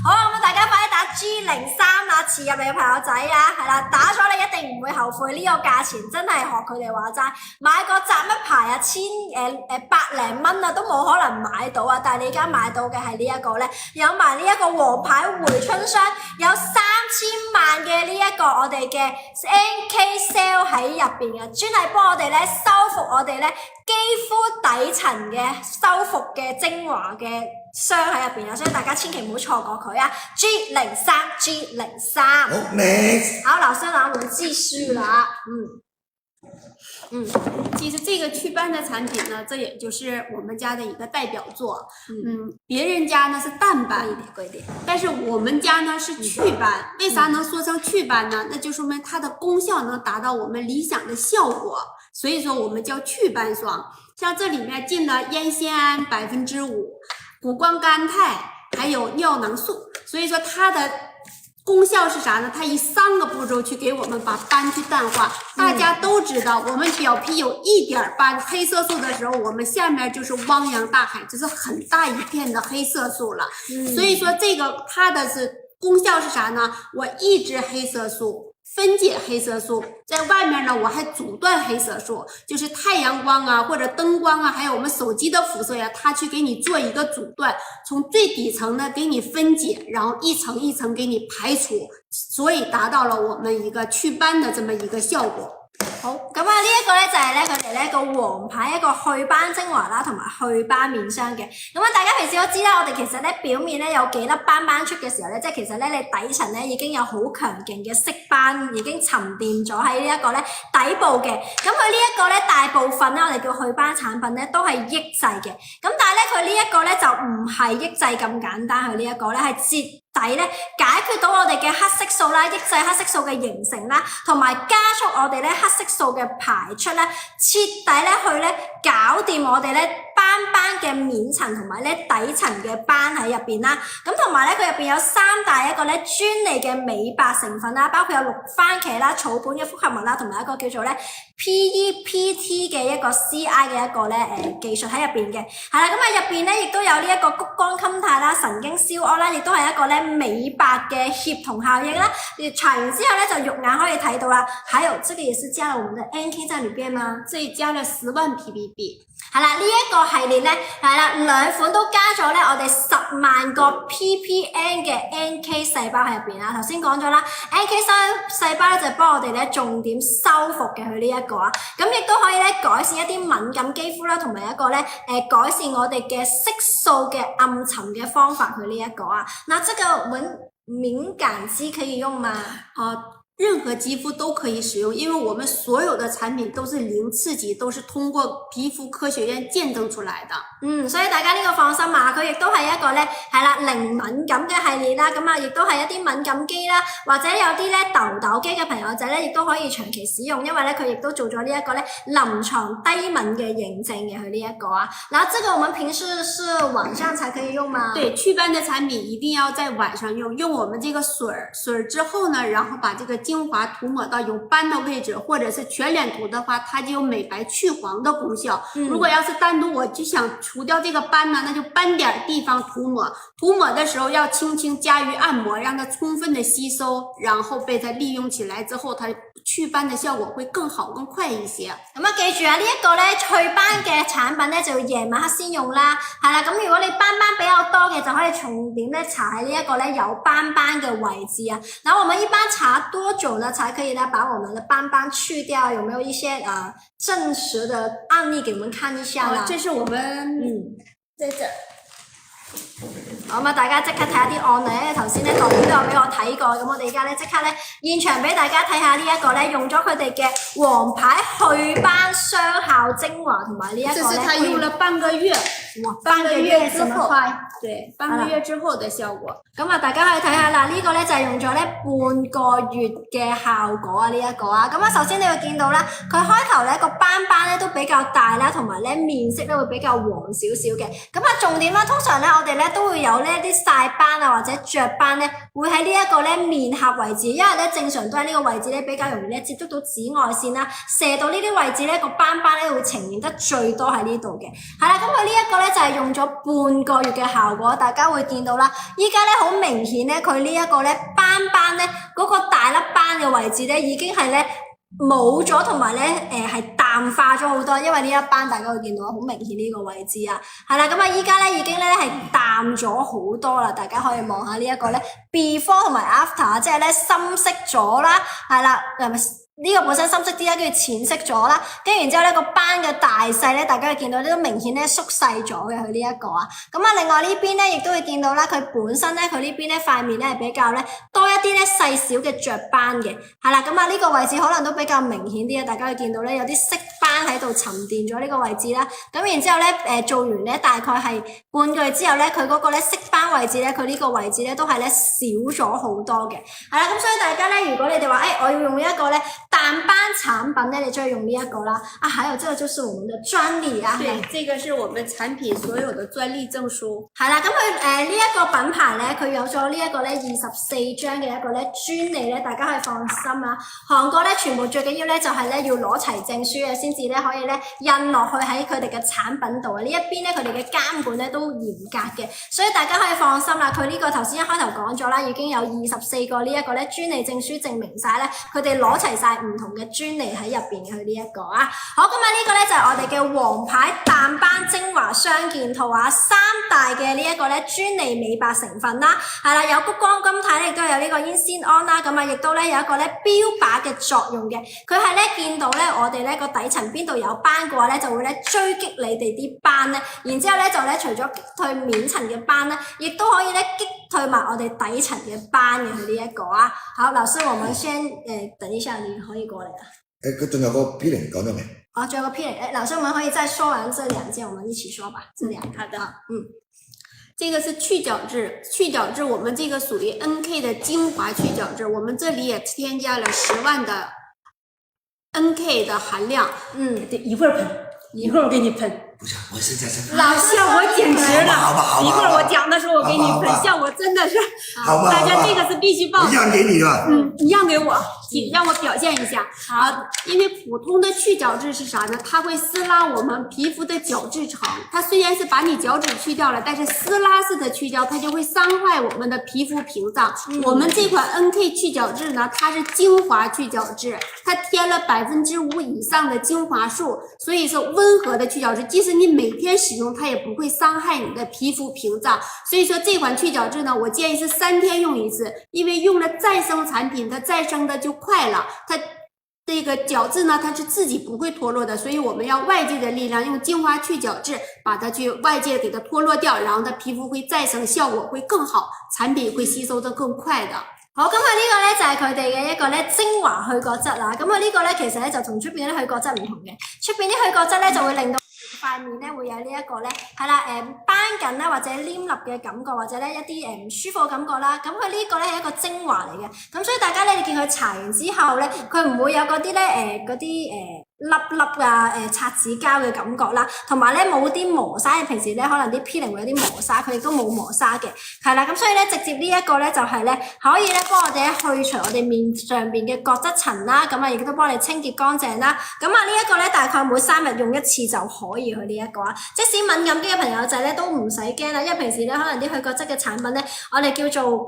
好啊，咁大家快啲打 G03啦，遲入嚟嘅朋友仔啊，係啦，打咗你一定唔會後悔，呢個價錢真係學佢哋話齋，買個雜乜牌啊100零蚊啊，都冇可能買到啊！但係你而家買到嘅係呢一個咧，有埋呢一個黃牌回春霜，有3000萬嘅呢一個我哋嘅 NK Sale 喺入邊嘅，專係幫我哋咧修復我哋咧肌膚底層嘅修復嘅精華嘅霜喺入邊啊！所以大家千祈唔好錯過佢啊！G03。好 ，next。好，老師，我們繼續啦，其实这个祛斑的产品呢，这也就是我们家的一个代表作。别人家呢是淡斑，贵一点，但是我们家呢是祛斑。为啥能说成祛斑呢？那就说明它的功效能达到我们理想的效果，所以说我们叫祛斑霜。像这里面进了烟酰胺5%、谷胱甘肽，还有尿囊素，所以说它的功效是啥呢？它以3个步骤去给我们把斑去淡化。大家都知道，我们表皮有一点斑黑色素的时候，我们下面就是汪洋大海，这是很大一片的黑色素了。所以说这个它的功效是啥呢？我抑制黑色素，分解黑色素，在外面呢我还阻断黑色素，就是太阳光啊或者灯光啊，还有我们手机的辐射呀，它去给你做一个阻断，从最底层呢给你分解，然后一层一层给你排除，所以達到了我們一個祛斑的這麼一個效果。好，咁啊呢一個咧就係咧佢哋咧個王牌一個去斑精華啦，同埋去斑面霜嘅。咁啊大家平時都知啦，我哋其實咧表面咧有幾粒斑斑出嘅時候咧，即係其實咧你底層咧已經有好強勁嘅色斑已經沉澱咗喺呢一個咧底部嘅。咁佢呢一個咧大部分咧我哋叫去斑產品咧都係抑制嘅。咁但係咧佢呢一個咧就唔係抑制咁簡單，佢呢一個咧係底咧解決到我哋嘅黑色素啦，抑制黑色素嘅形成啦，同埋加速我哋咧黑色素嘅排出咧，徹底咧去咧搞掂我哋咧斑斑嘅面層同埋咧底層嘅斑喺入邊啦。咁同埋咧佢入邊有3大一個咧專利嘅美白成分啦，包括有綠番茄啦、草本嘅複合物啦，同埋一個叫做咧 PEPT 嘅一個 CI 嘅一個咧技術喺入邊嘅。係啦，咁啊入邊咧亦都有呢一個谷胱甘肽啦、神經燒胺啦，亦都係一個咧美白嘅協同效應啦。你搽完之後咧就肉眼可以睇到啦。還有這個也是加了我們的 NK 在裏邊嗎？這裡加了10萬 ppb。係啦，呢一個系列咧係啦，兩款都加咗咧我哋10萬個 ppn 嘅 NK 細胞喺入邊啦。頭先講咗啦 ，NK 細胞咧就幫我哋咧重點修復嘅佢呢一個啊，咁亦都可以咧改善一啲敏感肌膚啦，同埋一個咧改善我哋嘅色素嘅暗沉嘅方法佢呢一個啊。嗱，這個敏感肌可以用嗎？任何肌膚都可以使用，因為我們所有的產品都是零刺激，都是通過皮膚科學院見證出來的。所以大家呢個放心啊，佢亦都係一個咧係啦零敏感嘅系列啦，咁啊亦都係一啲敏感肌啦，或者有啲咧痘肌嘅朋友仔咧，亦都可以長期使用，因為咧佢亦都做咗呢一個咧臨床低敏嘅認證嘅佢呢一個啊。嗱，這個我們平時是晚上才可以用嗎？對，祛斑的產品一定要在晚上用，用我們這個水之後呢，然後把這個精華塗抹到有斑的位置，或者是全臉塗的話，它就有美白去黃的功效。如果要是單獨我就想除掉這個斑呢，那就斑點地方塗抹，塗抹的時候要輕輕加於按摩，讓它充分的吸收，然後被它利用起來之後，它祛斑的效果會更好更快一些。咁啊，記住啊，呢一個咧祛斑嘅產品咧就要夜晚黑先用啦。係啦，咁如果你斑斑比較多嘅，就可以重點咧搽喺呢一個咧有斑斑嘅位置啊。嗱，我們一般搽多久呢才可以呢把我們的斑斑去掉？有沒有一些證實的案例給我們看一下啦？這是我們在這。好嘛，大家即刻睇下啲案例咧。頭先咧導演都有俾我睇過，咁我哋而家咧即刻咧現場俾大家睇下呢一個咧用咗佢哋嘅王牌去斑雙效精華同埋呢一個咧。這是他用了半個月，半個月之後，對，半個月之後的效果。咁啊，大家可以睇下啦，呢個咧就係用咗咧半個月嘅效果啊，呢一個啊。咁啊，首先你會見到啦，佢開頭咧個斑斑咧都比較大啦，同埋咧面色咧會比較黃少少嘅。咁啊，重點啦，通常咧我哋咧都會有呢啲曬斑啊或者雀斑咧，會喺呢一個咧面頰位置，因為咧正常都喺呢個位置咧比較容易咧接觸到紫外線啦，射到呢啲位置咧個斑斑咧會呈現得最多喺呢度嘅。係啦，咁佢呢一個咧就係用咗半個月嘅效果，大家會見到啦，依家咧好明顯咧佢呢一個咧斑斑咧嗰個大粒斑嘅位置咧已經係咧冇咗，同埋咧係淡化咗好多，因為呢一斑大家會見到好明顯呢個位置啊，係啦，咁啊依家咧已經咧係淡咗好多啦，大家可以望下呢一個咧 before 同埋 after， 即係咧深色咗啦，係啦，係咪呢個本身深色啲啦，跟住淺色咗啦，跟住然之後咧個斑嘅大細咧，大家會見到呢都明顯咧縮細咗嘅佢呢一個啊。咁啊，另外呢邊咧亦都會見到啦，佢本身咧佢呢邊咧塊面咧係比較咧多一啲咧細小嘅雀斑嘅，係啦。咁啊呢個位置可能都比較明顯啲啊，大家會見到咧有啲色斑喺度沉澱咗呢個位置啦。咁然之後咧做完咧大概係半個月之後咧，佢嗰個咧色斑位置咧，佢呢個位置咧都係咧少咗好多嘅。係啦，咁所以大家咧，如果你哋話我要用呢一個咧淡斑產品咧，你就要用呢一個啦。啊，還有這個就是我們的專利啊。對，這個是我們產品所有的專利證書。係啦，咁佢呢一個品牌咧，佢有咗呢一個咧24張嘅一個咧專利咧，大家可以放心啦。韓國咧全部最緊要咧就係咧要攞齊證書嘅，先至咧可以咧印落去喺佢哋嘅產品度啊。呢一邊咧佢哋嘅監管咧都嚴格嘅，所以大家可以放心啦。佢呢個頭先一開頭講咗啦，已經有24個呢一個咧專利證書證明晒咧，佢哋攞齊晒唔同嘅專利喺入邊嘅佢呢一個啊。好，咁啊呢個咧就係我哋嘅王牌淡斑精華雙件套啊，3大嘅呢一個咧專利美白成分啦，係啦，有谷胱甘肽咧，亦都有呢個煙酰胺啦，咁啊亦都咧有一個咧標靶嘅作用嘅，佢係咧見到咧我哋咧個底層邊度有斑嘅話咧，就會咧追擊你哋啲斑咧，然之後咧就咧除咗擊退面層嘅斑咧，亦都可以咧擊退埋我哋底層嘅斑嘅佢呢一個啊。好，老師，我們先等一下，你可以過嚟啦。佢仲有個 peeling 講咗未？哦，仲有個 peeling，老師，我們可以再說完這兩件，我們一起說吧。這兩個，好的，這個是去角質，去角質我們這個屬於 NK 的精華去角質，我們這裡也添加了10萬的 NK 的含量。一會兒噴，一會兒我給你噴。不是，我現在真老效果簡直了！好吧一會兒我講的時候我給你噴，效果真的是，大家這個是必須報。我讓給你的。你讓給我，請讓我表現一下。好，因為普通的去角質是啥呢？它會撕拉我們皮膚的角質層。它雖然是把你角質去掉了，但是撕拉式的去掉，它就會傷害我們的皮膚屏障。我們這款 NK 去角質呢，它是精華去角質，它添了5%以上的精華素，所以說溫和的去角質，即使你每天使用，它也不會傷害你的皮膚屏障。所以說這款去角質呢，我建議是3天用一次，因為用了再生產品，它再生的就快了，它這個角質呢，它是自己不會脫落的，所以我們要外界的力量，用精華去角質把它去外界給它脫落掉，然後它皮膚會再生，效果會更好，產品會吸收得更快的。好，咁佢呢個咧就係佢哋嘅一個咧精華去角質啦。咁佢呢個咧其實咧就同出邊啲去角質唔同嘅，出邊啲去角質咧就會令到塊面咧會有呢一個咧係啦斑緊啦或者黏立嘅感覺，或者咧一啲唔舒服嘅感覺啦。咁佢呢個咧係一個精華嚟嘅，咁所以大家咧你見佢搽完之後咧，佢唔會有嗰啲咧嗰啲粒粒啊擦紙膠嘅感覺啦，同埋咧冇啲磨砂，平時咧可能啲 peeling 會有啲磨砂，佢亦都冇磨砂嘅，係啦，咁所以咧直接呢一個咧就係咧可以咧幫我哋去除我哋面上邊嘅角質層啦，咁啊亦都幫你清潔乾淨啦，咁啊呢一個咧大概每3日用一次就可以去呢一個啊，即使敏感肌嘅朋友仔咧都唔使驚啦，因為平時咧可能啲去角質嘅產品咧，我哋叫做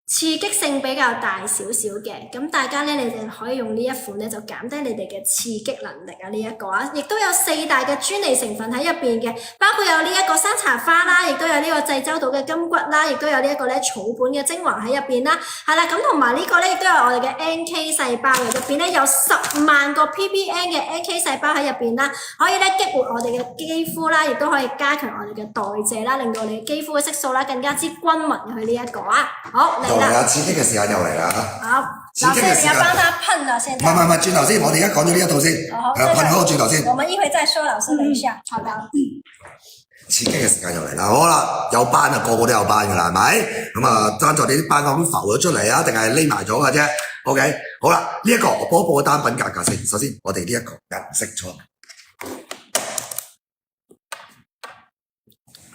刺激性比較大少少嘅，咁大家咧你哋可以用呢一款咧就減低你哋嘅刺激能力啊呢一個啊，亦都有4大嘅專利成分喺入邊嘅，包括有呢一個山茶花啦，亦都有呢個濟州島嘅金骨啦，亦都有呢一個咧草本嘅精華喺入邊啦，係啦，咁同埋呢個咧亦都有我哋嘅 NK 細胞嘅，入邊咧有10萬個 ppm 嘅 NK 細胞喺入邊啦，可以咧激活我哋嘅肌膚啦，亦都可以加強我哋嘅代謝啦，令到你肌膚嘅色素啦更加之均勻去呢一個啊，好嚟。刺激嘅時間又嚟啦！好，老師你要幫他噴啦，現在。唔係，轉頭先，我哋而家講咗呢一套先，噴開個轉頭先。我們一會再說，老師等一下。好的。刺激嘅時間又嚟啦，好啦，有斑啊，個個都有斑噶啦，係咪？咁啊，爭在你啲斑咁浮咗出嚟啊，定係匿埋咗嘅啫？OK，好啦，呢一個我報一報個單品價格先。首先，我哋呢一個銀色倉，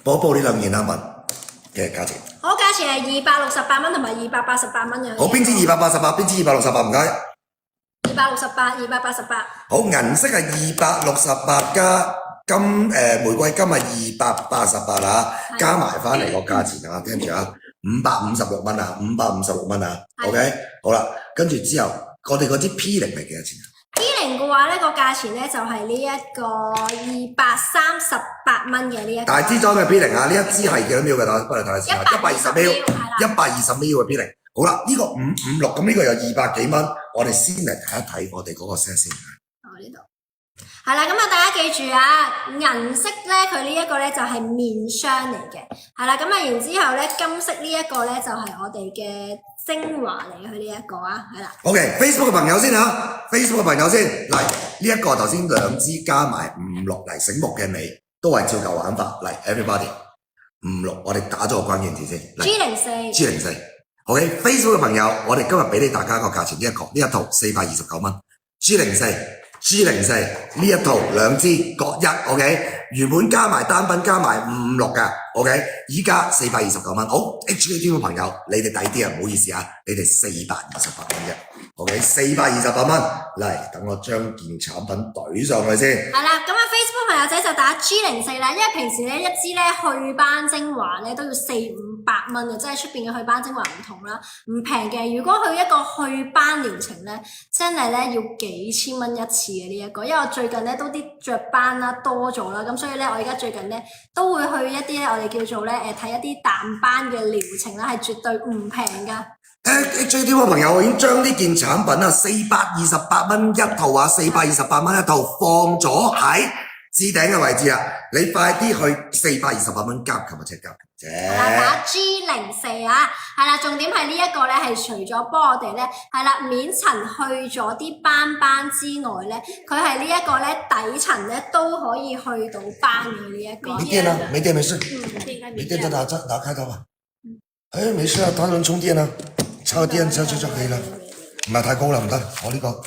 報一報呢兩件單品嘅價錢。好，價錢係268蚊同埋288蚊嘅。好，邊支288，邊支268？唔該。268、288。好，銀色係268加金玫瑰金係288啊，加埋翻嚟個價錢啊，聽住啊，556蚊啊，556蚊啊 ，OK， 好啦，跟住之後我哋嗰支 P0係幾多錢啊？P0嘅話咧個價錢咧就係呢一個238蚊嘅呢一個。大支裝嘅 P0啊，呢一支係幾多 ml 嘅？幫你睇下先，120 ml，120 ml 嘅 P0。好啦，呢個556，咁呢個有200幾蚊，我哋先嚟睇一睇我哋嗰個 set 先。我呢度係啦，咁啊大家記住啊，銀色咧佢呢一個咧就係面霜嚟嘅，係啦，咁啊然之後咧金色呢一個咧就係我哋嘅精華嚟嘅，佢呢一個啊，係啦。OK，Facebook 嘅朋友先嚇，Facebook 嘅朋友先嚟，呢一個頭先兩支加埋5、6嚟，醒目嘅你都係照舊玩法嚟 ，everybody 5、6，我哋打咗個關鍵字先。G04 G04。OK，Facebook 嘅朋友，我哋今日俾你大家個價錢呢一套429蚊 G04 呢一套兩支各一 ，OK， 原本加埋單品加埋5、6嘅 ，OK， 依家429蚊。好 ，HKT 嘅朋友，你哋抵啲啊，唔好意思啊，你哋428蚊啫 ，OK， 428蚊，嚟等我將件產品懟上去先。係啦，咁啊 Facebook 朋友仔就打 G04啦，因為平時咧一支咧祛斑精華咧都要400-500蚊嘅，即係出邊嘅祛斑精華唔同啦，唔平嘅。如果佢一個祛斑療程咧，真係咧要幾千蚊一次嘅呢一個，因為我最近咧都啲雀斑啦多咗啦，咁所以咧我而家最近咧都會去一啲咧我哋叫做咧睇一啲淡斑嘅療程啦，係絕對唔平噶。HKT 嘅朋友，我已經將呢件產品啊428蚊一套啊，428蚊一套放咗喺置頂嘅位置啊！你快啲去428蚊夾琴日即係夾啫。係啦，打 G04啊，係啦，重點係呢一個咧係除咗幫我哋咧係啦面層去咗啲斑之外咧，佢係呢一個咧底層咧都可以去到斑嘅呢一個。沒電啊，沒電沒事，這應該沒電就拿開它吧。沒事啊，它能充電啊，插個電就可以啦。唔係太高啦，唔得，我呢個。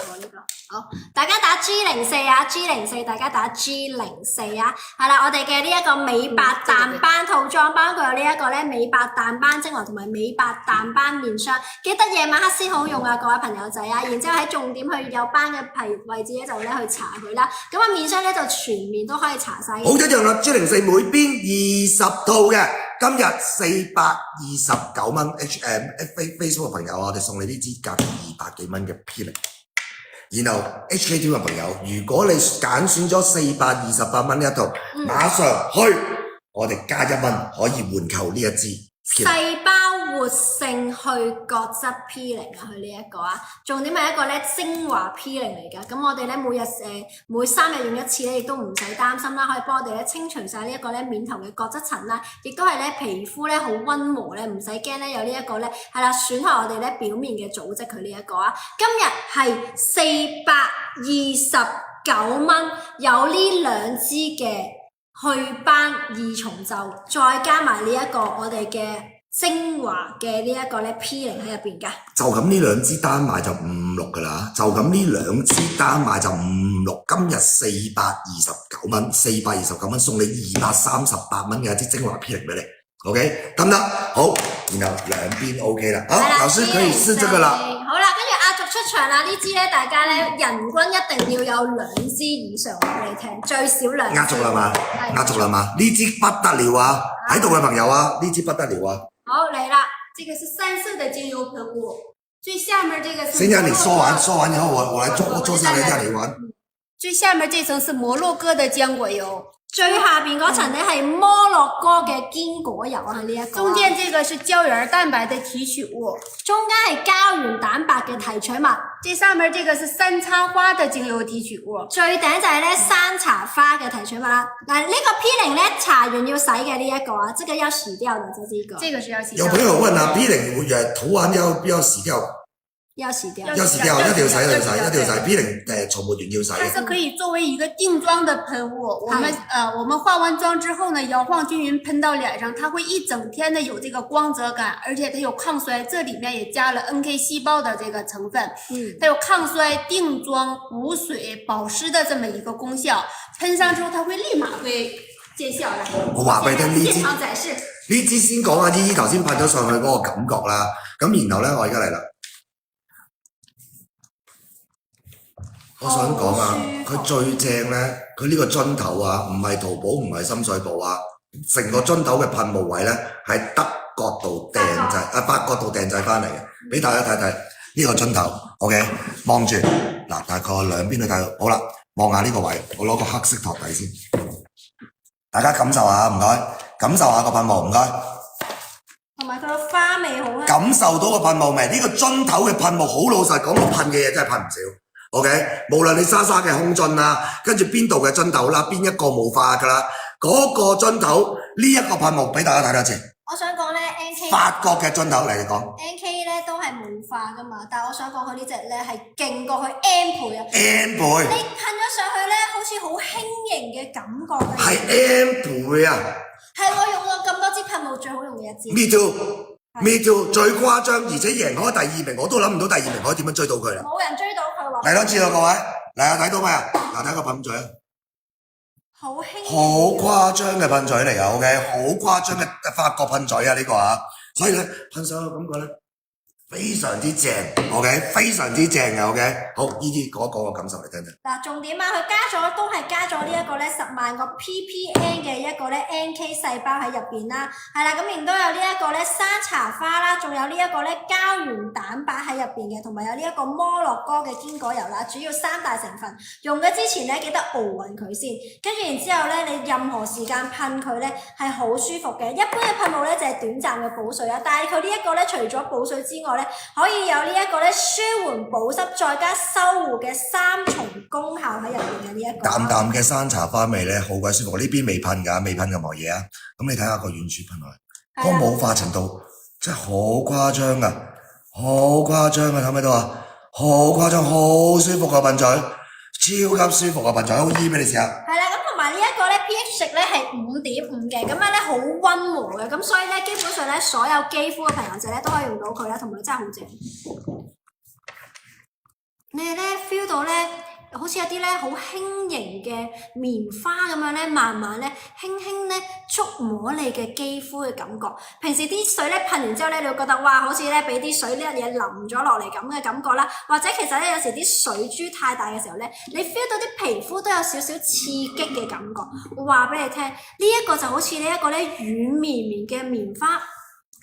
好，大家打 G04 啊 ，G04 大家打 G04 啊，係啦，我哋嘅呢一個美白淡斑套裝，包括有呢一個咧美白淡斑精華同埋美白淡斑面霜，記得夜晚黑先好用啊，各位朋友仔啊，然之後喺重點去有斑嘅位置咧就咧去搽佢啦，咁啊面霜咧就全面都可以搽晒。好一樣啦 ，G04 每邊20套嘅，今日429蚊 Facebook 嘅朋友，我哋送你呢支價200幾蚊嘅 Peeling。然後 HKT 嘅朋友，如果你揀選咗428蚊一套，馬上去，我哋加1蚊可以換購呢一支。細胞活性去角質 Peeling 啊，佢呢一個啊，重點係一個咧精華 Peeling 嚟㗎。咁我哋咧每3日用一次咧，亦都唔使擔心啦，可以幫我哋咧清除晒呢一個咧面頭嘅角質層啦，亦都係咧皮膚咧好溫和咧，唔使驚咧有呢一個咧係啦損害我哋咧表面嘅組織佢呢一個啊。今日係429蚊，有呢兩支嘅祛斑2重奏，再加埋呢一個我哋嘅精華嘅呢一個咧 Peeling 喺入邊㗎。就咁呢兩支單買就5、6㗎啦，就咁呢兩支單買就5、6，今日429蚊，429蚊送你238蚊嘅一支精華 Peeling 俾你 ，OK 得唔得？好，然後兩邊 OK 啦，好，老師可以試這個啦。好啦，跟住壓軸出場啦！呢支咧，大家咧人均一定要有2支以上話俾你聽，最少2支。壓軸啦嘛，壓軸啦嘛，呢支不得了啊！喺度嘅朋友啊，呢支不得了啊！好嚟啦，這個是3色的精油噴霧，最下面這個是。先讓你說完以後我來坐下來讓你玩。最下面這層是摩洛哥的漿果油。最下邊嗰層咧係摩洛哥嘅堅果油啊，呢一個。中間這個是膠原蛋白的提取物，中間係膠原蛋白嘅提取物。這上面這個是山茶花的精油提取物，最頂就係咧山茶花嘅提取物啦。嗱，呢個 Peeling 咧搽完要洗嘅呢一個啊，這個要洗掉的，就是呢個。這個是要洗掉。有朋友問啊，Peeling 塗完要洗掉？要洗掉，要洗掉，一定要洗，Peeling 從沒完要洗。它是可以作為一個定妝的噴霧，我們化完妝之後呢，搖晃均勻噴到臉上，它會一整天的有這個光澤感，而且它有抗衰，這裡面也加了 NK 細胞的這個成分，它有抗衰、定妝、補水、保濕的這麼一個功效，噴上之後它會立馬會見效啦。我話俾你聽，現場展示呢支先講下姨姨頭先噴咗上去嗰個感覺啦，咁然後呢，我而家嚟啦。我想講啊，佢最正咧，佢呢個樽頭啊，唔係淘寶，唔係深水埗啊，成個樽頭嘅噴霧位咧係德國度訂製，法國度訂製翻嚟嘅，俾大家睇睇呢個樽頭 ，OK， 望住嗱，大概兩邊都睇到，好啦，望下呢個位，我攞個黑色托底先，大家感受下，唔該，感受下個噴霧，唔該。同埋佢個花味好香。感受到個噴霧味，呢個樽頭嘅噴霧好老實講，我噴嘅嘢真係噴唔少。OK， 無論你沙嘅空樽啦，跟住邊度嘅樽頭啦，邊一個冇化㗎啦，嗰個樽頭呢一個噴霧俾大家睇多次。我想講咧 ，NK 法國嘅樽頭嚟講 ，NK 咧都係冇化噶嘛，但係我想講佢呢隻咧係勁過佢 N 倍啊 ，N 倍，你噴咗上去咧，好似好輕盈嘅感覺嘅。係 N 倍啊！係我用過咁多支噴霧最好用嘅一支。 Me too，Me too， 最誇張，而且贏開第2名，我都諗唔到第2名可以點樣追到佢啦。冇人追到佢喎。嚟多次啦，各位，嚟啊，睇到未啊？嗱，睇個噴嘴啊！好輕，好誇張嘅噴嘴嚟啊 ，OK， 好誇張嘅法國噴嘴啊呢個啊，所以咧噴上去感覺咧非常之正 ，OK， 非常之正嘅 ，OK， 好，呢啲講一講個感受嚟聽聽。嗱，重點啊，佢都係加咗呢一個咧10萬個 ppm 嘅一個咧 NK 細胞喺入邊啦，係啦，咁亦都有呢一個咧山茶花啦，仲有呢一個咧膠原蛋白喺入邊嘅，同埋有呢一個摩洛哥嘅堅果油啦，主要3大成分。用嘅之前咧記得熬勻佢先，跟住然之後咧你任何時間噴佢咧係好舒服嘅。一般嘅噴霧咧就係短暫嘅補水啦，但係佢呢一個咧除咗補水之外咧，可以有呢一個咧舒緩保濕再加修護嘅3重功效喺入邊嘅呢一個。淡淡嘅山茶花味咧，好鬼舒服。呢邊未噴㗎，未噴任何嘢啊。咁你睇下個遠處噴落去，個霧化程度真係好誇張㗎，好誇張㗎，睇唔睇到啊？好誇張，好舒服個噴嘴，超級舒服個噴嘴，好醫俾你試下。係啦，咁同埋呢一個咧 pH 值咧係5.5嘅，咁樣咧好溫和嘅，咁所以咧基本上咧所有肌膚嘅朋友仔咧都可以用到佢啦，同埋真係好正。你哋咧 feel 到咧，好似有啲咧好輕盈嘅棉花咁樣咧，慢慢咧輕輕咧觸摸你嘅肌膚嘅感覺。平時啲水咧噴完之後咧，你會覺得哇，好似咧俾啲水呢一嘢淋咗落嚟咁嘅感覺啦。或者其實咧有時啲水珠太大嘅時候咧，你 feel 到啲皮膚都有少少刺激嘅感覺。我話俾你聽，呢一個就好似呢一個咧軟綿綿嘅棉花。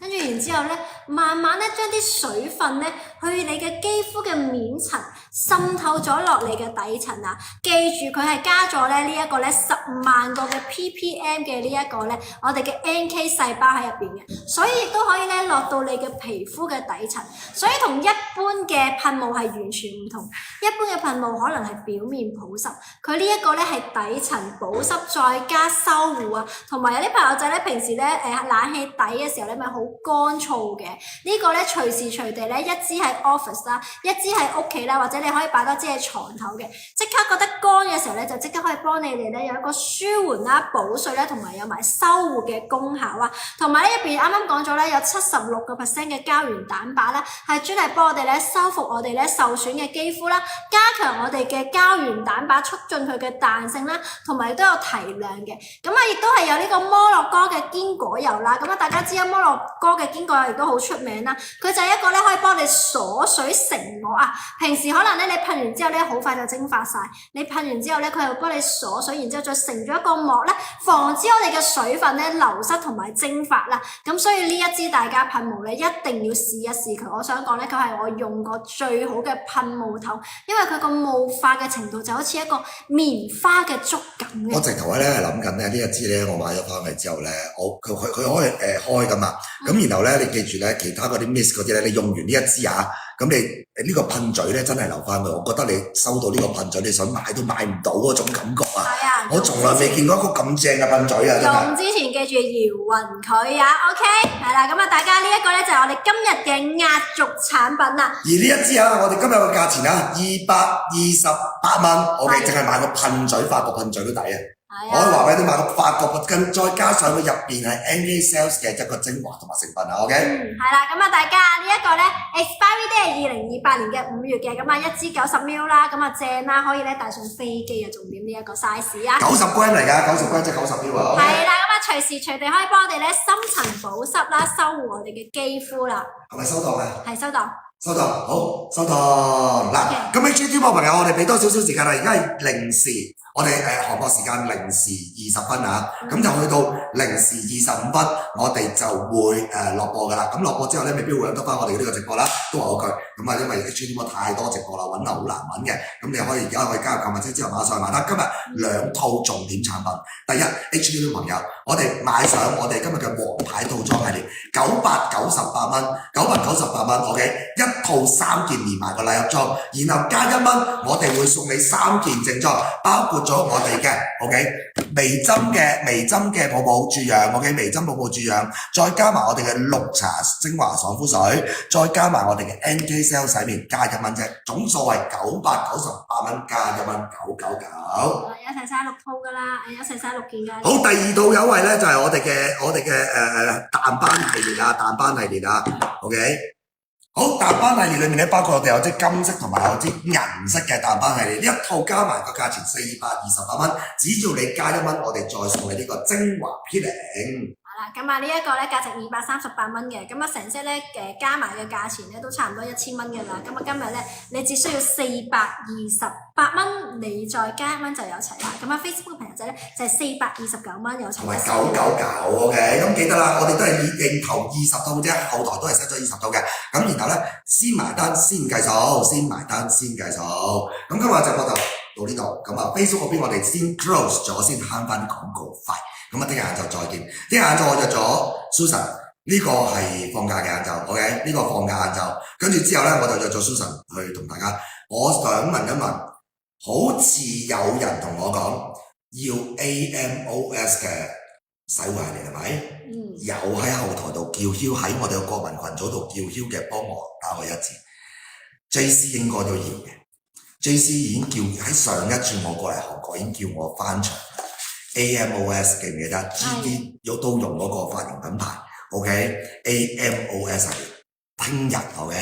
跟住然之後咧，慢慢咧將啲水分咧去你嘅肌膚嘅面層滲透咗落你嘅底層啊！記住佢係加咗咧呢一個咧10萬個嘅 ppm 嘅呢一個咧我哋嘅 NK 細胞喺入邊嘅，所以亦都可以咧落到你嘅皮膚嘅底層，所以同一般嘅噴霧係完全唔同。一般嘅噴霧可能係表面保濕，佢呢一個咧係底層保濕再加修護啊，同埋有啲朋友仔咧平時咧冷氣底嘅時候咧咪好乾燥嘅，呢個咧隨時隨地咧一支喺 office 啦，一支喺屋企啦，或者你可以擺多支喺床頭嘅，即刻覺得乾嘅時候咧就即刻可以幫你哋咧有一個舒緩啦、補水啦，同埋有埋修護嘅功效啊，同埋咧入邊啱啱講咗咧有76% 嘅膠原蛋白啦，係專係幫我哋咧修復我哋咧受損嘅肌膚啦，加強我哋嘅膠原蛋白，促進佢嘅彈性啦，同埋亦都有提亮嘅，咁啊亦都係有呢個摩洛哥嘅堅果油啦，咁啊大家知啊摩洛哥嘅堅果油亦都好出名啦，佢就係一個咧可以幫你鎖水成膜啊！平時可能咧你噴完之後咧好快就蒸發晒，你噴完之後咧佢又幫你鎖水，然之後再成咗一個膜咧，防止我哋嘅水分咧流失同埋蒸發啦。咁所以呢一支大家噴霧咧一定要試一試佢。我想講咧佢係我用過最好嘅噴霧頭，因為佢個霧化嘅程度就好似一個棉花嘅觸感嘅。我直頭咧係諗緊咧呢一支咧，我買咗翻嚟之後咧，佢可以開噶嘛。咁然後咧，你記住咧，其他嗰啲 miss 嗰啲咧，你用完呢一支啊，咁你呢個噴嘴咧真係留翻佢。我覺得你收到呢個噴嘴，你想買都買唔到嗰種感覺啊！係啊，我從來未見過一個咁正嘅噴嘴啊！真係用之前記住搖勻佢啊 ，OK， 係啦，咁啊，大家呢一個咧就係我哋今日嘅壓軸產品啦。而呢一支啊，我哋今日嘅價錢啊，228蚊，我哋淨係買個噴嘴，法國噴嘴都抵啊！我可以話俾你買個法國噴根，再加上佢入邊係 NK Cells 嘅一個精華同埋成分啊 ，OK？係啦，咁啊，大家呢一個咧 expiry day 係2028年嘅5月嘅，咁啊一支90ml啦，咁啊正啦，可以咧帶上飛機啊，重點呢一個 size 啊，90g 嚟㗎，90g 即係90ml啊，係啦，咁啊隨時隨地可以幫我哋咧深層保濕啦，修護我哋嘅肌膚啦。係咪收檔啊？係收檔。收檔，好，收檔。嗱，咁喺 YouTube 朋友，我哋俾多少少時間啦，而家係0時我哋韓國時間0時20分啊，咁就去到0時25分，我哋就會落播噶啦。咁落播之後咧，未必會揾得翻我哋呢個直播啦，都話嗰句。咁啊，因為 HDMI 太多直播啦，揾得好難揾嘅。咁你而家可以加入購物車之後馬上買得。今日2套重點產品，第一 HDMI 朋友，我哋買上我哋今日嘅王牌套裝系列，998蚊，998蚊 ，OK， 一套3件連埋個禮盒裝，然後加1蚊，我哋會送你3件正裝，包括咗我哋嘅 OK 微針嘅泡泡注氧 ，OK 微針泡泡注氧，再加埋我哋嘅綠茶精華爽膚水，再加埋我哋嘅 NK Cell 洗面加1蚊啫，總數係998蚊加1蚊999。有齊晒6套噶啦，有齊晒6件噶。好，第2套優惠咧就係我哋嘅淡斑系列啊，OK。好，淡斑系列裏面咧，包括我哋有啲金色同埋有啲銀色嘅淡斑系列，一套加埋個價錢428蚊，只要你加1蚊，我哋再送你呢個精華 peeling。咁啊呢一個咧價值238蚊嘅，咁啊成 set 咧加埋嘅價錢咧都差唔多1000蚊嘅啦。咁啊今日咧你只需要428蚊，你再加1蚊就有齊啦。咁啊 Facebook 朋友仔咧就係429蚊有齊。同埋999 OK， 咁記得啦，我哋都係認頭20套啫，後台都係 set 咗20套嘅。咁然後咧先埋單先計數，先埋單先計數。咁今日直播就到呢度，咁啊 Facebook 嗰邊我哋先 close 咗，先慳翻廣告費。咁啊，聽日晏晝再見。聽日晏晝我約咗 Susan， 呢個係放假嘅晏晝 ，OK？ 呢個放假晏晝，跟住之後咧，我就約咗 Susan 去同大家。我想問一問，好似有人同我講要 AMOS 嘅洗護系列係咪？有喺後台度叫囂，喺我哋個國民群組度叫囂嘅，幫我打我1字。JC 應該都要嘅 ，JC 已經叫喺上一次我過嚟韓國已經叫我翻牆。AMOS 記唔記得 ？GD 都用嗰個髮型品牌 ，OK？AMOS 係聽日 OK？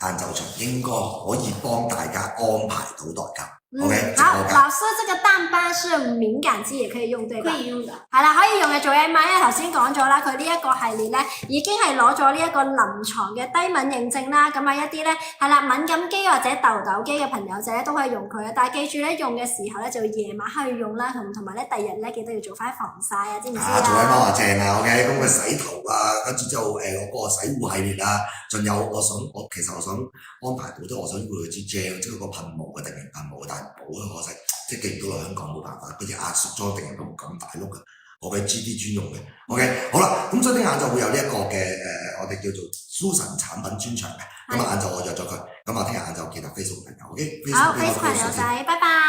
晏晝場應該可以幫大家安排到代購。OK， 好，老師，這個淡斑是敏感肌也可以用對吧？可以用的，係啦，可以用嘅做 M I， 因為頭先講咗啦，佢呢一個系列咧已經係攞咗呢一個臨床嘅低敏認證啦，咁啊一啲咧係啦敏感肌或者痘痘肌嘅朋友仔都可以用佢啊，但係記住咧用嘅時候咧就要夜晚黑去用啦，同埋咧第日咧記得要做翻防曬啊，知唔知啊？做 M I 正啊 ，OK， 咁佢洗頭啊，跟住之後嗰個洗護系列啊，仲有其實我想安排到啲，我想要佢支 gel， 即係個噴霧嘅定型噴霧，但係冇啊，可惜。即係寄唔到嚟香港冇辦法，嗰隻壓縮裝定係咁大碌嘅，我嘅 GD 專用嘅。OK， 好啦，咁所以聽晏晝會有呢一個嘅我哋叫做 Susan 產品專場嘅。咁啊晏晝我約咗佢，咁啊聽日晏晝見到 Facebook 朋友。OK，好，Facebook 朋友仔，拜拜。